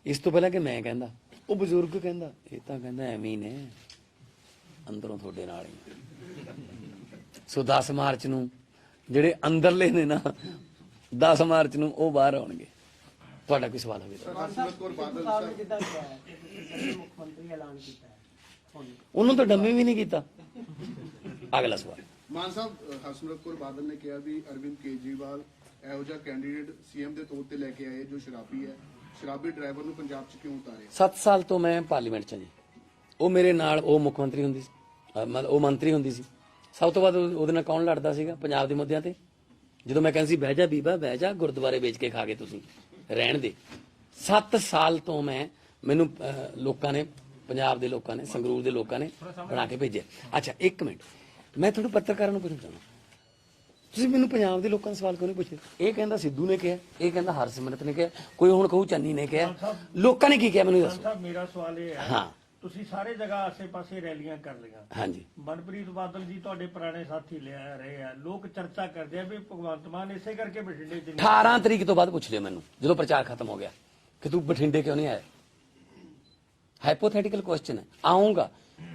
इस तो पहला कि मैं कहंदा, वो बजुर्ग कहंदा ये तां कहंदा एवें ही ने, अंदरों थोड़े नाल ही। सो 10 मार्च नूं जिहड़े अंदरले ने ना, 10 मार्च नूं वो बाहर आउणगे। तुहाडा कोई सवाल होवे उन्होंने तो डम्मे भी नहीं किया। अगला सवाल। ਮਾਨ ਸਾਹਿਬ, ਹਰਸਿਮਰਤ ਕੌਰ ਬਾਦਲ ਨੇ ਕਿਹਾ ਵੀ ਅਰਵਿੰਦ ਕੇਜਰੀਵਾਲ ਇਹੋ ਜਿਹਾ ਕੈਂਡੀਡੇਟ ਸੀਐਮ ਦੇ ਤੌਰ ਤੇ ਲੈ ਕੇ ਆਏ ਜੋ ਸ਼ਰਾਬੀ ਹੈ, ਸ਼ਰਾਬੀ ਡਰਾਈਵਰ ਨੂੰ ਪੰਜਾਬ 'ਚ ਕਿਉਂ ਉਤਾਰੇ? 7 ਸਾਲ ਤੋਂ ਮੈਂ ਪਾਰਲੀਮੈਂਟ 'ਚ ਜੀ, ਉਹ ਮੇਰੇ ਨਾਲ ਉਹ ਮੁੱਖ ਮੰਤਰੀ ਹੁੰਦੀ ਸੀ, ਉਹ ਮੰਤਰੀ ਹੁੰਦੀ ਸੀ। ਸਭ ਤੋਂ ਵੱਧ ਉਹਦੇ ਨਾਲ ਕੌਣ ਲੜਦਾ ਸੀਗਾ ਪੰਜਾਬ ਦੇ ਮੁੱਦਿਆਂ ਤੇ? ਜਦੋਂ ਮੈਂ ਕਹਿੰਦਾ ਸੀ ਬਹਿ ਜਾ ਬੀਬਾ ਬਹਿ ਜਾ, ਗੁਰਦੁਆਰੇ ਵੇਚ ਕੇ ਖਾ ਕੇ ਤੁਸੀਂ ਰਹਿਣ ਦੇ। 7 ਸਾਲ ਤੋਂ ਮੈਨੂੰ ਲੋਕਾਂ ਨੇ, ਪੰਜਾਬ ਦੇ ਲੋਕਾਂ ਨੇ, ਸੰਗਰੂਰ ਦੇ ਲੋਕਾਂ ਨੇ ਬਣਾ ਕੇ ਭੇਜਿਆ। ਅੱਛਾ ਇੱਕ ਮਿੰਟ, मैं थोड़े पत्रकारों को पुछना चाहना, ਤੁਸੀਂ ਮੈਨੂੰ ਪੰਜਾਬ ਦੇ ਲੋਕਾਂ ਦਾ ਸਵਾਲ ਕਿਉਂ ਨਹੀਂ ਪੁੱਛਦੇ? ਇਹ ਕਹਿੰਦਾ ਸਿੱਧੂ ਨੇ ਕਿਹਾ, ਇਹ ਕਹਿੰਦਾ ਹਰਸਿਮਰਤ ਨੇ ਕਿਹਾ, ਕੋਈ ਹੁਣ ਕਹੂ ਚੰਨੀ ਨੇ ਕਿਹਾ, ਲੋਕਾਂ ਨੇ ਕੀ ਕਿਹਾ ਮੈਨੂੰ ਦੱਸੋ। ਮੇਰਾ ਸਵਾਲ ਇਹ ਹੈ, ਹਾਂ ਤੁਸੀਂ ਸਾਰੇ ਜਗ੍ਹਾ ਆਸੇ-ਪਾਸੇ ਰੈਲੀਆਂ ਕਰ ਲਈਆਂ, ਹਾਂਜੀ, ਮਨਪ੍ਰੀਤ ਬਾਦਲ ਜੀ ਤੁਹਾਡੇ ਪੁਰਾਣੇ ਸਾਥੀ ਲਿਆ ਰਹੇ ਆ, ਲੋਕ ਚਰਚਾ ਕਰਦੇ ਆ ਵੀ ਭਗਵੰਤ ਮਾਨ ਇਸੇ ਕਰਕੇ ਬਠਿੰਡੇ 'ਚ 18 ਤਰੀਕ ਤੋਂ ਬਾਅਦ ਪੁੱਛ ਲਿਓ ਮੈਨੂੰ, ਜਦੋਂ ਪ੍ਰਚਾਰ ਖਤਮ ਹੋ ਗਿਆ, ਕਿ ਤੂੰ ਬਠਿੰਡੇ ਕਿਉਂ ਨਹੀਂ ਆਇਆ। ਹਾਈਪੋਥੈਟੀਕਲ ਕੁਐਸਚਨ ਹੈ, ਆਉਂਗਾ।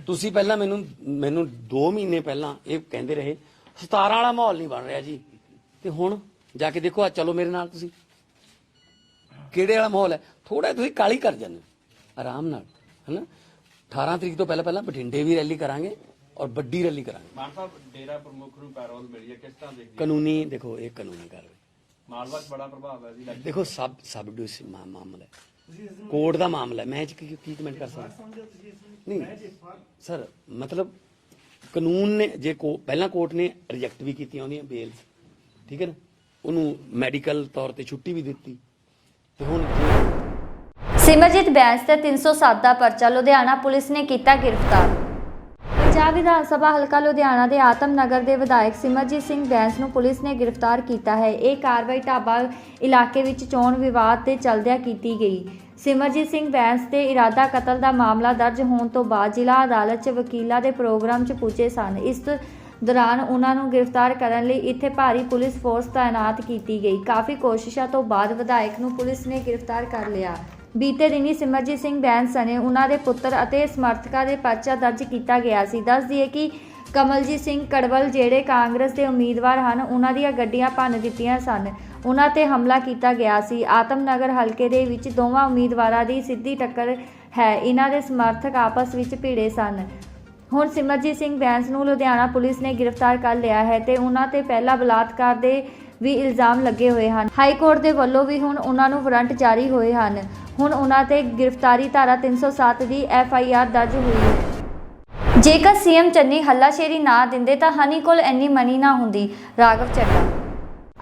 ਤੁਸੀਂ ਪਹਿਲਾਂ ਮੈਨੂੰ 2 ਮਹੀਨੇ ਪਹਿਲਾਂ ਇਹ ਕਹਿੰਦੇ ਰਹੇ 17 ਵਾਲਾ ਮਾਹੌਲ ਨਹੀਂ ਬਣ ਰਿਹਾ ਜੀ, ਤੇ ਹੁਣ ਜਾ ਕੇ ਦੇਖੋ, ਚਲੋ ਮੇਰੇ ਨਾਲ, ਤੁਸੀਂ ਕਿਹੜੇ ਵਾਲਾ ਮਾਹੌਲ ਹੈ। ਥੋੜਾ ਤੁਸੀਂ ਕਾਲੀ ਕਰ ਜਾਂਦੇ ਆਰਾਮ ਨਾਲ, ਹੈਨਾ। 18 ਤਰੀਕ ਤੋਂ ਪਹਿਲਾਂ ਬਠਿੰਡੇ ਵੀ ਰੈਲੀ ਕਰਾਂਗੇ ਔਰ ਵੱਡੀ ਰੈਲੀ ਕਰਾਂਗੇ। ਮਾਨ ਸਾਹਿਬ, ਡੇਰਾ ਪ੍ਰਮੁੱਖ ਨੂੰ ਪੈਰੋਲ ਮਿਲੀ ਹੈ, ਕਿਸ ਤਰ੍ਹਾਂ ਦੇਖਦੇ? ਕਾਨੂੰਨੀ, ਦੇਖੋ ਇਹ ਕਾਨੂੰਨੀ ਕਾਰਵਾਈ, ਮਾਲਵਾ 'ਚ ਬੜਾ ਪ੍ਰਭਾਵ ਹੈ ਜੀ। ਦੇਖੋ ਸਬ ਡਿਊਸ ਮਾਮਲਾ ਹੈ, ਕੋਰਟ ਦਾ ਮਾਮਲਾ ਹੈ, ਮੈਂ ਕੀ ਕਮੈਂਟ ਕਰ ਸਕਦਾ ਨਹੀਂ ਸਰ। ਮਤਲਬ ਕਾਨੂੰਨ ਨੇ, ਜੇ ਪਹਿਲਾਂ ਕੋਰਟ ਨੇ ਰਿਜੈਕਟ ਵੀ ਕੀਤੀਆਂ ਉਹਦੀਆਂ ਬੇਲਸ, ਠੀਕ ਹੈ ਨਾ, ਉਹਨੂੰ ਮੈਡੀਕਲ ਤੌਰ ਤੇ ਛੁੱਟੀ ਵੀ ਦਿੱਤੀ, ਤੇ ਹੁਣ ਸਿਮਰਜੀਤ ਬੈਂਸ ਤੇ 307 ਦਾ ਪਰਚਾ ਲੁਧਿਆਣਾ ਪੁਲਿਸ ਨੇ ਕੀਤਾ ਗ੍ਰਿਫਤਾਰ। ਪੰਜਾਬ ਵਿਧਾਨ ਸਭਾ ਹਲਕਾ ਲੁਧਿਆਣਾ ਦੇ ਆਤਮ ਨਗਰ ਦੇ ਵਿਧਾਇਕ ਸਿਮਰਜੀਤ ਸਿੰਘ ਬੈਂਸ ਨੂੰ ਪੁਲਿਸ ਨੇ ਗ੍ਰਿਫਤਾਰ ਕੀਤਾ ਹੈ। ਇਹ ਕਾਰਵਾਈ ਢਾਬਾ ਇਲਾਕੇ ਵਿੱਚ ਚੋਣ ਵਿਵਾਦ ਦੇ ਚੱਲਦਿਆਂ ਕੀਤੀ ਗਈ। ਸਿਮਰਜੀਤ ਸਿੰਘ ਬੈਂਸ ਤੇ ਇਰਾਦਾ ਕਤਲ ਦਾ ਮਾਮਲਾ ਦਰਜ ਹੋਣ ਤੋਂ ਬਾਅਦ ਜ਼ਿਲ੍ਹਾ ਅਦਾਲਤ 'ਚ ਵਕੀਲਾਂ ਦੇ ਪ੍ਰੋਗਰਾਮ 'ਚ ਪੁੱਜੇ ਸਨ। ਇਸ ਦੌਰਾਨ ਉਹਨਾਂ ਨੂੰ ਗ੍ਰਿਫਤਾਰ ਕਰਨ ਲਈ ਇੱਥੇ ਭਾਰੀ ਪੁਲਿਸ ਫੋਰਸ ਤਾਇਨਾਤ ਕੀਤੀ ਗਈ। ਕਾਫੀ ਕੋਸ਼ਿਸ਼ਾਂ ਤੋਂ ਬਾਅਦ ਵਿਧਾਇਕ ਨੂੰ ਪੁਲਿਸ ਨੇ ਗ੍ਰਿਫਤਾਰ ਕਰ ਲਿਆ। ਬੀਤੇ ਦਿਨੀ ਸਿਮਰਜੀਤ ਸਿੰਘ ਬੈਂਸ ਸਣੇ ਉਹਨਾਂ ਦੇ ਪੁੱਤਰ ਅਤੇ ਸਮਰਥਕਾਂ ਦੇ ਪਰਚਾ ਦਰਜ ਕੀਤਾ ਗਿਆ ਸੀ। ਦੱਸ ਦਈਏ ਕਿ ਕਮਲਜੀਤ ਸਿੰਘ ਕੜਵਲ ਜਿਹੜੇ ਕਾਂਗਰਸ ਦੇ ਉਮੀਦਵਾਰ ਹਨ, ਉਹਨਾਂ ਦੀਆਂ ਗੱਡੀਆਂ ਭੰਨ ਦਿੱਤੀਆਂ ਸਨ। ਉਹਨਾਂ ਤੇ ਹਮਲਾ ਕੀਤਾ ਗਿਆ ਸੀ। ਆਤਮ ਨਗਰ ਹਲਕੇ ਦੇ ਵਿੱਚ ਦੋਵਾਂ ਉਮੀਦਵਾਰਾਂ ਦੀ ਸਿੱਧੀ ਟੱਕਰ ਹੈ। ਇਹਨਾਂ ਦੇ ਸਮਰਥਕ ਆਪਸ ਵਿੱਚ ਭਿੜੇ ਸਨ। ਹੁਣ ਸਿਮਰਜੀਤ ਸਿੰਘ ਬੈਂਸ ਨੂੰ ਲੁਧਿਆਣਾ ਪੁਲਿਸ ਨੇ ਗ੍ਰਿਫਤਾਰ ਕਰ ਲਿਆ ਹੈ ਤੇ ਉਹਨਾਂ ਤੇ ਪਹਿਲਾ ਬਲਾਤਕਾਰ ਦੇ ਵੀ ਇਲਜ਼ਾਮ ਲੱਗੇ ਹੋਏ ਹਨ। ਹਾਈ ਕੋਰਟ ਦੇ ਵੱਲੋਂ ਵੀ ਹੁਣ ਉਹਨਾਂ ਨੂੰ ਵਾਰੰਟ ਜਾਰੀ ਹੋਏ ਹਨ। ਹੁਣ ਉਹਨਾਂ ਤੇ ਗ੍ਰਿਫਤਾਰੀ ਧਾਰਾ 307 ਦੀ FIR ਦਰਜ ਹੋਈ ਹੈ। ਜੇਕਰ CM ਚੰਨੀ ਹੱਲਾਸ਼ੇਰੀ ਨਾ ਦਿੰਦੇ ਤਾਂ ਹਨੀ ਕੋਲ ਇੰਨੀ ਮਨੀ ਨਾ ਹੁੰਦੀ। ਰਾਘਵ ਚੱਡਾ।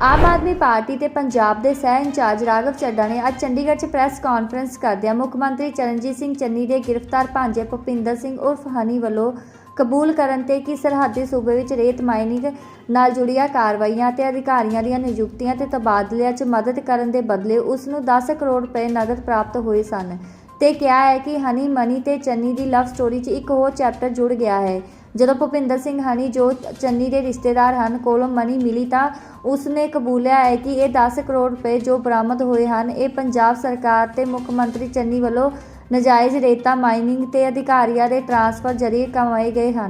ਆਮ ਆਦਮੀ ਪਾਰਟੀ ਤੇ ਪੰਜਾਬ ਦੇ ਸਹਿ ਇੰਚਾਰਜ ਰਾਘਵ ਚੱਡਾ ਨੇ ਅੱਜ ਚੰਡੀਗੜ੍ਹ 'ਚ ਪ੍ਰੈਸ ਕਾਨਫਰੰਸ ਕਰਦਿਆਂ ਮੁੱਖ ਮੰਤਰੀ ਚਰਨਜੀਤ ਸਿੰਘ ਚੰਨੀ ਦੇ ਗ੍ਰਿਫਤਾਰ ਭਾਂਜੇ ਭੁਪਿੰਦਰ ਸਿੰਘ ਉਰਫ ਹਨੀ ਵੱਲੋਂ ਕਬੂਲ ਕਰਨ ਤੇ ਕਿ ਸਰਹੱਦੀ ਸੂਬੇ ਵਿੱਚ ਰੇਤ ਮਾਈਨਿੰਗ ਨਾਲ ਜੁੜੀਆਂ ਕਾਰਵਾਈਆਂ ਤੇ ਅਧਿਕਾਰੀਆਂ ਦੀਆਂ ਨਿਯੁਕਤੀਆਂ ਤੇ ਤਬਾਦਲਿਆਂ 'ਚ ਮਦਦ ਕਰਨ ਦੇ ਬਦਲੇ ਉਸ ਨੂੰ 10 ਕਰੋੜ ਰੁਪਏ ਨਗਦ ਪ੍ਰਾਪਤ ਹੋਏ ਸਨ ਤੇ ਕਿਹਾ ਹੈ ਕਿ ਹਨੀ ਮਨੀ ਤੇ ਚੰਨੀ ਦੀ ਲਵ ਸਟੋਰੀ 'ਚ ਇੱਕ ਹੋਰ ਚੈਪਟਰ ਜੁੜ ਗਿਆ ਹੈ। ਜਦੋਂ ਭੁਪਿੰਦਰ ਸਿੰਘ ਹਨੀ ਜੋ ਚੰਨੀ ਦੇ ਰਿਸ਼ਤੇਦਾਰ ਹਨ ਕੋਲੋਂ ਮਨੀ ਮਿਲੀ ਤਾਂ ਉਸ ਨੇ ਕਬੂਲਿਆ ਹੈ ਕਿ ਇਹ 10 ਕਰੋੜ ਰੁਪਏ ਜੋ ਬਰਾਮਦ ਹੋਏ ਹਨ ਇਹ ਪੰਜਾਬ ਸਰਕਾਰ ਤੇ ਮੁੱਖ ਮੰਤਰੀ ਚੰਨੀ ਵੱਲੋਂ ਨਾਜਾਇਜ਼ ਰੇਤਾ ਮਾइनिंग ਤੇ ਅਧਿਕਾਰੀਆਂ ਦੇ ट्रांसफर जरिए कमाए गए हैं।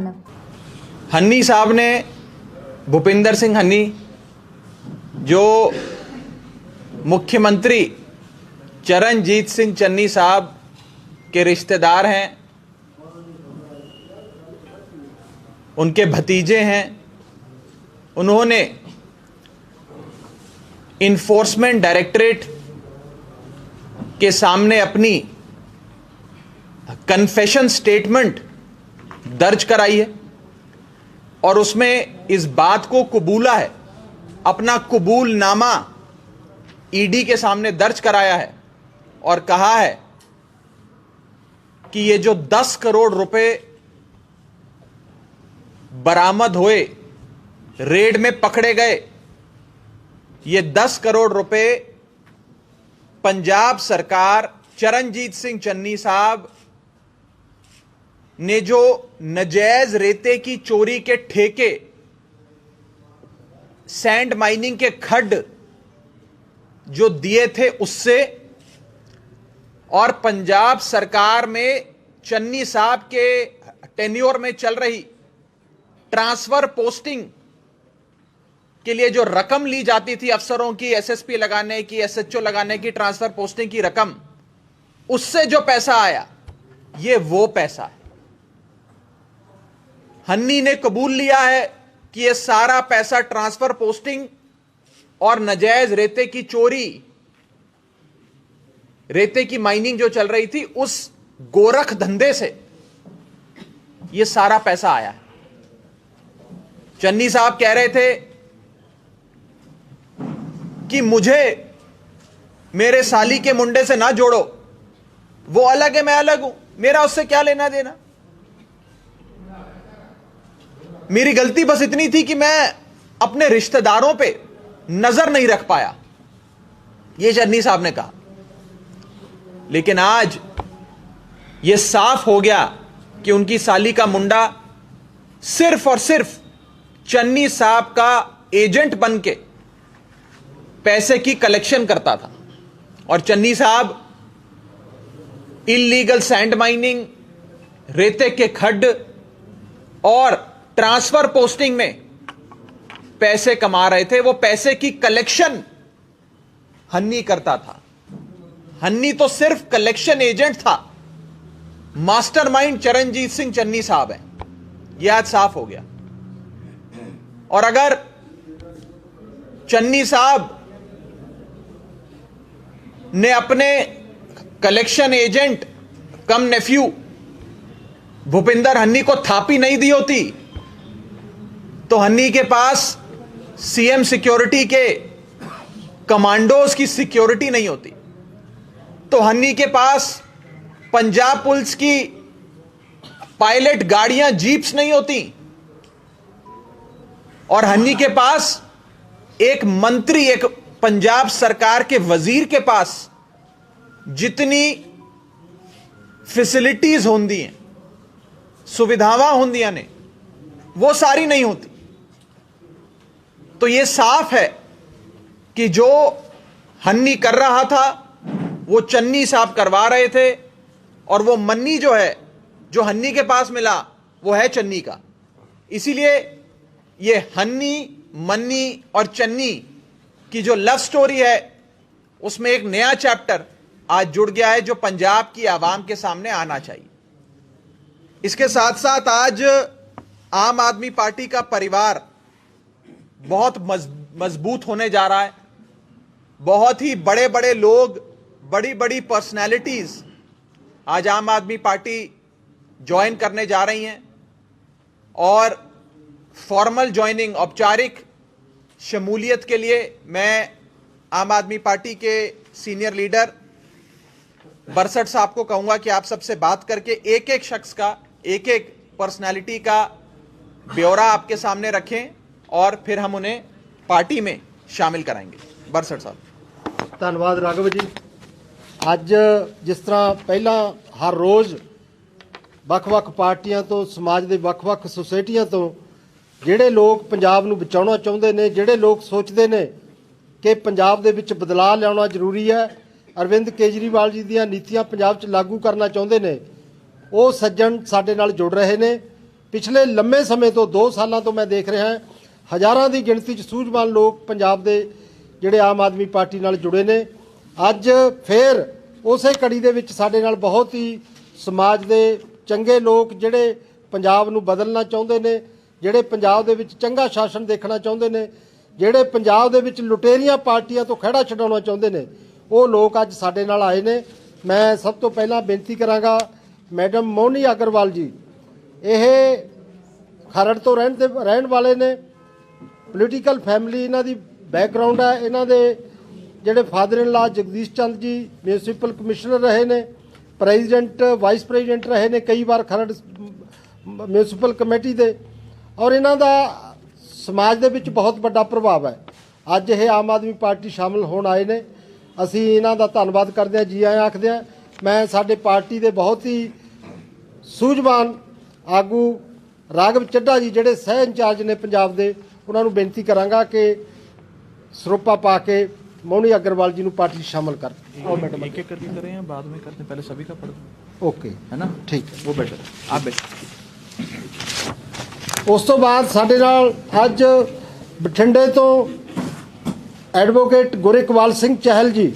हन्नी साहब ने भूपिंदर सिंह हन्नी जो मुख्यमंत्री चरणजीत सिंह चन्नी साहब के रिश्तेदार हैं, उनके भतीजे हैं, उन्होंने इन्फोर्समेंट डायरेक्टरेट के सामने अपनी कन्फेशन स्टेटमेंट दर्ज कराई है और उसमें इस बात को कबूला है, अपना कबूलनामा ईडी के सामने दर्ज कराया है और कहा है कि ये जो 10 करोड़ रुपए बरामद हुए, रेड में पकड़े गए, ये 10 करोड़ रुपए पंजाब सरकार चरणजीत सिंह चन्नी साहब ने जो नजायज रेते की चोरी के ठेके, सैंड माइनिंग के खड्ड जो दिए थे उससे, और पंजाब सरकार में चन्नी साहब के टेन्योर में चल रही ट्रांसफर पोस्टिंग के लिए जो रकम ली जाती थी अफसरों की, SSP लगाने की, SHO लगाने की, ट्रांसफर पोस्टिंग की रकम, उससे जो पैसा आया ये वो पैसा है। हन्नी ने कबूल लिया है कि यह सारा पैसा ट्रांसफर पोस्टिंग और नाजायज रेते की चोरी, रेते की माइनिंग जो चल रही थी उस गोरख धंधे से यह सारा पैसा आया है। चन्नी साहब कह रहे थे कि मुझे मेरे साली के मुंडे से ना जोड़ो, वो अलग है मैं अलग हूं, मेरा उससे क्या लेना देना। मेरी गलती बस इतनी थी कि मैं अपने रिश्तेदारों पे नजर नहीं रख पाया, ये चन्नी साहब ने कहा। लेकिन आज यह साफ हो गया कि उनकी साली का मुंडा सिर्फ और सिर्फ चन्नी साहब का एजेंट बन के पैसे की कलेक्शन करता था और चन्नी साहब इलीगल सैंड माइनिंग, रेते के खड्ड और ट्रांसफर पोस्टिंग में पैसे कमा रहे थे। वो पैसे की कलेक्शन हन्नी करता था। हन्नी तो सिर्फ कलेक्शन एजेंट था, मास्टरमाइंड चरणजीत सिंह चन्नी साहब हैं। यह आज साफ हो गया। और अगर चन्नी साहब ने अपने collection agent cum nephew Bhupinder Honey को थापी नहीं दी होती तो हन्नी के पास CM सिक्योरिटी के कमांडोज की सिक्योरिटी नहीं होती। तो हन्नी के पास पंजाब पुलिस की पायलट गाड़ियां, जीप्स नहीं होती, और हन्नी के पास एक मंत्री, एक पंजाब सरकार के वजीर के पास जितनी फैसिलिटीज होंदी हैं, सुविधावां होंदियां ने, वो सारी नहीं होती। तो यह साफ है कि जो हन्नी कर रहा था वो चन्नी साहब करवा रहे थे, और वो मन्नी जो है, जो हन्नी के पास मिला, वो है चन्नी का। इसीलिए ये हन्नी, मन्नी और चन्नी की जो लव स्टोरी है, उसमें एक नया चैप्टर आज जुड़ गया है जो पंजाब की आवाम के सामने आना चाहिए। इसके साथ साथ आज आम आदमी पार्टी का परिवार बहुत मजबूत होने जा रहा है। बहुत ही बड़े बड़े लोग, बड़ी बड़ी पर्सनैलिटीज आज आम आदमी पार्टी ज्वाइन करने जा रही हैं, और फॉर्मल ज्वाइनिंग, औपचारिक शमूलियत के लिए मैं आम आदमी पार्टी के सीनियर लीडर बरसठ साहब को कहूंगा कि आप सबसे बात करके एक एक शख्स का, एक एक पर्सनालिटी का ब्यौरा आपके सामने रखें, और फिर हम उन्हें पार्टी में शामिल कराएंगे। बरसठ साहब। धन्यवाद राघव जी। ਅੱਜ ਜਿਸ ਤਰ੍ਹਾਂ ਪਹਿਲਾਂ ਹਰ ਰੋਜ਼ ਵੱਖ-ਵੱਖ ਪਾਰਟੀਆਂ ਤੋਂ, ਸਮਾਜ ਦੇ ਵੱਖ-ਵੱਖ ਸੁਸਾਇਟੀਆਂ ਤੋਂ ਜਿਹੜੇ ਲੋਕ ਪੰਜਾਬ ਨੂੰ ਬਚਾਉਣਾ ਚਾਹੁੰਦੇ ਨੇ, ਜਿਹੜੇ ਲੋਕ ਸੋਚਦੇ ਨੇ ਕਿ ਪੰਜਾਬ ਦੇ ਵਿੱਚ ਬਦਲਾਅ ਲਿਆਉਣਾ ਜ਼ਰੂਰੀ ਹੈ, ਅਰਵਿੰਦ ਕੇਜਰੀਵਾਲ ਜੀ ਦੀਆਂ ਨੀਤੀਆਂ ਪੰਜਾਬ 'ਚ ਲਾਗੂ ਕਰਨਾ ਚਾਹੁੰਦੇ ਨੇ, ਉਹ ਸੱਜਣ ਸਾਡੇ ਨਾਲ ਜੁੜ ਰਹੇ ਨੇ। ਪਿਛਲੇ ਲੰਮੇ ਸਮੇਂ ਤੋਂ 2 ਸਾਲਾਂ ਤੋਂ ਮੈਂ ਦੇਖ ਰਿਹਾ ਹਜ਼ਾਰਾਂ ਦੀ ਗਿਣਤੀ 'ਚ ਸੂਝਵਾਨ ਲੋਕ ਪੰਜਾਬ ਦੇ ਜਿਹੜੇ ਆਮ ਆਦਮੀ ਪਾਰਟੀ ਨਾਲ ਜੁੜੇ ਨੇ। ਅੱਜ ਫਿਰ ਉਸੇ ਕੜੀ ਦੇ ਵਿੱਚ ਸਾਡੇ ਨਾਲ ਬਹੁਤ ਹੀ ਸਮਾਜ ਦੇ ਚੰਗੇ ਲੋਕ ਜਿਹੜੇ ਪੰਜਾਬ ਨੂੰ ਬਦਲਣਾ ਚਾਹੁੰਦੇ ਨੇ, ਜਿਹੜੇ ਪੰਜਾਬ ਦੇ ਵਿੱਚ ਚੰਗਾ ਸ਼ਾਸਨ ਦੇਖਣਾ ਚਾਹੁੰਦੇ ਨੇ, ਜਿਹੜੇ ਪੰਜਾਬ ਦੇ ਵਿੱਚ ਲੁਟੇਰੀਆਂ ਪਾਰਟੀਆਂ ਤੋਂ ਖਹਿੜਾ ਛਡਾਉਣਾ ਚਾਹੁੰਦੇ ਨੇ, ਉਹ ਲੋਕ ਅੱਜ ਸਾਡੇ ਨਾਲ ਆਏ ਨੇ। ਮੈਂ ਸਭ ਤੋਂ ਪਹਿਲਾਂ ਬੇਨਤੀ ਕਰਾਂਗਾ ਮੈਡਮ ਮੋਹਨੀ ਅਗਰਵਾਲ ਜੀ, ਇਹ ਖਰੜ ਤੋਂ ਰਹਿਣ ਵਾਲੇ ਨੇ। ਪੋਲੀਟੀਕਲ ਫੈਮਿਲੀ ਇਹਨਾਂ ਦੀ ਬੈਕਗ੍ਰਾਉਂਡ ਹੈ। ਇਹਨਾਂ ਦੇ ਜਿਹੜੇ ਫਾਦਰ ਇਨ ਲਾ ਜਗਦੀਸ਼ ਚੰਦ ਜੀ ਮਿਊਨਿਸਪਲ ਕਮਿਸ਼ਨਰ ਰਹੇ ਨੇ, ਪ੍ਰੈਜ਼ੀਡੈਂਟ, ਵਾਈਸ ਪ੍ਰੈਜ਼ੀਡੈਂਟ ਰਹੇ ਨੇ ਕਈ ਵਾਰ ਖਰੜ ਮਿਊਨਿਸਪਲ ਕਮੇਟੀ ਦੇ, ਔਰ ਇਹਨਾਂ ਦਾ ਸਮਾਜ ਦੇ ਵਿੱਚ ਬਹੁਤ ਵੱਡਾ ਪ੍ਰਭਾਵ ਹੈ। ਅੱਜ ਇਹ ਆਮ ਆਦਮੀ ਪਾਰਟੀ ਸ਼ਾਮਲ ਹੋਣ ਆਏ ਨੇ। ਅਸੀਂ ਇਹਨਾਂ ਦਾ ਧੰਨਵਾਦ ਕਰਦੇ ਹਾਂ, ਜੀ ਆਇਆਂ ਆਖਦੇ ਹਾਂ। ਮੈਂ ਸਾਡੇ ਪਾਰਟੀ ਦੇ ਬਹੁਤ ਹੀ ਸੂਝਵਾਨ ਆਗੂ ਰਾਘਵ ਚੱਢਾ ਜੀ ਜਿਹੜੇ ਸਹਿ ਇੰਚਾਰਜ ਨੇ ਪੰਜਾਬ ਦੇ, ਉਹਨਾਂ ਨੂੰ ਬੇਨਤੀ ਕਰਾਂਗਾ ਕਿ ਸਰੋਪਾ ਪਾ ਕੇ मोहनी अग्रवाल जी पार्टी में शामिल कर। एक एक करके करें या बाद में करते हैं, पहले सभी का पढ़ दो। ओके, है ना, ठीक है, वो बेटर है। आप बेटर। उस तो बाद साडे नाल अज बठिंडे तो एडवोकेट गुरइकबाल सिंह चहल जी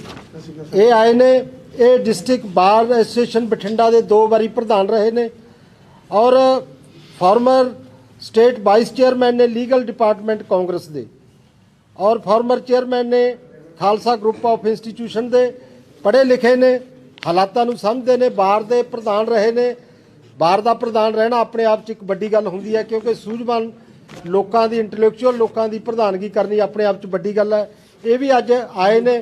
ये आए ने। ये डिस्ट्रिक्ट बार एसोसीएशन बठिंडा के 2 बारी प्रधान रहे ने, और फॉर्मर स्टेट वाइस चेयरमैन ने लीगल डिपार्टमेंट कांग्रेस दे, और फॉर्मर चेयरमैन ने Khalsa group of institution they. पढ़े लिखे ने, हालातों नूं समझते ने, बार दे प्रधान रहे ने। बार दा प्रधान रहना अपने आप च एक वड्डी गल हुंदी है, क्योंकि सूझवान लोकां दी, इंटैलेक्चुअल लोकां दी प्रधानगी करनी अपने आप च वड्डी गल है। ये भी अज आए ने।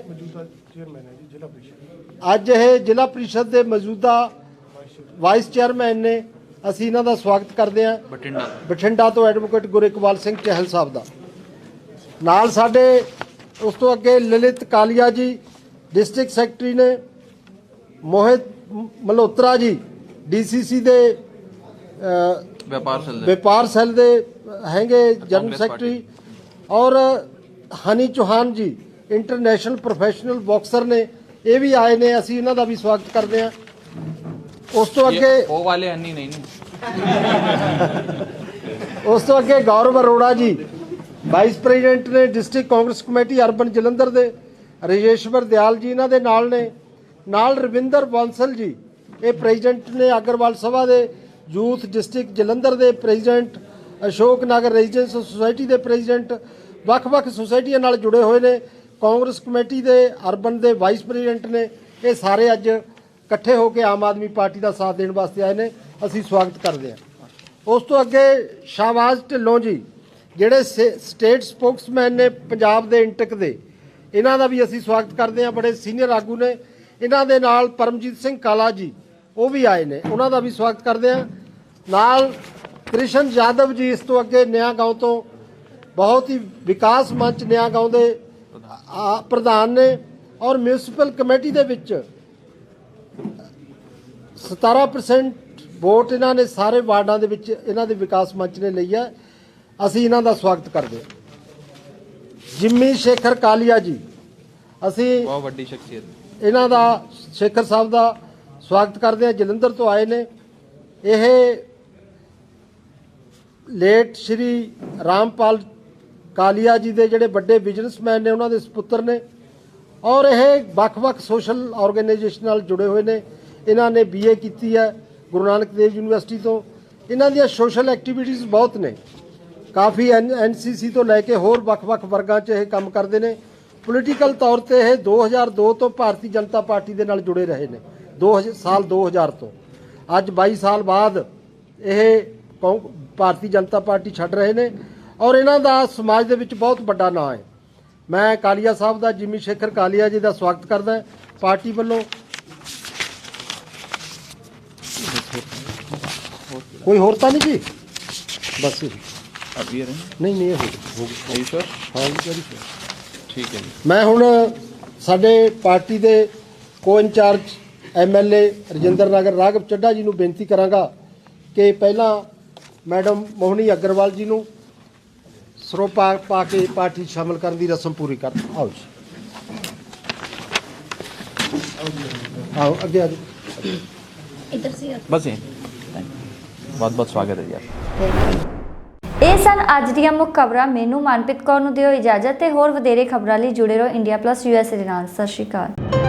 अज ये जिला परिषद के मौजूदा वाइस चेयरमैन ने। असीं इन्हां दा स्वागत करते हैं बठिंडा तो एडवोकेट गुरइकबाल सिंह चहल साहब दा। नाल साडे उस तो अगे ललित कालिया जी डिस्ट्रिक्ट सैकटरी ने, मोहित मल्होत्रा जी डीसीसी दे व्यापार सैल दे हैंगे जनरल सैकटरी, और हनी चौहान जी इंटरनेशनल प्रोफेशनल बॉक्सर ने, ये भी आए ने। असीं इन्हां दा भी स्वागत करते हैं। उस तो अगे वो वाले हनी नहीं उस तो अगे गौरव अरोड़ा जी वाइस प्रेजिडेंट ने district Congress committee urban Jalandhar दे। राजेश्वर दयाल जी इन्हां दे नाल ने। नाल रविंदर बांसल जी ये प्रेजिडेंट ने अग्रवाल सभा दे। यूथ डिस्ट्रिक्ट जलंधर दे president, Ashok Nagar residence society दे प्रेजिडेंट, ਵੱਖ-ਵੱਖ सोसाइटियां नाल जुड़े हुए ने। कांग्रेस कमेटी दे अर्बन दे वाइस प्रेजिडेंट ने। ये सारे अज इकट्ठे होकर आम आदमी पार्टी का साथ देने वास्ते आए ने। असीं स्वागत करते हैं। उस तो अगे शाहबाज ढिल्लों जी ਜਿਹੜੇ स्टेट स्पोक्समैन ने पंजाब दे इंटक दे, इन्हां दा भी असीं स्वागत करते हैं। बड़े सीनियर आगू ने। ਇਹਨਾਂ ਦੇ ਨਾਲ ਪਰਮਜੀਤ ਸਿੰਘ ਕਾਲਾ ਜੀ ਉਹ ਵੀ ਆਏ ਨੇ, ਉਹਨਾਂ ਦਾ ਵੀ ਸਵਾਗਤ ਕਰਦੇ ਹਾਂ। ਨਾਲ ਕ੍ਰਿਸ਼ਨ ਯਾਦਵ ਜੀ ਇਸ ਤੋਂ ਅੱਗੇ ਨਿਆ ਗਾਉਂ ਤੋਂ ਬਹੁਤ ਹੀ ਵਿਕਾਸ ਮੰਚ ਨਿਆ ਗਾਉਂ ਦੇ ਪ੍ਰਧਾਨ ਨੇ ਔਰ ਮਿਊਨਿਸਪਲ ਕਮੇਟੀ ਦੇ ਵਿੱਚ 17% ਵੋਟ ਇਹਨਾਂ ਨੇ ਸਾਰੇ ਵਾਰਡਾਂ ਦੇ ਵਿੱਚ ਇਹਨਾਂ ਦੇ ਵਿਕਾਸ ਮੰਚ ਨੇ ਲਈ ਹੈ। ਅਸੀਂ ਇਹਨਾਂ ਦਾ ਸਵਾਗਤ ਕਰਦੇ ਹਾਂ। ਜਿੰਮੀ ਸ਼ੇਖਰ ਕਾਲੀਆ ਜੀ, ਅਸੀਂ ਬਹੁਤ ਵੱਡੀ ਸ਼ਖਸੀਅਤ ਇਹਨਾਂ ਦਾ ਸ਼ੇਖਰ ਸਾਹਿਬ ਦਾ ਸਵਾਗਤ ਕਰਦੇ ਹਾਂ। ਜਲੰਧਰ ਤੋਂ ਆਏ ਨੇ। ਇਹ ਲੇਟ ਸ਼੍ਰੀ ਰਾਮਪਾਲ ਕਾਲੀਆ ਜੀ ਦੇ ਜਿਹੜੇ ਵੱਡੇ ਬਿਜ਼ਨਸਮੈਨ ਨੇ ਉਹਨਾਂ ਦੇ ਸੁਪੁੱਤਰ ਨੇ ਔਰ ਇਹ ਵੱਖ-ਵੱਖ ਸੋਸ਼ਲ ਆਰਗੇਨਾਈਜੇਸ਼ਨ ਨਾਲ ਜੁੜੇ ਹੋਏ ਨੇ। ਇਹਨਾਂ ਨੇ BA ਕੀਤੀ ਹੈ ਗੁਰੂ ਨਾਨਕ ਦੇਵ ਯੂਨੀਵਰਸਿਟੀ ਤੋਂ। ਇਹਨਾਂ ਦੀਆਂ ਸੋਸ਼ਲ ਐਕਟੀਵਿਟੀਜ਼ ਬਹੁਤ ਨੇ, ਕਾਫੀ NCC ਤੋਂ ਲੈ ਕੇ ਹੋਰ ਵੱਖ-ਵੱਖ ਵਰਗਾਂ 'ਚ ਇਹ ਕੰਮ ਕਰਦੇ ਨੇ। ਪੋਲੀਟੀਕਲ ਤੌਰ ਤੇ ਇਹ 2002 ਤੋਂ ਭਾਰਤੀ ਜਨਤਾ ਪਾਰਟੀ ਦੇ ਨਾਲ ਜੁੜੇ ਰਹੇ ਨੇ, 2000 ਤੋਂ। ਅੱਜ 22 ਸਾਲ ਬਾਅਦ ਇਹ ਭਾਰਤੀ ਜਨਤਾ ਪਾਰਟੀ ਛੱਡ ਰਹੇ ਨੇ ਔਰ ਇਹਨਾਂ ਦਾ ਸਮਾਜ ਦੇ ਵਿੱਚ ਬਹੁਤ ਵੱਡਾ ਨਾਂ ਹੈ। ਮੈਂ ਕਾਲੀਆ ਸਾਹਿਬ ਦਾ, ਜਿੰਮੀ ਸ਼ੇਖਰ ਕਾਲੀਆ ਜੀ ਦਾ ਸਵਾਗਤ ਕਰਦਾ ਪਾਰਟੀ ਵੱਲੋਂ। ਕੋਈ ਹੋਰ ਤਾਂ ਨਹੀਂ ਜੀ? ਬਸ ਅਭੀ ਰਹੇ ਨਹੀਂ ਇਹ ਹੋ ਗਈ ਸ਼ੋਰ। ਹਾਂ ਜੀ, ਠੀਕ ਹੈ ਜੀ। ਮੈਂ ਹੁਣ ਸਾਡੇ ਪਾਰਟੀ ਦੇ ਕੋ ਇੰਚਾਰਜ MLA ਰਜਿੰਦਰ ਨਗਰ ਰਾਘਵ ਚੱਡਾ ਜੀ ਨੂੰ ਬੇਨਤੀ ਕਰਾਂਗਾ ਕਿ ਪਹਿਲਾਂ ਮੈਡਮ ਮੋਹਣੀ ਅਗਰਵਾਲ ਜੀ ਨੂੰ ਸਰੋਪਾ ਪਾ ਕੇ ਪਾਰਟੀ ਸ਼ਾਮਲ ਕਰਨ ਦੀ ਰਸਮ ਪੂਰੀ ਕਰ। ਆਓ ਜੀ, ਆਓ ਅੱਗੇ ਆ ਜਾਓ। ਇੱਧਰ ਸੀ ਬਸ ਇਹ ਬਹੁਤ ਬਹੁਤ ਸਵਾਗਤ ਹੈ ਜੀ ਆਪ। ਇਹ ਸਨ ਅੱਜ ਦੀਆਂ ਮੁੱਖ ਖਬਰਾਂ। ਮੈਨੂੰ ਮਨਪ੍ਰੀਤ ਕੌਰ ਨੂੰ ਦਿਓ ਇਜਾਜ਼ਤ ਤੇ ਹੋਰ ਵਧੇਰੇ ਖਬਰਾਂ ਲਈ ਜੁੜੇ ਰਹੋ ਇੰਡੀਆ+ USA ਦੇ ਨਾਲ। ਸਤਿ ਸ਼੍ਰੀ ਅਕਾਲ।